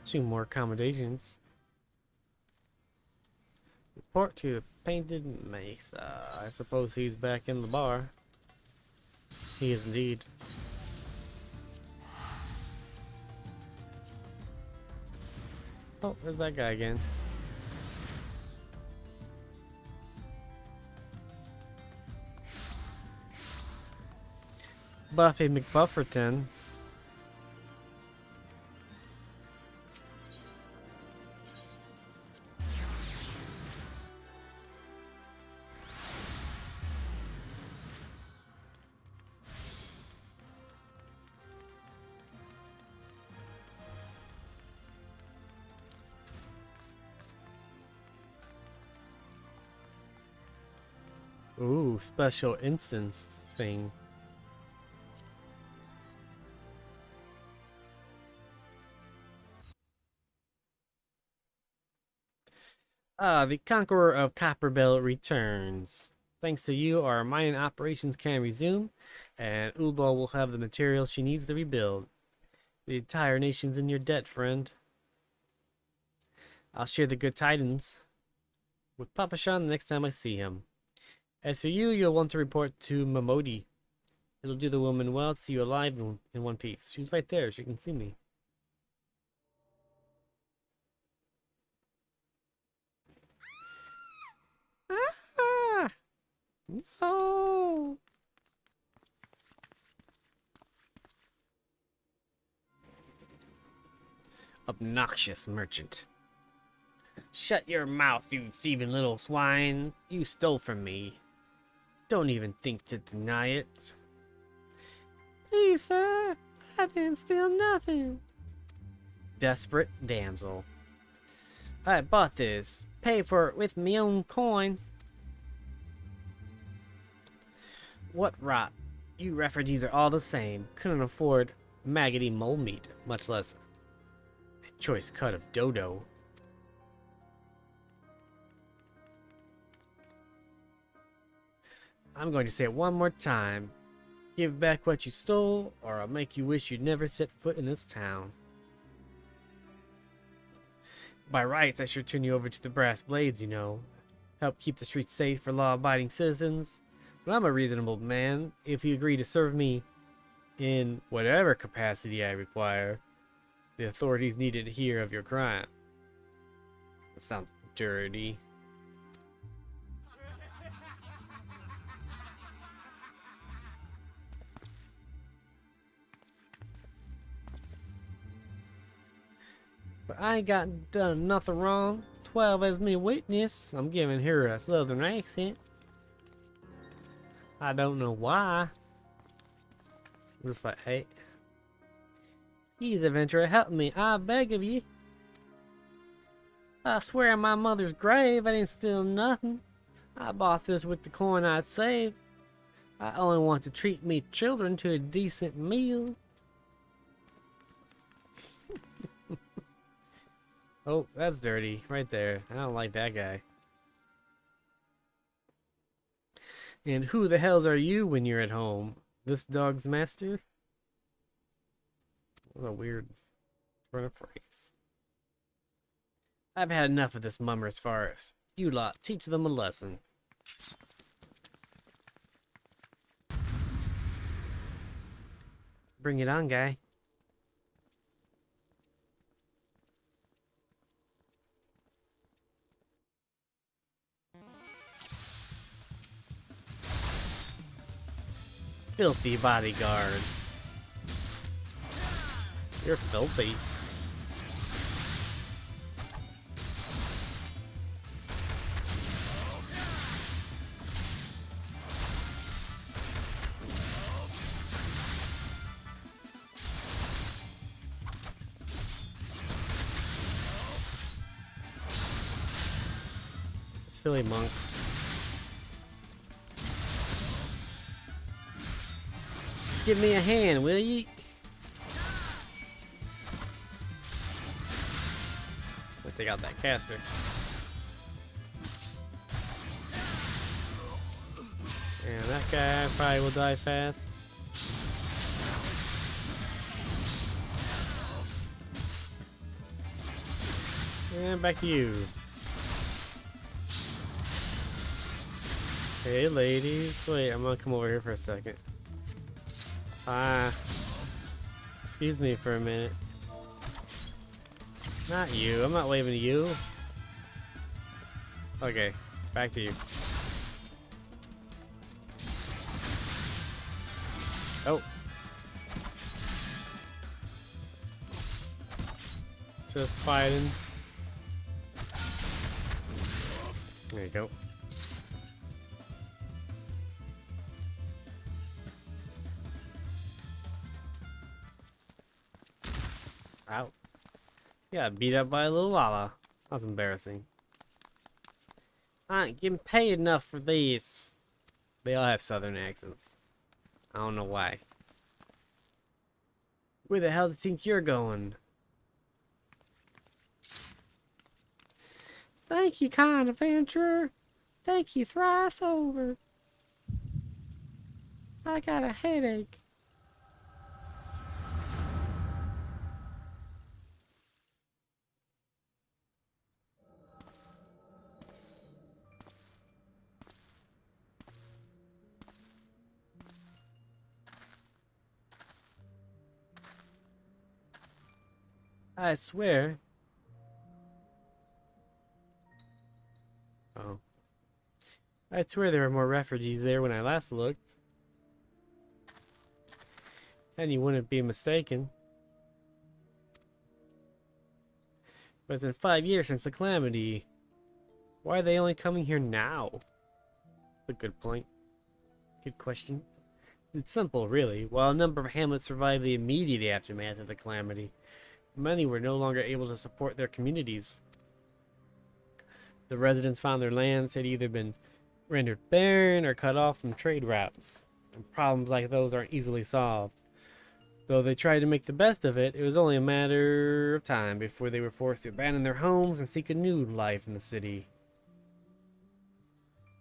Two more accommodations. Report to the Painted Mesa. I suppose he's back in the bar. He is indeed. Oh, there's that guy again. Buffy McBufferton. Ooh, special instance thing. The Conqueror of Copperbell returns. Thanks to you, our mining operations can resume, and Ul'dah will have the materials she needs to rebuild. The entire nation's in your debt, friend. I'll share the good tidings with Papa Shan the next time I see him. As for you, you'll want to report to Mamodi. It'll do the woman well to see you alive in one piece. She's right there. She can see me. Ah! No! Obnoxious merchant. Shut your mouth, you thieving little swine. You stole from me. Don't even think to deny it. Please, sir. I didn't steal nothing. Desperate damsel. I bought this. Pay for it with me own coin. What rot. You refugees are all the same. Couldn't afford maggoty mole meat, much less a choice cut of dodo. I'm going to say it one more time. Give back what you stole, or I'll make you wish you'd never set foot in this town. By rights, I should turn you over to the brass blades, you know. Help keep the streets safe for law-abiding citizens. But I'm a reasonable man. If you agree to serve me in whatever capacity I require, the authorities needed to hear of your crime. That sounds dirty. But I ain't got done nothing wrong. 12 as me witness. I'm giving her a southern accent. I don't know why. I'm just like, hey. Please, adventurer, help me. I beg of you. I swear on my mother's grave I didn't steal nothing. I bought this with the coin I'd saved. I only want to treat me children to a decent meal. Oh, that's dirty. Right there. I don't like that guy. And who the hells are you when you're at home? This dog's master? What a weird turn of phrase. I've had enough of this mummer's farce. You lot, teach them a lesson. Bring it on, guy. Filthy bodyguard. You're filthy. Silly monk. Give me a hand, will ye? Let's take out that caster. And that guy probably will die fast. And back to you. Hey ladies, wait, I'm gonna come over here for a second. Excuse me for a minute. Not you, I'm not waving to you. Okay, back to you. Oh, Just fighting. There you go. Ow. Yeah, beat up by a little Lala. That's embarrassing. I ain't getting paid enough for these. They all have southern accents. I don't know why. Where the hell do you think you're going? Thank you, kind adventurer. Thank you thrice over. I got a headache. I swear. Oh. I swear there were more refugees there when I last looked. And you wouldn't be mistaken. But it's been 5 years since the calamity. Why are they only coming here now? That's a good point. Good question. It's simple, really. While a number of hamlets survived the immediate aftermath of the calamity, many were no longer able to support their communities. The residents found their lands had either been rendered barren or cut off from trade routes. And problems like those aren't easily solved. Though they tried to make the best of it, it was only a matter of time before they were forced to abandon their homes and seek a new life in the city.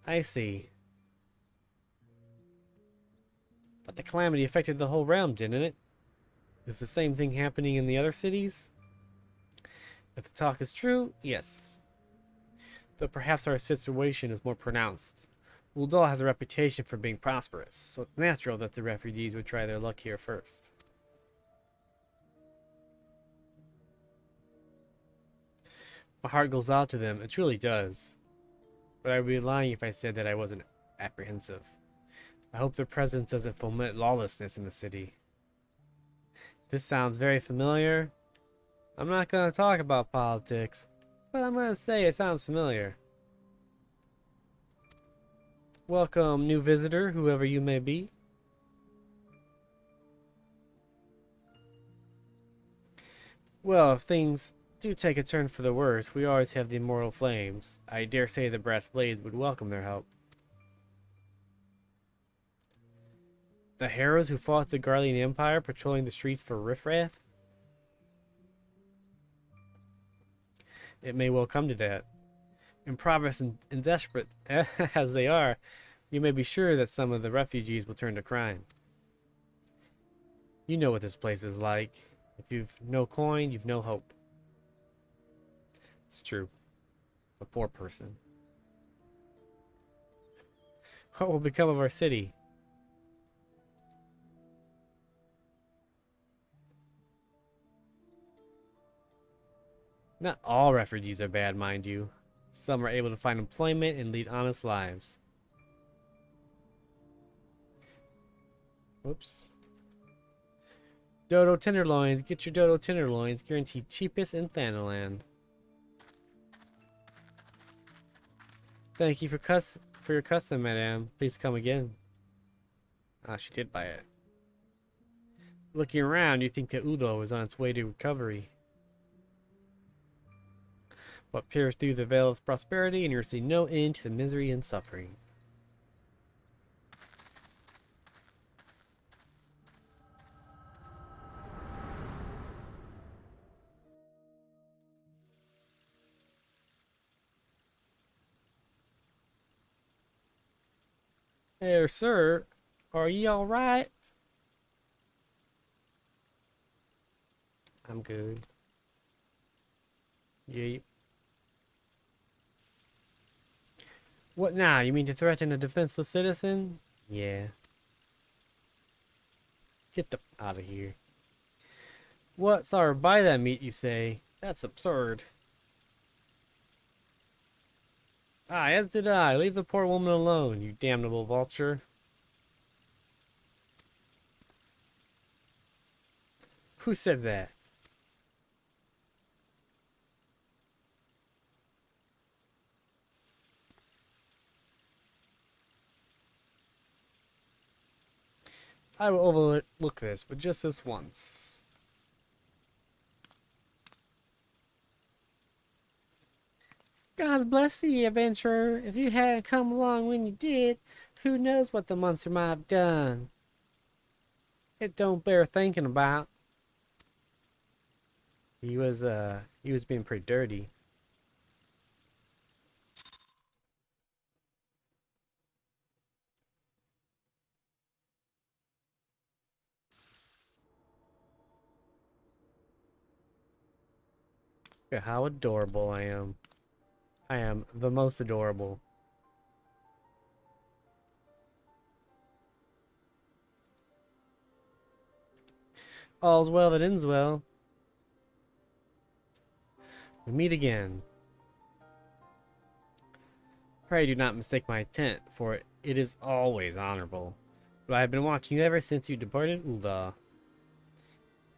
I see. But the calamity affected the whole realm, didn't it? Is the same thing happening in the other cities? If the talk is true, yes. Though perhaps our situation is more pronounced. Ul'dah has a reputation for being prosperous, so it's natural that the refugees would try their luck here first. My heart goes out to them, it truly does. But I would be lying if I said that I wasn't apprehensive. I hope their presence doesn't foment lawlessness in the city. This sounds very familiar. I'm not going to talk about politics, but I'm going to say it sounds familiar. Welcome, new visitor, whoever you may be. Well, if things do take a turn for the worse, we always have the immortal flames. I dare say the brass blades would welcome their help. The heroes who fought the Garlean Empire patrolling the streets for riffraff? It may well come to that. Impoverished and desperate as they are, you may be sure that some of the refugees will turn to crime. You know what this place is like. If you've no coin, you've no hope. It's true. It's a poor person. What will become of our city? Not all refugees are bad, mind you. Some are able to find employment and lead honest lives. Whoops. Dodo tenderloins. Get your dodo tenderloins. Guaranteed cheapest in Thanaland. Thank you for your custom, madame. Please come again. Ah, she did buy it. Looking around, you think that Ul'dah was on its way to recovery. But peer through the veil of prosperity and you'll see no end to the misery and suffering. There, sir. Are ye alright? I'm good. Yeep. What now? You mean to threaten a defenseless citizen? Yeah. Get the out of here. What? Sorry, buy that meat, you say? That's absurd. Ah, as did I. Leave the poor woman alone, you damnable vulture. Who said that? I will overlook this, but just this once. God bless thee, adventurer. If you hadn't come along when you did, who knows what the monster might have done. It don't bear thinking about. He was being pretty dirty. Look at how adorable I am. I am the most adorable. All's well that ends well. We meet again. Pray do not mistake my intent, for it is always honorable. But I have been watching you ever since you departed Ul'dah.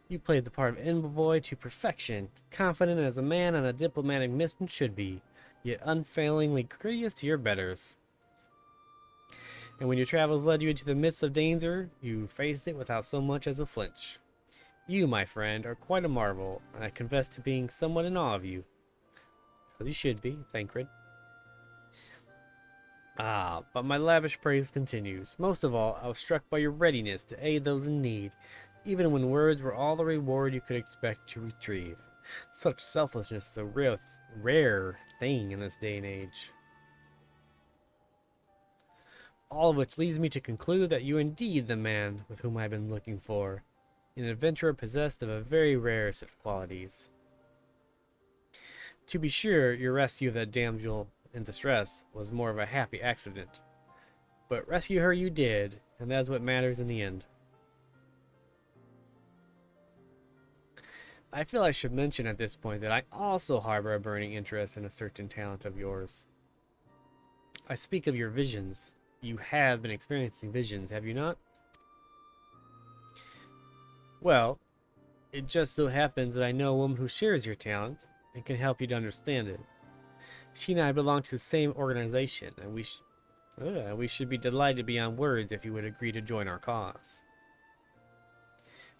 You played the part of envoy to perfection, confident as a man on a diplomatic mission should be, yet unfailingly courteous to your betters. And when your travels led you into the midst of danger, you faced it without so much as a flinch. You, my friend, are quite a marvel, and I confess to being somewhat in awe of you. As you should be, Thancred. Ah, but my lavish praise continues. Most of all, I was struck by your readiness to aid those in need, even when words were all the reward you could expect to retrieve. Such selflessness is a rare thing in this day and age. All of which leads me to conclude that you are indeed the man with whom I have been looking for, an adventurer possessed of a very rare set of qualities. To be sure, your rescue of that damsel in distress was more of a happy accident, but rescue her you did, and that is what matters in the end. I feel I should mention at this point that I also harbor a burning interest in a certain talent of yours. I speak of your visions. You have been experiencing visions, have you not? Well, it just so happens that I know a woman who shares your talent and can help you to understand it. She and I belong to the same organization, and we should be delighted beyond words if you would agree to join our cause.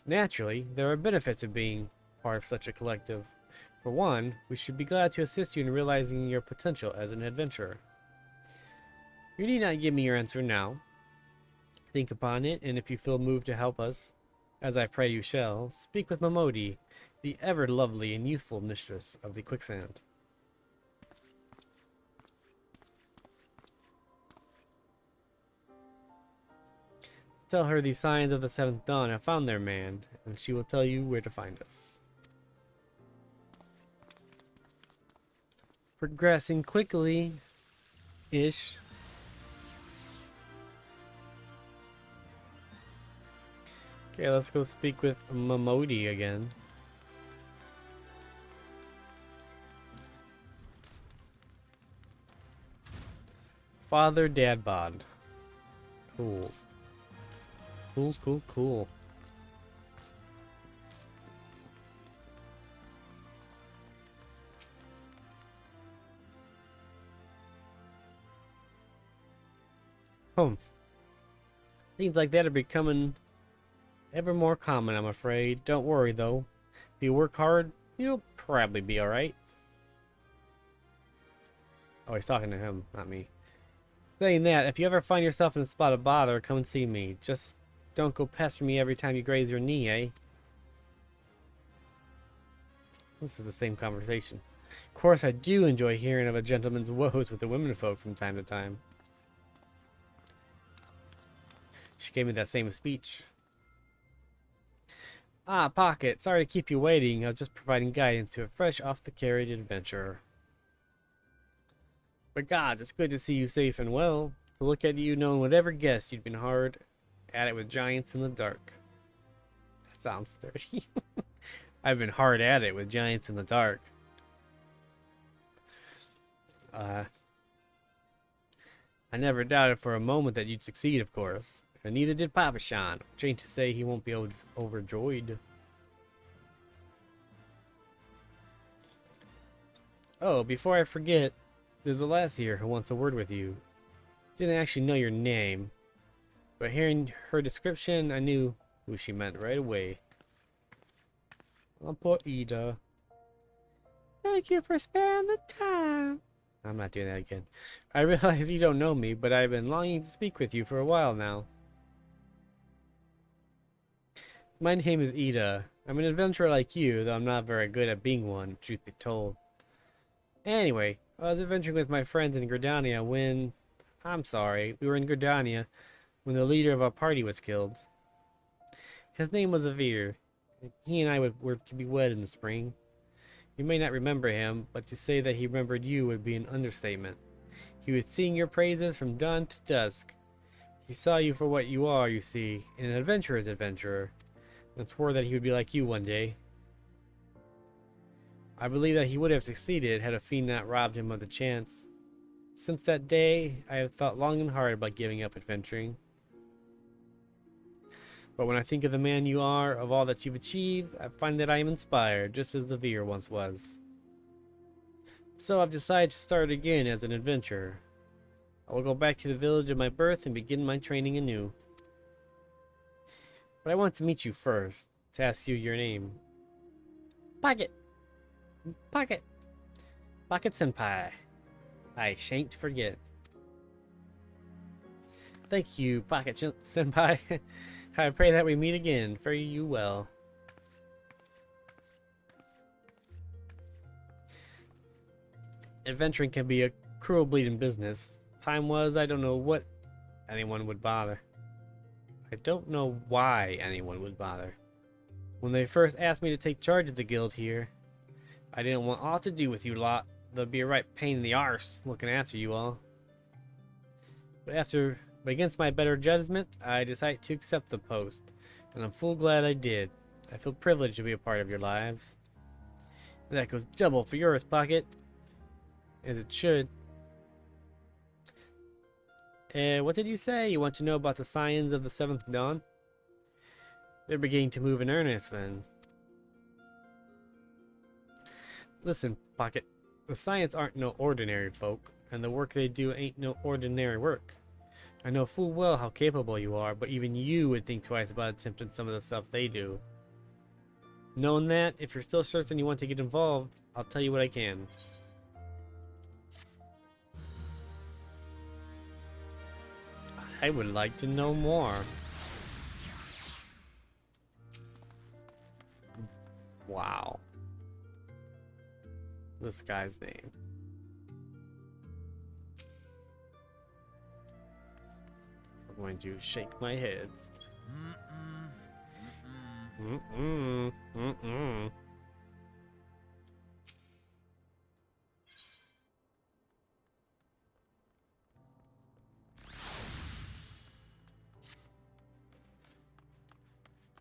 Naturally, there are benefits of being part of such a collective. For one, we should be glad to assist you in realizing your potential as an adventurer. You need not give me your answer now. Think upon it, and if you feel moved to help us, as I pray you shall, speak with Momodi, the ever lovely and youthful mistress of the quicksand. Tell her the signs of the seventh dawn have found their man, and she will tell you where to find us. Progressing quickly-ish. Okay, let's go speak with Momodi again. Father Dadbod. Cool. Cool. Things like that are becoming ever more common, I'm afraid. Don't worry, though. If you work hard, you'll probably be alright. Oh, he's talking to him, not me. Saying that, if you ever find yourself in a spot of bother, come and see me. Just don't go pestering me every time you graze your knee, eh? This is the same conversation. Of course, I do enjoy hearing of a gentleman's woes with the womenfolk from time to time. She gave me that same speech. Ah, Pocket, sorry to keep you waiting. I was just providing guidance to a fresh off-the-carriage adventurer. But gods, it's good to see you safe and well. To look at you, no one would ever guess you'd been hard at it with giants in the dark. That sounds sturdy. I've been hard at it with giants in the dark. I never doubted for a moment that you'd succeed, of course. And neither did Papa Shan, which ain't to say he won't be overjoyed. Oh, before I forget, there's a lass here who wants a word with you. Didn't actually know your name, But hearing her description, I knew who she meant right away. Oh, poor Ul'dah. Thank you for sparing the time. I'm not doing that again. I realize you don't know me, but I've been longing to speak with you for a while now. My name is Ul'dah. I'm an adventurer like you, though I'm not very good at being one, truth be told. Anyway, I was adventuring with my friends in Gridania when... we were in Gridania when the leader of our party was killed. His name was Avir. He and I were to be wed in the spring. You may not remember him, but to say that he remembered you would be an understatement. He would sing your praises from dawn to dusk. He saw you for what you are, you see, an adventurer's adventurer, and swore that he would be like you one day. I believe that he would have succeeded had a fiend not robbed him of the chance. Since that day, I have thought long and hard about giving up adventuring. But when I think of the man you are, of all that you've achieved, I find that I am inspired, just as Avir once was. So I've decided to start again as an adventurer. I will go back to the village of my birth and begin my training anew. But I want to meet you first, to ask you your name. Pocket! Pocket! Pocket Senpai. I shan't forget. Thank you, Pocket Senpai. I pray that we meet again. Fare you well. Adventuring can be a cruel bleeding business. Time was, I don't know what anyone would bother. I don't know why anyone would bother. When they first asked me to take charge of the guild here, I didn't want aught to do with you lot. There'll be a right pain in the arse looking after you all. But against my better judgment, I decided to accept the post, and I'm full glad I did. I feel privileged to be a part of your lives. And that goes double for yours, Pocket. As it should. What did you say? You want to know about the signs of the 7th dawn? They're beginning to move in earnest, then. Listen, Pocket. The Science aren't no ordinary folk, and the work they do ain't no ordinary work. I know full well how capable you are, but even you would think twice about attempting some of the stuff they do. Knowing that, if you're still certain you want to get involved, I'll tell you what I can. I would like to know more. Wow. This guy's name. I'm going to shake my head.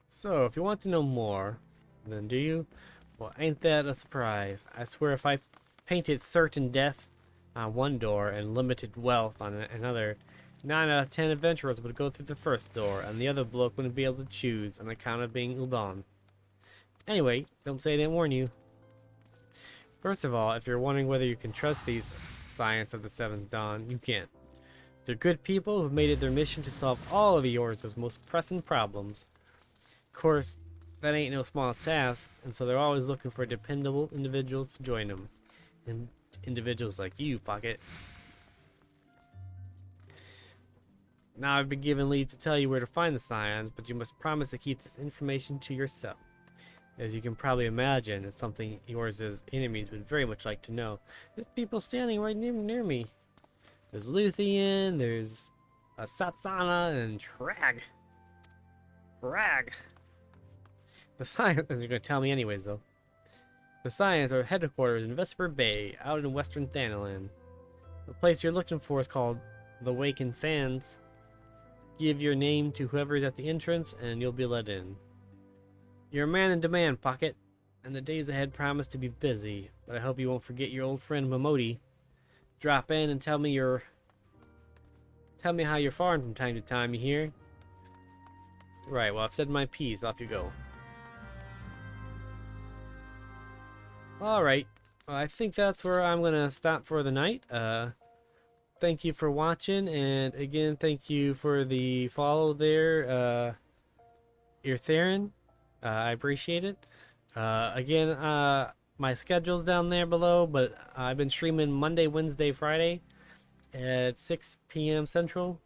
So, if you want to know more, then do you? Well, ain't that a surprise? I swear if I painted certain death on one door and limited wealth on another, 9 out of 10 adventurers would go through the first door, and the other bloke wouldn't be able to choose on account of being Ul'dah. Anyway, don't say I didn't warn you. First of all, if you're wondering whether you can trust these Science of the 7th Dawn, you can't. They're good people who've made it their mission to solve all of yours' most pressing problems. Of course, that ain't no small task, and so they're always looking for dependable individuals to join them. And individuals like you, Pocket. Now I've been given leave to tell you where to find the Scions, but you must promise to keep this information to yourself. As you can probably imagine, it's something yours' enemies would very much like to know. There's people standing right near me. There's Luthien, there's Satsana, and Trag. The Scions, as you're going to tell me anyways, though. The Scions are headquarters in Vesper Bay, out in western Thanalan. The place you're looking for is called the Waken Sands. Give your name to whoever is at the entrance, and you'll be let in. You're a man in demand, Pocket, and the days ahead promise to be busy, but I hope you won't forget your old friend Momoti. Drop in and tell me how you're faring from time to time, you hear? Right, well, I've said my piece. Off you go. Alright. Well, I think that's where I'm going to stop for the night. thank you for watching, and again, thank you for the follow there, Theron. I appreciate it. Again, my schedule's down there below, but I've been streaming Monday, Wednesday, Friday at 6 p.m. Central.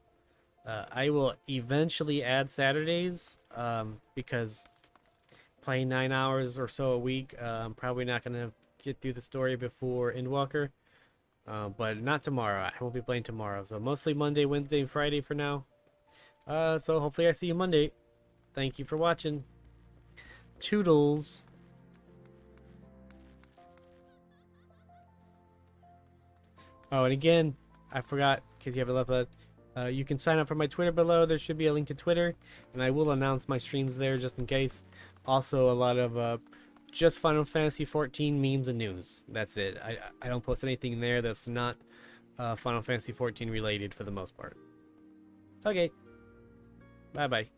I will eventually add Saturdays, because playing 9 hours or so a week, I'm probably not going to get through the story before Endwalker. But not tomorrow. I won't be playing tomorrow. So mostly Monday, Wednesday, and Friday for now. So hopefully I see you Monday. Thank you for watching. Toodles. Oh, and again, I forgot, because you haven't left you can sign up for my Twitter below. There should be a link to Twitter, and I will announce my streams there just in case. Also, a lot of just Final Fantasy XIV memes and news. That's it. I don't post anything there that's not Final Fantasy XIV related for the most part. Okay. Bye-bye.